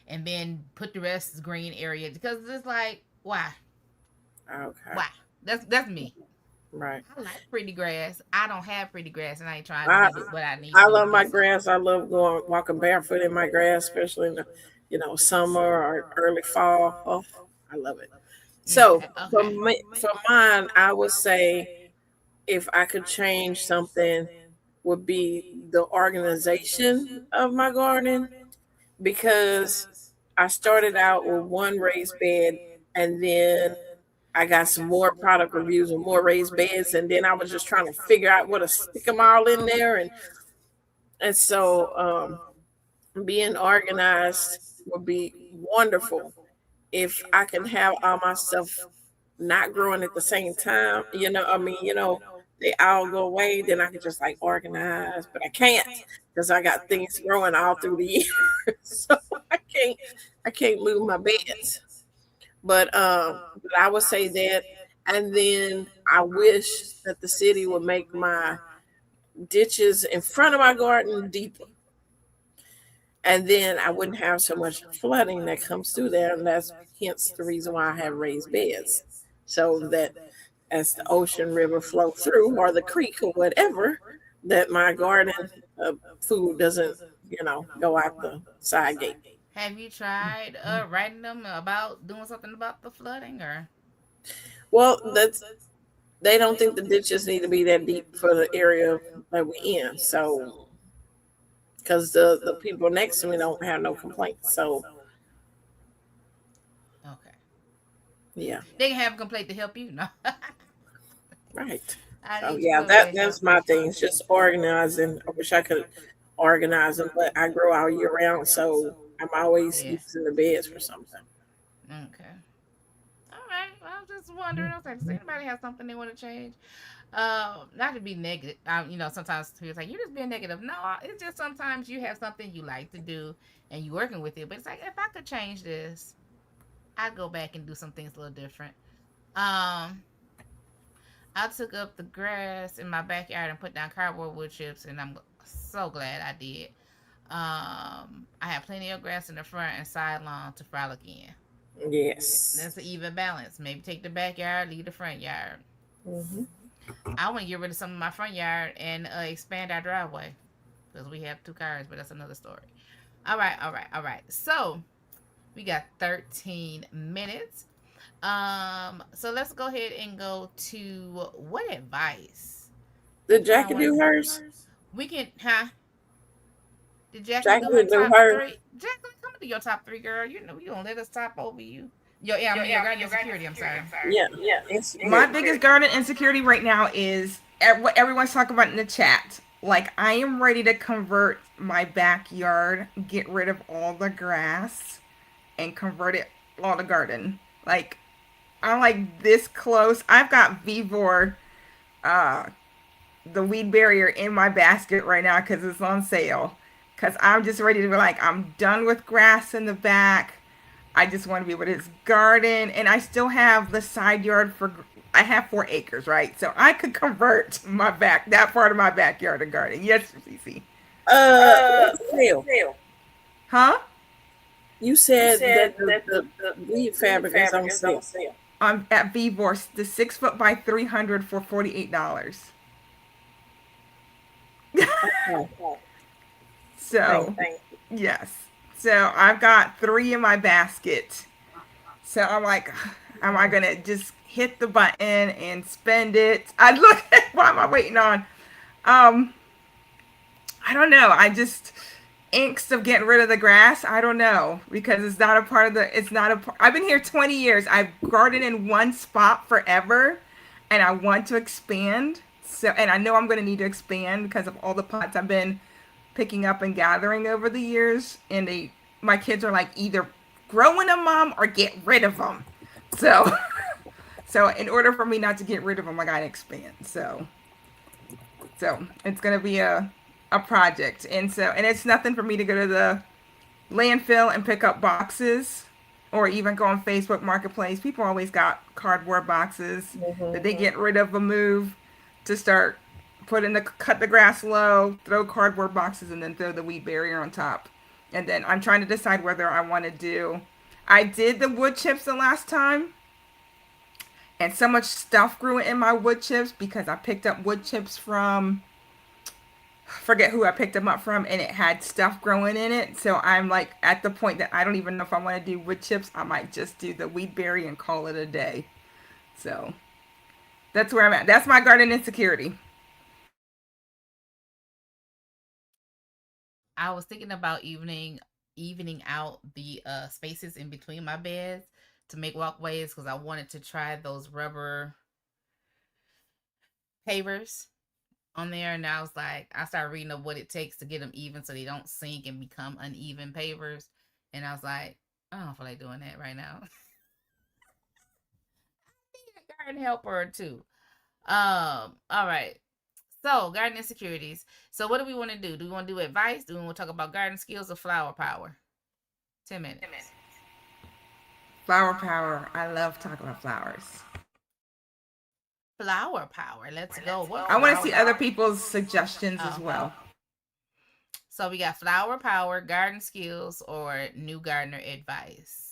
[SPEAKER 2] and then put the rest green area because it's like
[SPEAKER 3] Okay.
[SPEAKER 2] why? That's me.
[SPEAKER 3] Right.
[SPEAKER 2] I like pretty grass. I don't have pretty grass, and I ain't trying to
[SPEAKER 3] I
[SPEAKER 2] give it what I need to
[SPEAKER 3] I
[SPEAKER 2] do to
[SPEAKER 3] love
[SPEAKER 2] do
[SPEAKER 3] my
[SPEAKER 2] something.
[SPEAKER 3] grass. I love going walking barefoot in my grass, especially in the summer or early fall. Oh, I love it. So
[SPEAKER 2] Okay,
[SPEAKER 3] for
[SPEAKER 2] okay.
[SPEAKER 3] me, for mine, I would say if I could change something, would be the organization of my garden because I started out with one raised bed, and then I got some more product reviews and more raised beds, and then I was just trying to figure out what to stick them all in there, and so being organized would be wonderful if I can have all my stuff not growing at the same time. They all go away, then I can just like organize, but I can't because I got things growing all through the year. So I can't I can't move my beds. But I would say that, and then I wish that the city would make my ditches in front of my garden deeper, and then I wouldn't have so much flooding that comes through there, and that's hence the reason why I have raised beds, so that as the ocean river flow through or the creek or whatever, that my garden food doesn't, go out the side gate.
[SPEAKER 2] Have you tried writing them about doing something about the flooding or?
[SPEAKER 3] Well, they don't think the ditches need to be that deep for the area that we're in, so because the people next to me don't have no complaints, so
[SPEAKER 2] Okay.
[SPEAKER 3] yeah,
[SPEAKER 2] They can have a complaint to help you. No.
[SPEAKER 3] right.
[SPEAKER 2] I
[SPEAKER 3] So
[SPEAKER 2] need to
[SPEAKER 3] yeah,
[SPEAKER 2] go over there and
[SPEAKER 3] that's
[SPEAKER 2] help
[SPEAKER 3] my
[SPEAKER 2] you.
[SPEAKER 3] thing. It's just organizing. I wish I could organize them, but I grow all year round, so I'm always
[SPEAKER 2] Yeah.
[SPEAKER 3] using the beds for something.
[SPEAKER 2] Okay. All right. Well, I was just wondering. I was like, does anybody have something they want to change? Not to be negative. Sometimes people say you're just being negative. No, it's just sometimes you have something you like to do and you're working with it. But it's like if I could change this, I'd go back and do some things a little different. Um, I took up the grass in my backyard and put down cardboard wood chips, and I'm so glad I did. I have plenty of grass in the front and side lawn to frolic in.
[SPEAKER 3] Yes.
[SPEAKER 2] That's an even balance. Maybe take the backyard, leave the front yard.
[SPEAKER 3] Hmm.
[SPEAKER 2] I want to get rid of some of my front yard and expand our driveway because we have two cars, but that's another story. All right, all right, all right. So we got 13 minutes. So let's go ahead and go to what advice?
[SPEAKER 3] Did
[SPEAKER 2] I
[SPEAKER 3] Jackie
[SPEAKER 2] want
[SPEAKER 3] do
[SPEAKER 2] to.
[SPEAKER 3] hers?
[SPEAKER 2] We can, huh? Did Jacqueline
[SPEAKER 3] Jackie
[SPEAKER 2] do her
[SPEAKER 3] didn't do
[SPEAKER 2] top
[SPEAKER 3] hers.
[SPEAKER 2] three? Jacqueline, come to your top three, girl. You know you don't let us top over you. Yeah, I mean your guardian security. I'm sorry.
[SPEAKER 3] Yeah,
[SPEAKER 4] My
[SPEAKER 3] insecurity.
[SPEAKER 4] biggest garden insecurity right now is what everyone's talking about in the chat. Like, I am ready to convert my backyard, get rid of all the grass, and convert it all to garden. Like, I'm like this close. I've got Vivor, uh, the weed barrier in my basket right now because it's on sale. Because I'm just ready to be like, I'm done with grass in the back. I just want to be able to just garden, and I still have the side yard for. I have 4 acres, right? So I could convert that part of my backyard to garden. Yes, Cece.
[SPEAKER 3] What's the sale?
[SPEAKER 4] Huh?
[SPEAKER 3] You said that the weed fabric is on sale.
[SPEAKER 4] I'm at Vivor, the 6 foot by 300 for $48.
[SPEAKER 3] Okay.
[SPEAKER 4] So
[SPEAKER 3] Thank
[SPEAKER 4] yes, so I've got 3 in my basket. So I'm like, am I gonna just hit the button and spend it? I look. What am I waiting on? Um, I don't know. I just angst of getting rid of the grass. I don't know because it's not a part of the. It's not a. I've been here 20 years. I've gardened in one spot forever, and I want to expand. So, and I know I'm going to need to expand because of all the pots I've been picking up and gathering over the years. And my kids are like either growing them, mom, or get rid of them. So, so in order for me not to get rid of them, I gotta expand. So it's gonna be a project, and it's nothing for me to go to the landfill and pick up boxes, or even go on Facebook Marketplace. People always got cardboard boxes that they
[SPEAKER 3] you.
[SPEAKER 4] get rid of a move to start cut the grass low, throw cardboard boxes, and then throw the weed barrier on top. And then I'm trying to decide whether I want to do. I did the wood chips the last time, and so much stuff grew in my wood chips because I picked up wood chips from, forget who I picked them up from, and it had stuff growing in it. So I'm like at the point that I don't even know if I want to do wood chips. I might just do the weed berry and call it a day. So that's where I'm at. That's my garden insecurity.
[SPEAKER 2] I was thinking about evening out the spaces in between my beds to make walkways because I wanted to try those rubber pavers on there. And I was like, I started reading up what it takes to get them even so they don't sink and become uneven pavers. And I was like, I don't feel like doing that right now. Need a garden helper or two. All right. So, garden insecurities. So, what do we want to do? Do we want to do advice? Do we want to talk about garden skills or flower power? 10 minutes.
[SPEAKER 4] Flower power. I love talking about flowers.
[SPEAKER 2] Flower power. Let's go. What
[SPEAKER 4] I want to see
[SPEAKER 2] flower-
[SPEAKER 4] other people's suggestions as
[SPEAKER 2] Oh.
[SPEAKER 4] well.
[SPEAKER 2] So, we got flower power, garden skills, or new gardener advice.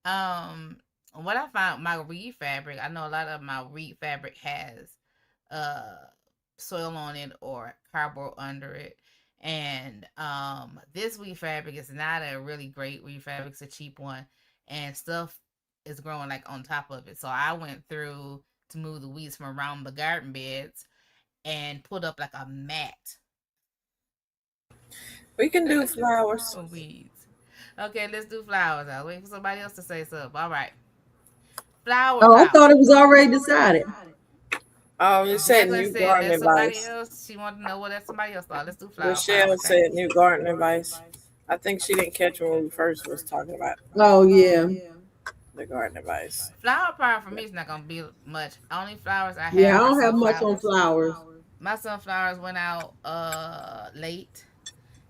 [SPEAKER 2] Um, what I found my reed fabric, I know a lot of my reed fabric has uh soil on it or cardboard under it. And this weed fabric is not a really great weed fabric, it's a cheap one, and stuff is growing like on top of it. So I went through to move the weeds from around the garden beds and put up like a mat
[SPEAKER 3] We can do flowers.
[SPEAKER 2] for weeds. Okay, let's do flowers. I was waiting for somebody else to say something. All right. Flower
[SPEAKER 6] Oh, I
[SPEAKER 2] power.
[SPEAKER 6] thought it was already decided.
[SPEAKER 3] Oh, you said
[SPEAKER 2] Jacqueline
[SPEAKER 3] new
[SPEAKER 2] said
[SPEAKER 3] garden
[SPEAKER 2] let somebody
[SPEAKER 3] advice.
[SPEAKER 2] else. She wanted to know what that somebody else thought. Let's do flower
[SPEAKER 3] Rochelle
[SPEAKER 2] power.
[SPEAKER 3] said new garden advice. I think she didn't catch when we first was talking about
[SPEAKER 6] Oh yeah,
[SPEAKER 3] the garden advice.
[SPEAKER 2] Flower power for me is not gonna be much. Only flowers I
[SPEAKER 6] yeah. I
[SPEAKER 2] have are
[SPEAKER 6] don't have much on
[SPEAKER 2] sunflowers.
[SPEAKER 6] flowers.
[SPEAKER 2] My sunflowers went out late.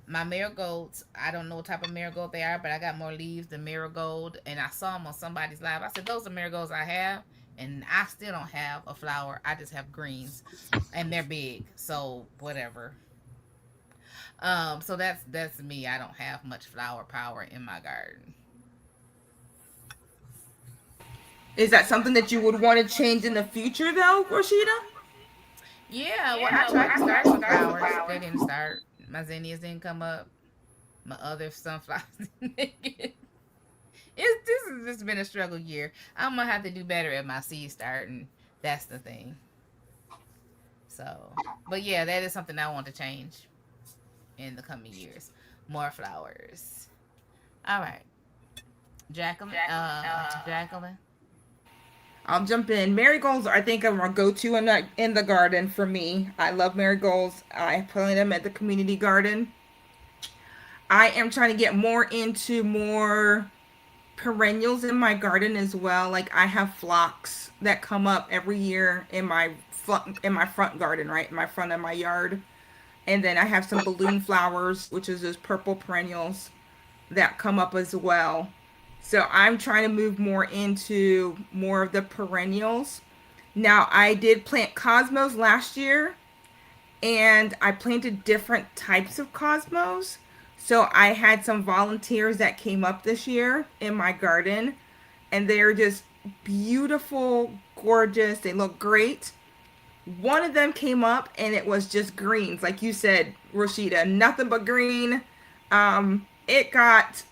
[SPEAKER 2] My marigolds, I don't know what type of marigold they are, but I got more leaves than marigold, and I saw them on somebody's live. I said those are marigolds I have, and I still don't have a flower. I just have greens, and they're big, so whatever. So that's me. I don't have much flower power in my garden.
[SPEAKER 4] Is that something that you would want to change in the future, though, Rashida?
[SPEAKER 2] Yeah, well, I tried to start some flowers. They didn't start. My zinnias didn't come up. My other sunflowers didn't make it. This has just been a struggle year. I'm gonna have to do better at my seed starting. That's the thing. So, but yeah, that is something I want to change in the coming years. More flowers. All right, Jacqueline. Jacqueline.
[SPEAKER 4] I'll jump in. Marigolds, I think, are my go-to in the garden for me. I love marigolds. I plant them at the community garden. I am trying to get more into more perennials in my garden as well. Like I have phlox that come up every year in my front garden, right in my front of my yard, and then I have some balloon flowers, which is those purple perennials that come up as well. So I'm trying to move more into more of the perennials. Now I did plant cosmos last year, and I planted different types of cosmos. So I had some volunteers that came up this year in my garden, and they're just beautiful, gorgeous. They look great. One of them came up and it was just greens, like you said, Rashida, nothing but green. It got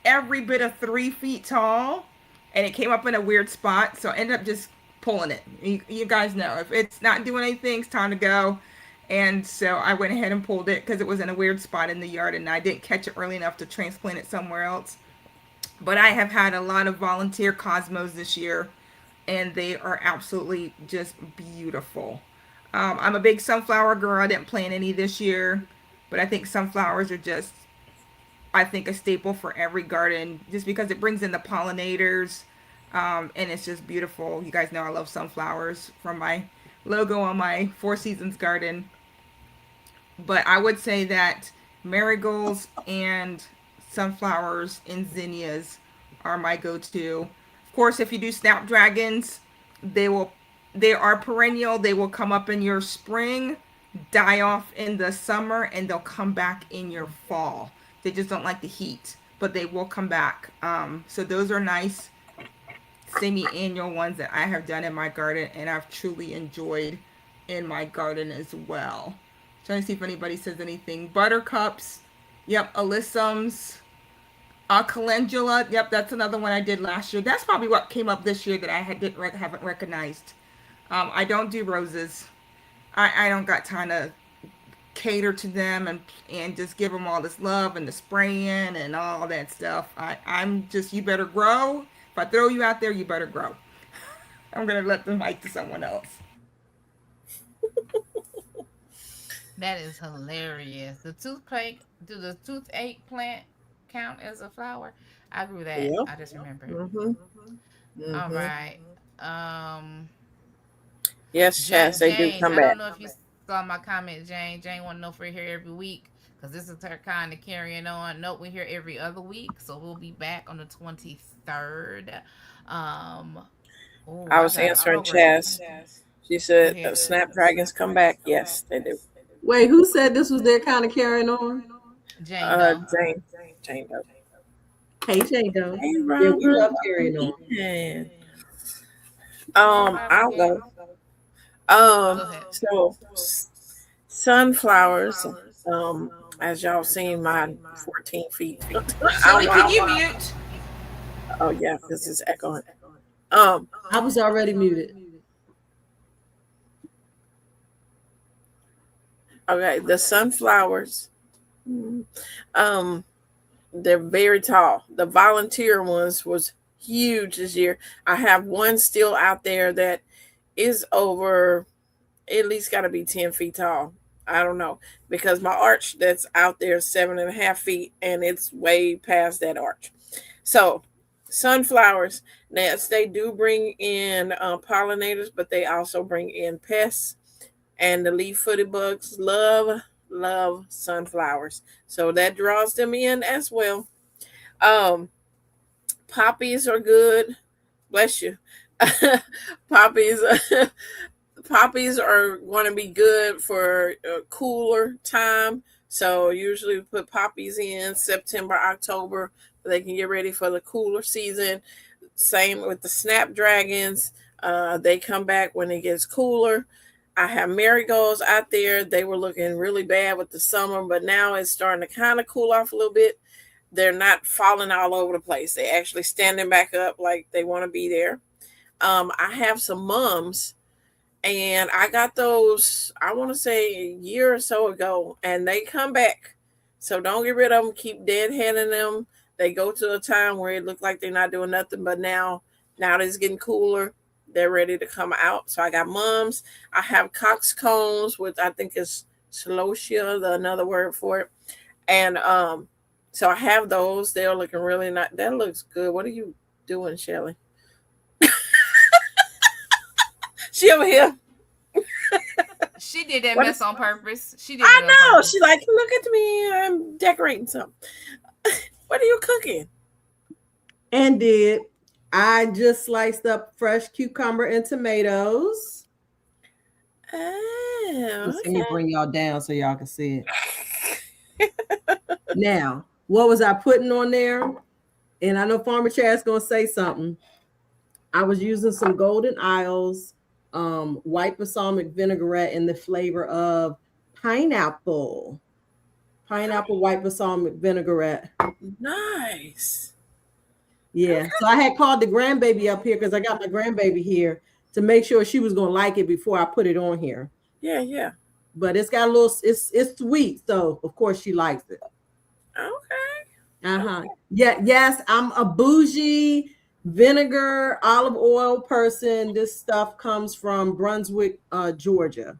[SPEAKER 4] every bit of 3 feet tall, and it came up in a weird spot, so I ended up just pulling it. You guys know if it's not doing anything, it's time to go. And so I went ahead and pulled it because it was in a weird spot in the yard, and I didn't catch it early enough to transplant it somewhere else. But I have had a lot of volunteer cosmos this year, and they are absolutely just beautiful. I'm a big sunflower girl. I didn't plant any this year, but I think sunflowers are just, I think, a staple for every garden just because it brings in the pollinators, and it's just beautiful. You guys know I love sunflowers from my logo on my Four Seasons garden. But I would say that marigolds and sunflowers and zinnias are my go-to. Of course, if you do snapdragons, they will they are perennial. They will come up in your spring, die off in the summer, and they'll come back in your fall. They just don't like the heat, but they will come back. So those are nice semi-annual ones that I have done in my garden, and I've truly enjoyed in my garden as well. Trying to see if anybody says anything. Buttercups, yep. Alyssums, calendula, yep. That's another one I did last year. That's probably what came up this year that I haven't recognized. I don't do roses. I don't got time to cater to them and just give them all this love and the spraying and all that stuff. I'm just, you better grow. If I throw you out there, you better grow. I'm gonna let them fight to someone else.
[SPEAKER 2] That is hilarious. The toothpick, do the toothache plant count as a flower? I grew that.
[SPEAKER 3] Yep.
[SPEAKER 2] I just remembered.
[SPEAKER 3] Mm-hmm.
[SPEAKER 2] All
[SPEAKER 3] Mm-hmm.
[SPEAKER 2] right. Um,
[SPEAKER 3] Yes, Chaz, they do
[SPEAKER 2] Jane,
[SPEAKER 3] come
[SPEAKER 2] I
[SPEAKER 3] back.
[SPEAKER 2] don't know if you saw my comment, Jane. Jane want to know if we're here every week because this is her kind of carrying on. Nope, we're here every other week, so we'll be back on the 23rd. Um, oh,
[SPEAKER 3] I
[SPEAKER 2] I
[SPEAKER 3] was
[SPEAKER 2] got a
[SPEAKER 3] answering
[SPEAKER 2] program.
[SPEAKER 3] Chaz. She
[SPEAKER 2] Go
[SPEAKER 3] said,
[SPEAKER 2] ahead.
[SPEAKER 3] Snapdragons come back. Yes, they do.
[SPEAKER 6] Wait, who said this was their kind of carrying on?
[SPEAKER 2] Jane Doe.
[SPEAKER 3] Jane. Jane does.
[SPEAKER 6] Hey, Jado.
[SPEAKER 3] Hey,
[SPEAKER 6] Yeah, we
[SPEAKER 3] Robert.
[SPEAKER 6] love
[SPEAKER 3] Welcome
[SPEAKER 6] carrying on.
[SPEAKER 3] in.
[SPEAKER 2] Hey, Robert
[SPEAKER 3] I'll
[SPEAKER 2] Gaines.
[SPEAKER 3] go.
[SPEAKER 2] Go ahead.
[SPEAKER 3] So sunflowers. Um, as y'all seen, my 14 feet.
[SPEAKER 4] Shelly, can you mute?
[SPEAKER 3] Oh yeah, because it's echoing. Um,
[SPEAKER 6] I was already muted.
[SPEAKER 3] okay, the sunflowers. Um, they're very tall. The volunteer ones was huge this year. I have one still out there that is over at least got to be 10 feet tall. I don't know because my arch that's out there is 7.5 feet and it's way past that arch. So sunflowers, yes, they do bring in pollinators, but they also bring in pests and the leaf-footed bugs love sunflowers. So that draws them in as well. Um, poppies are good. Bless you. poppies poppies are going to be good for a cooler time. So usually we put poppies in September, October, so they can get ready for the cooler season. Same with the snapdragons. They come back when it gets cooler. I have marigolds out there. They were looking really bad with the summer, but now it's starting to kind of cool off a little bit. They're not falling all over the place. They actually standing back up like they want to be there. I have some mums and I got those, I want to say a year or so ago, and they come back. So don't get rid of them. Keep deadheading them. They go to a time where it looked like they're not doing nothing, but now that it's getting cooler, they're ready to come out. So I got mums. I have coxcombs, which I think is celosia, the another word for it. And so I have those. They're looking really nice. That looks good. What are you doing, Shelly? She over here.
[SPEAKER 2] She did that
[SPEAKER 3] What
[SPEAKER 2] mess
[SPEAKER 3] is,
[SPEAKER 2] on purpose. She did
[SPEAKER 3] I
[SPEAKER 2] it on
[SPEAKER 3] know.
[SPEAKER 2] purpose.
[SPEAKER 3] She's like, look at me. I'm decorating something. What are you cooking?
[SPEAKER 6] And did. I just sliced up fresh cucumber and tomatoes.
[SPEAKER 3] Oh,
[SPEAKER 6] Let me bring y'all down so y'all can see it. Now, what was I putting on there? And I know Farmer Chad's gonna say something. I was using some Golden Isles white balsamic vinaigrette in the flavor of pineapple. Pineapple white balsamic vinaigrette.
[SPEAKER 3] nice.
[SPEAKER 6] Yeah. So I had called the grandbaby up here because I got my grandbaby here to make sure she was gonna like it before I put it on here.
[SPEAKER 3] Yeah.
[SPEAKER 6] But it's got a little, it's sweet, so of course she likes it.
[SPEAKER 3] Okay.
[SPEAKER 6] Uh-huh. Yeah, yes, I'm a bougie vinegar, olive oil person. This stuff comes from Brunswick, Georgia.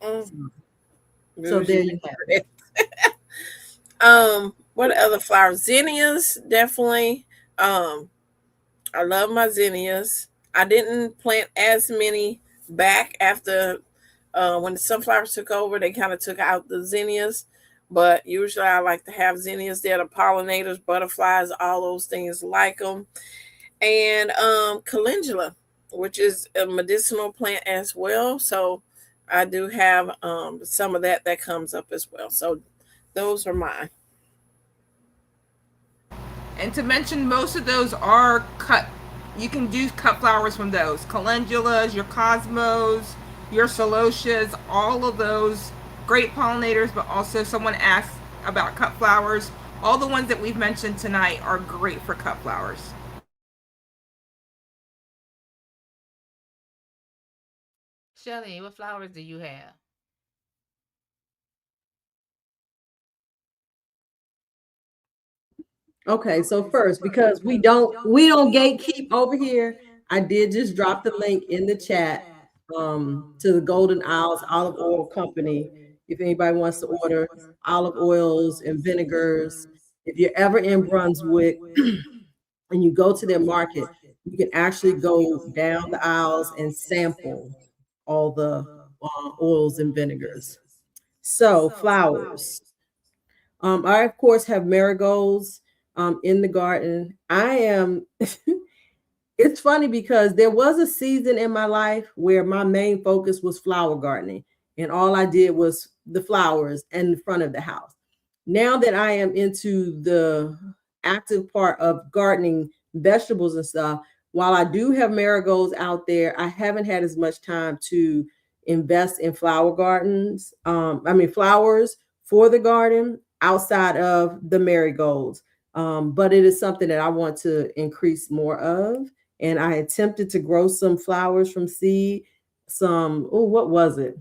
[SPEAKER 3] Mm.
[SPEAKER 6] So there you have it.
[SPEAKER 3] What other flowers? Zinnias, definitely. I love my zinnias. I didn't plant as many back after when the sunflowers took over. They kind of took out the zinnias, but usually I like to have zinnias. They're the pollinators, butterflies, all those things like them. And calendula, which is a medicinal plant as well. So I do have some of that comes up as well. So those are mine.
[SPEAKER 4] And to mention, most of those are cut. You can do cut flowers from those. Calendulas, your cosmos, your celosias, all of those great pollinators, but also someone asked about cut flowers. All the ones that we've mentioned tonight are great for cut flowers.
[SPEAKER 2] Shelly, what flowers do you have?
[SPEAKER 6] Okay, so first, because we don't gatekeep over here, I did just drop the link in the chat to the Golden Isles Olive Oil Company. If anybody wants to order olive oils and vinegars, if you're ever in Brunswick and you go to their market, you can actually go down the aisles and sample all the oils and vinegars. So flowers. I of course have marigolds in the garden. I am it's funny because there was a season in my life where my main focus was flower gardening, and all I did was the flowers and the front of the house. Now that I am into the active part of gardening vegetables and stuff, while I do have marigolds out there, I haven't had as much time to invest in flower gardens. Flowers for the garden outside of the marigolds. But it is something that I want to increase more of, and I attempted to grow some flowers from seed. What was it?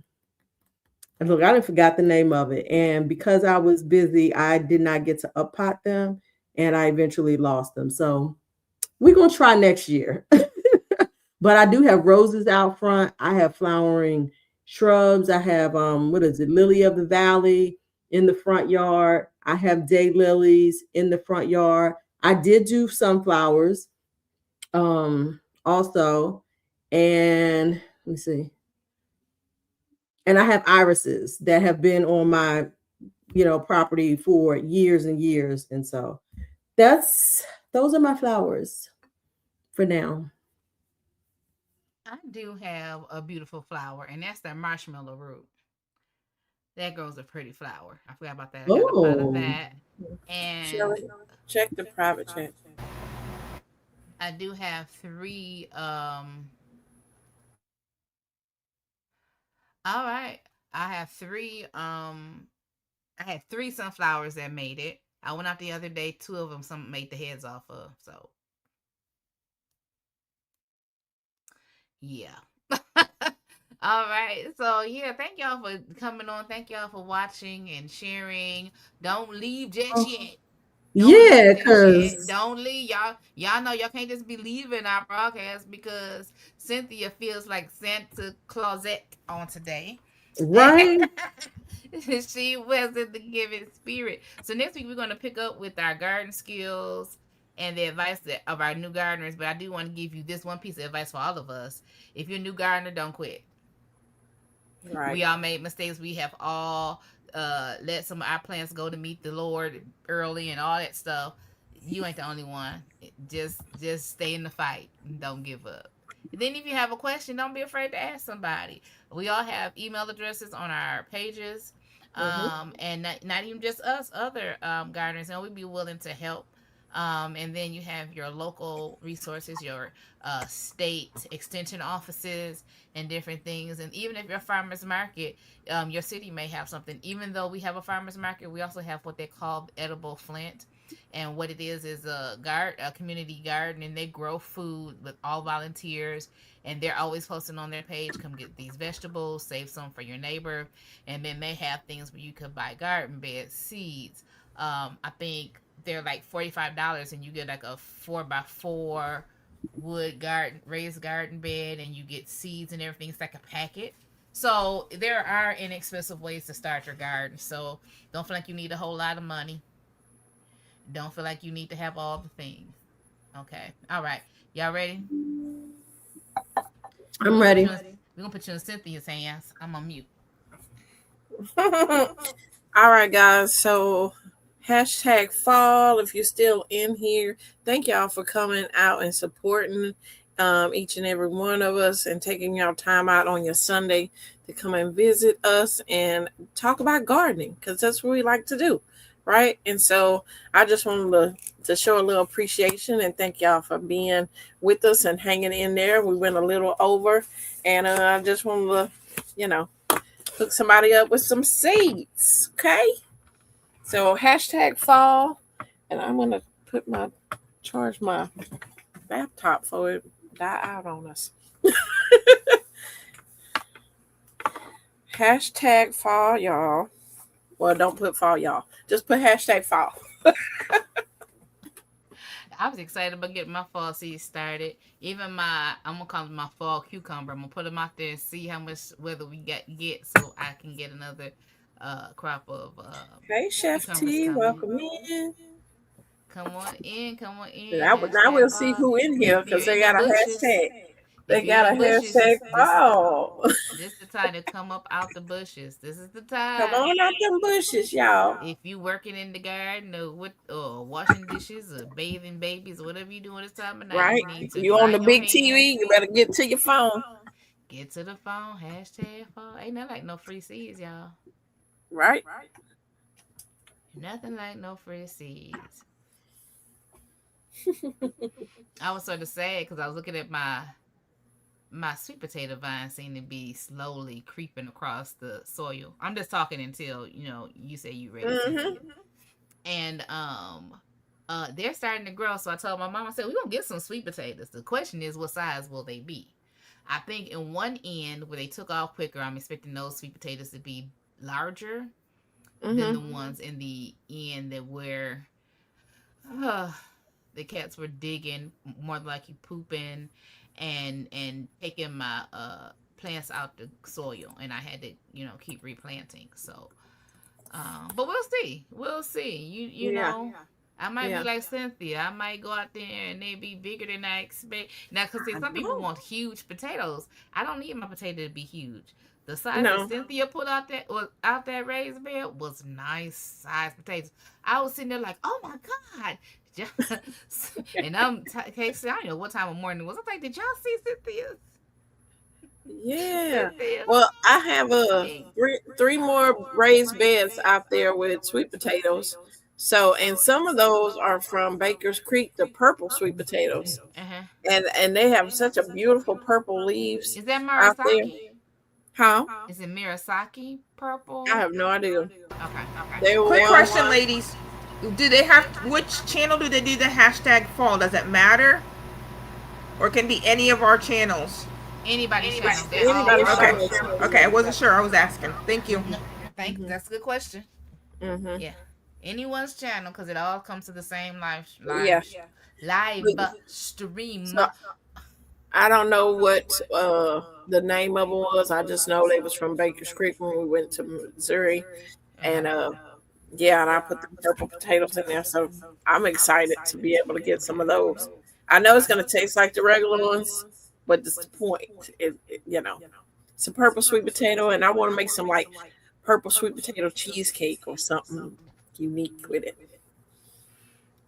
[SPEAKER 6] And look, I didn't forgot the name of it. And because I was busy, I did not get to up pot them, and I eventually lost them. So we're gonna try next year. But I do have roses out front. I have flowering shrubs. I have lily of the valley in the front yard. I have daylilies in the front yard. I did do sunflowers also. And let me see. And I have irises that have been on my, property for years and years. And so those are my flowers for now.
[SPEAKER 2] I do have a beautiful flower, and that's the marshmallow root. That grows a pretty flower. I forgot about that. I got a pot of
[SPEAKER 6] Oh,
[SPEAKER 2] that. And
[SPEAKER 3] Shelly, check the private chat.
[SPEAKER 2] I do have three. All right. I have three. I had three sunflowers that made it. I went out the other day. Two of them, some made the heads off of. So yeah. All right. So yeah, thank y'all for coming on. Thank y'all for watching and sharing. Don't leave just yet. Don't leave
[SPEAKER 6] yeah,
[SPEAKER 2] just yet.
[SPEAKER 6] because
[SPEAKER 2] Don't leave. Y'all know y'all can't just be leaving our broadcast because Cynthia feels like Santa Clausette on today.
[SPEAKER 6] right.
[SPEAKER 2] She was in the giving spirit. So next week we're gonna pick up with our garden skills and the advice of our new gardeners. But I do want to give you this one piece of advice for all of us. If you're a new gardener, don't quit.
[SPEAKER 3] Right.
[SPEAKER 2] We all made mistakes. We have all let some of our plants go to meet the Lord early and all that stuff. You ain't the only one. Just stay in the fight and don't give up. And then if you have a question, don't be afraid to ask somebody. We all have email addresses on our pages.
[SPEAKER 3] Mm-hmm.
[SPEAKER 2] And not even just us, other gardeners, and we'd be willing to help. And then you have your local resources, your state extension offices, and different things. And even if you're a farmer's market, your city may have something. Even though we have a farmer's market, we also have what they call edible flint. And what it is a community garden, and they grow food with all volunteers. And they're always posting on their page, come get these vegetables, save some for your neighbor. And then they have things where you could buy garden beds, seeds. I think they're like $45, and you get like a 4x4 wood garden raised garden bed, and you get seeds and everything. It's like a packet. So there are inexpensive ways to start your garden. So don't feel like you need a whole lot of money. Don't feel like you need to have all the things. Okay. All right. Y'all ready?
[SPEAKER 6] I'm ready.
[SPEAKER 2] We're gonna put you in Cynthia's hands. I'm on mute.
[SPEAKER 3] All right, guys. So hashtag fall. If you're still in here, thank y'all for coming out and supporting each and every one of us and taking your time out on your Sunday to come and visit us and talk about gardening, because that's what we like to do, right? And so I just wanted to show a little appreciation and thank y'all for being with us and hanging in there. We went a little over, and I just wanted to, hook somebody up with some seeds, okay? So hashtag fall, and I'm gonna charge my laptop for it die out on us. Hashtag fall, y'all. Well, don't put fall, y'all. Just put hashtag fall.
[SPEAKER 2] I was excited about getting my fall seeds started. Even I'm gonna call it my fall cucumber. I'm gonna put them out there and see how much weather we get, so I can get another crop of
[SPEAKER 3] Hey, Chef
[SPEAKER 2] cucumbers
[SPEAKER 3] T,
[SPEAKER 2] coming.
[SPEAKER 3] welcome in.
[SPEAKER 2] Come on in.
[SPEAKER 3] Now
[SPEAKER 2] Hashtag
[SPEAKER 3] we'll see
[SPEAKER 2] fall.
[SPEAKER 3] who in here
[SPEAKER 2] If you're
[SPEAKER 3] because they
[SPEAKER 2] in the
[SPEAKER 3] got a
[SPEAKER 2] bushes,
[SPEAKER 3] hashtag. They
[SPEAKER 2] if you're in
[SPEAKER 3] got
[SPEAKER 2] the
[SPEAKER 3] a
[SPEAKER 2] bushes,
[SPEAKER 3] hashtag fall.
[SPEAKER 2] this is the time to come up out the bushes. This is the
[SPEAKER 3] Come
[SPEAKER 2] time.
[SPEAKER 3] on out them bushes, y'all.
[SPEAKER 2] If you working in the garden or washing dishes or bathing babies or whatever you doing this time of night,
[SPEAKER 3] Right?
[SPEAKER 2] you need
[SPEAKER 3] If
[SPEAKER 2] to
[SPEAKER 3] you on
[SPEAKER 2] dry
[SPEAKER 3] the
[SPEAKER 2] your
[SPEAKER 3] big
[SPEAKER 2] hands.
[SPEAKER 3] TV, you better get to your phone.
[SPEAKER 2] Get to the phone. Hashtag fall. Ain't nothing like no free seeds, y'all.
[SPEAKER 3] Right?
[SPEAKER 2] Nothing like no free seeds. I was sort of sad because I was looking at my sweet potato vine seem to be slowly creeping across the soil. I'm just talking until you say you ready,
[SPEAKER 3] Mm-hmm.
[SPEAKER 2] Cynthia. And they're starting to grow. So I told my mom, I said, we're gonna get some sweet potatoes. The question is, what size will they be? I think in one end where they took off quicker, I'm expecting those sweet potatoes to be larger than the
[SPEAKER 3] Mm-hmm.
[SPEAKER 2] ones in the end that were uh, the cats were digging, more like you pooping and taking my plants out the soil, and I had to keep replanting. So but we'll see. We'll see. You
[SPEAKER 3] Yeah.
[SPEAKER 2] know, I might be
[SPEAKER 3] Yeah.
[SPEAKER 2] like Cynthia. I might go out there and they be bigger than I expect. Now, because
[SPEAKER 3] I
[SPEAKER 2] some people
[SPEAKER 3] know.
[SPEAKER 2] want huge potatoes. I don't need my potato to be huge. The size that
[SPEAKER 3] No.
[SPEAKER 2] Cynthia put out that raised bed was nice size potatoes. I was sitting there like, oh my god. And Casey, I don't know what time of morning it was. I was like, did y'all see Cynthia's?
[SPEAKER 3] Yeah.
[SPEAKER 2] Cynthia's
[SPEAKER 3] Well, I have
[SPEAKER 2] big.
[SPEAKER 3] three more raised beds out there with sweet potatoes. So, and some of those are from Baker's Creek, the purple sweet potatoes,
[SPEAKER 2] Uh-huh.
[SPEAKER 3] and they have such a beautiful purple leaves
[SPEAKER 2] Is that
[SPEAKER 3] out there.
[SPEAKER 2] Murasaki?
[SPEAKER 3] Huh?
[SPEAKER 2] Is it Mirasaki
[SPEAKER 3] I
[SPEAKER 2] purple?
[SPEAKER 3] have no idea.
[SPEAKER 2] Okay.
[SPEAKER 3] They were
[SPEAKER 4] Quick
[SPEAKER 3] ones.
[SPEAKER 4] question, ladies. Do they have which channel do they do the hashtag fall? Does it matter? Or can be any of our channels?
[SPEAKER 2] Anybody's channels. They all
[SPEAKER 3] Anybody
[SPEAKER 2] work.
[SPEAKER 4] Okay.
[SPEAKER 3] channels.
[SPEAKER 4] Okay, I wasn't sure. I was asking. Thank you.
[SPEAKER 2] No, that's a good question.
[SPEAKER 3] Mm-hmm.
[SPEAKER 2] Yeah, anyone's channel because it all comes to the same
[SPEAKER 3] Yeah.
[SPEAKER 2] live
[SPEAKER 3] But-
[SPEAKER 2] stream.
[SPEAKER 3] So I don't know what the name of them was. I just know they was from Baker's Creek when we went to Missouri, and yeah, and I put the purple potatoes in there. So I'm excited to be able to get some of those. I know it's gonna taste like the regular ones, but that's the point. It's a purple sweet potato, and I want to make some like purple sweet potato cheesecake or something unique with it.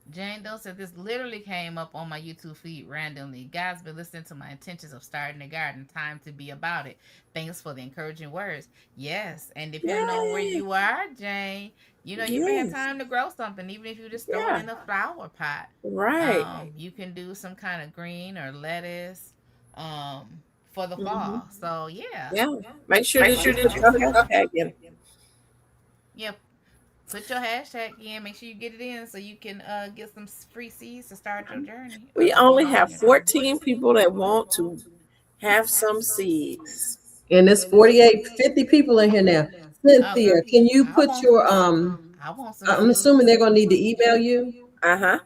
[SPEAKER 2] Jane Doe said this literally came up on my YouTube feed randomly. Guys, been listening to my intentions of starting a garden. Time to be about it. Thanks for the encouraging words. Yes, and if you know where
[SPEAKER 3] Yay!
[SPEAKER 2] you are, Jane, you may have
[SPEAKER 3] Yes.
[SPEAKER 2] time to grow something, even if you just throw it
[SPEAKER 3] Yeah.
[SPEAKER 2] in a flower pot.
[SPEAKER 3] Right.
[SPEAKER 2] You can do some kind of green or lettuce for the
[SPEAKER 3] Hmm.
[SPEAKER 2] fall. So yeah,
[SPEAKER 3] Yeah. Make sure that you put your hashtag in.
[SPEAKER 2] yeah. Put your hashtag in. Make sure you get it in so you can get some free seeds to start your journey
[SPEAKER 3] We
[SPEAKER 2] of
[SPEAKER 3] only
[SPEAKER 2] growing
[SPEAKER 3] have
[SPEAKER 2] it.
[SPEAKER 3] 14 people that want to have some seeds.
[SPEAKER 6] And it's 48, 50 people in here now.
[SPEAKER 2] Oh, girl,
[SPEAKER 6] Cynthia, can you
[SPEAKER 2] I
[SPEAKER 6] put
[SPEAKER 2] want some.
[SPEAKER 6] your
[SPEAKER 2] I want some
[SPEAKER 6] I'm
[SPEAKER 2] seeds.
[SPEAKER 6] assuming they're gonna need to email you.
[SPEAKER 3] Uh huh.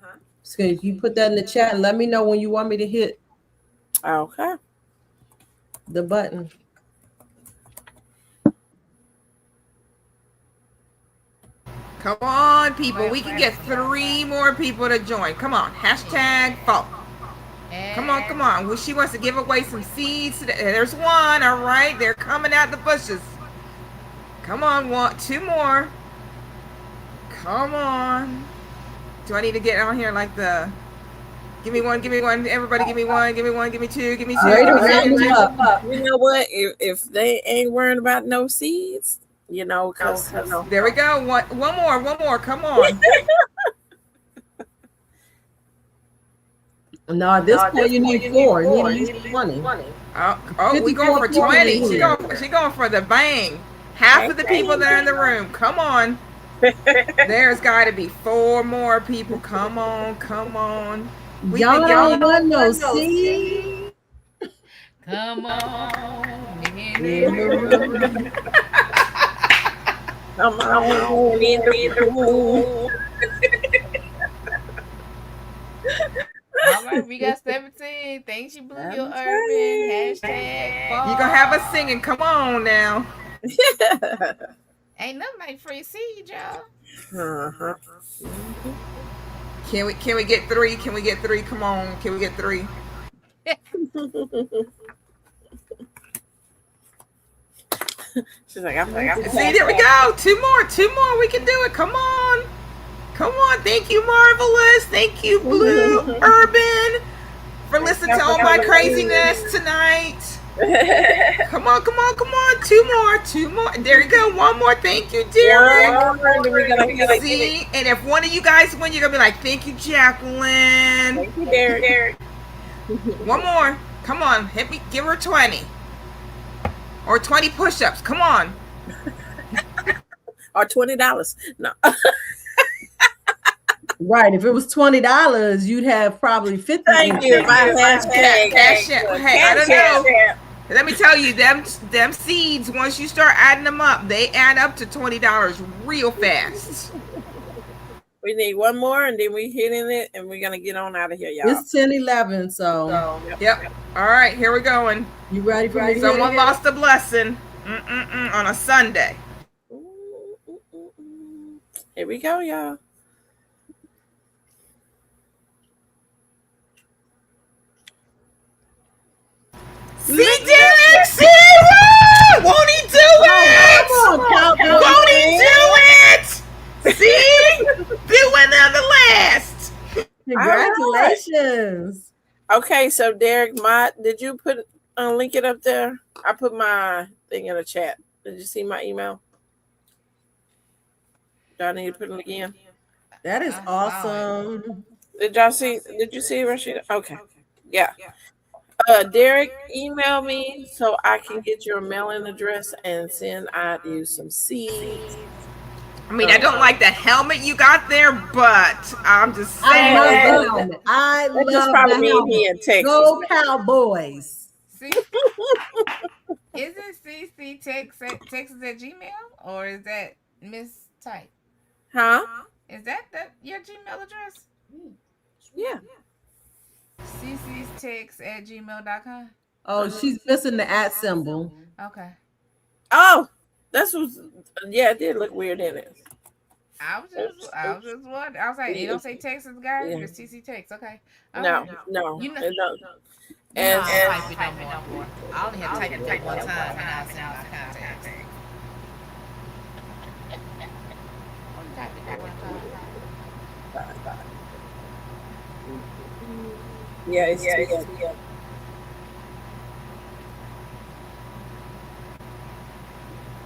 [SPEAKER 6] So if you put that in the chat and let me know when you want me to hit
[SPEAKER 3] Okay.
[SPEAKER 6] the button.
[SPEAKER 4] Come on, people. We can get 3 more people to join. Come on. Hashtag fall. Come on, come on. Well, she wants to give away some seeds. There's one. All right. They're coming out the bushes. Come on, 2 more. Come on. Do I need to get on here like the give me one, everybody give me one, give me one, give me two, give me two,
[SPEAKER 6] Ready
[SPEAKER 4] give
[SPEAKER 6] to
[SPEAKER 4] me
[SPEAKER 6] round
[SPEAKER 4] two,
[SPEAKER 6] them up.
[SPEAKER 3] You know what? If they ain't worrying about no seeds, because
[SPEAKER 4] There we go. One more. Come on.
[SPEAKER 6] No, at this point you need 4. You need at least 20.
[SPEAKER 4] Oh, we going for
[SPEAKER 6] 54 people
[SPEAKER 4] 20.
[SPEAKER 6] in
[SPEAKER 4] She
[SPEAKER 6] here.
[SPEAKER 4] going for the bang. Half of the people that are in the room. Come on. There's got to be 4 more people. Come on. We
[SPEAKER 6] Y'all
[SPEAKER 4] can
[SPEAKER 6] don't
[SPEAKER 4] get
[SPEAKER 6] want no seed
[SPEAKER 2] Come on in
[SPEAKER 6] in
[SPEAKER 2] the
[SPEAKER 6] the
[SPEAKER 2] room.
[SPEAKER 6] room.
[SPEAKER 3] Come on in the pool.
[SPEAKER 2] All right, we got 17. Thanks, you blew your urban. Hashtag
[SPEAKER 4] You gonna have us
[SPEAKER 2] fall.
[SPEAKER 4] singing? Come on now.
[SPEAKER 2] Ain't nothing like free seed, y'all.
[SPEAKER 3] Uh-huh.
[SPEAKER 4] Can we get three? Can we get three? Come on. Can we get three?
[SPEAKER 3] She's like, I'm like,
[SPEAKER 4] See, there we go. Two more. Two more. We can do it. Come on. Come on. Thank you, Marvelous. Thank you, Blue Urban, for listening to all my craziness tonight. Come on, come on, come on. Two more. Two more. There you go. One more. Thank you, Derek. See, and if one of you guys win, you're going to be like, thank you, Jacqueline.
[SPEAKER 3] Thank you, Derek.
[SPEAKER 4] One more. Come on. Hit me. Give her 20. Or 20 push-ups. Come on.
[SPEAKER 3] Or $20. No.
[SPEAKER 6] Right. If it was $20, you'd have probably 50.
[SPEAKER 3] Thank you. My hashtag.
[SPEAKER 4] Cash App. Hey, I don't know. Let me tell you, them seeds, once you start adding them up, they add up to $20 real fast.
[SPEAKER 3] We need one more, and then we hitting it, and we're gonna get on out of here, y'all.
[SPEAKER 6] It's 10-11, so
[SPEAKER 4] Yep. All right, here we going.
[SPEAKER 6] you ready for me?
[SPEAKER 4] Someone lost a blessing on a Sunday.
[SPEAKER 3] Here we go, y'all.
[SPEAKER 4] See, Derek, see, woo! Won't he do it?
[SPEAKER 6] Come on, cowboy.
[SPEAKER 4] Won't he do it? See, doing on the last.
[SPEAKER 6] Congratulations.
[SPEAKER 3] Okay, so Derek, did you link it up there? I put my thing in the chat. Did you see my email? Do I need to put it again?
[SPEAKER 6] That is awesome.
[SPEAKER 3] Did y'all see? Did you see Rashida? Okay, yeah. Derek, email me so I can get your mailing address and send out you some seeds.
[SPEAKER 4] I mean, I don't like the helmet you got there, but I'm just saying.
[SPEAKER 6] I love the helmet. I
[SPEAKER 3] That just
[SPEAKER 6] love
[SPEAKER 3] probably
[SPEAKER 6] the
[SPEAKER 3] mean
[SPEAKER 6] helmet.
[SPEAKER 3] he in Texas.
[SPEAKER 6] Go Cowboys.
[SPEAKER 2] See? Is it CC Texas at Gmail? Or is that Miss Type?
[SPEAKER 3] Huh?
[SPEAKER 2] Is that your Gmail address?
[SPEAKER 3] Yeah.
[SPEAKER 2] ccstext at gmail.com?
[SPEAKER 6] Oh, she's missing the @ symbol.
[SPEAKER 2] Okay.
[SPEAKER 3] Oh, that's what. Yeah, it did look weird in it.
[SPEAKER 2] I was just wondering. I was like, you don't say Texas guy?
[SPEAKER 3] Yeah.
[SPEAKER 2] You're CC Text. Okay.
[SPEAKER 3] No,
[SPEAKER 2] right.
[SPEAKER 3] no,
[SPEAKER 2] You know-
[SPEAKER 3] it don't.
[SPEAKER 2] And
[SPEAKER 3] And-
[SPEAKER 2] I don't type it no more. I only have typed it one time and I sent out contacts. Only typed it that one time.
[SPEAKER 3] Yeah, it's yeah.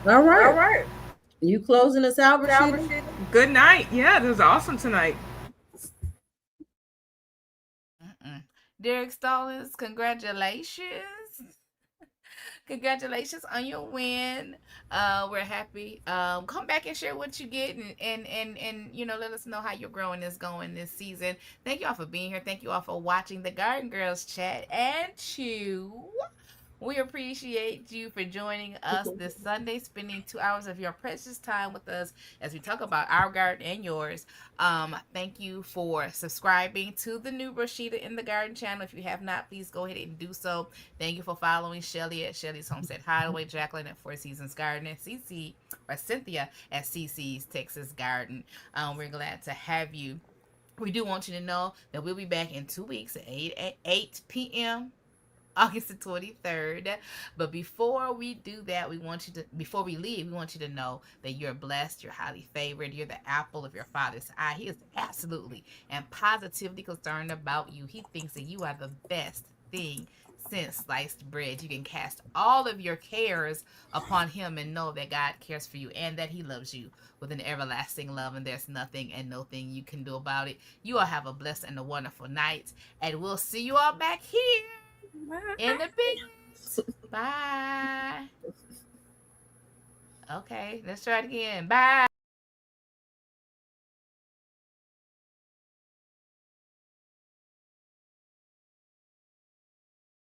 [SPEAKER 6] All right. You closing us out, Rashida?
[SPEAKER 4] Good night. Yeah, this was awesome tonight.
[SPEAKER 2] Derek Stallings, congratulations. Congratulations on your win. We're happy. Come back and share what you get and let us know how your growing is going this season. Thank you all for being here. Thank you all for watching the Garden Girls chat and chew. We appreciate you for joining us this Sunday, spending 2 hours of your precious time with us as we talk about our garden and yours. Thank you for subscribing to the new Rashida in the Garden channel. If you have not, please go ahead and do so. Thank you for following Shelly at Shelly's Homestead Hideaway, Jacqueline at Four Seasons Garden, and Cynthia at CC's Texas Garden. We're glad to have you. We do want you to know that we'll be back in 2 weeks at 8 p.m. August the 23rd. But before we do that, before we leave, we want you to know that you're blessed, you're highly favored, you're the apple of your Father's eye. He is absolutely and positively concerned about you. He thinks that you are the best thing since sliced bread. You can cast all of your cares upon him and know that God cares for you and that he loves you with an everlasting love, and there's nothing and no thing you can do about it. You all have a blessed and a wonderful night, and we'll see you all back here in the big. Bye. Okay, let's try it again. Bye.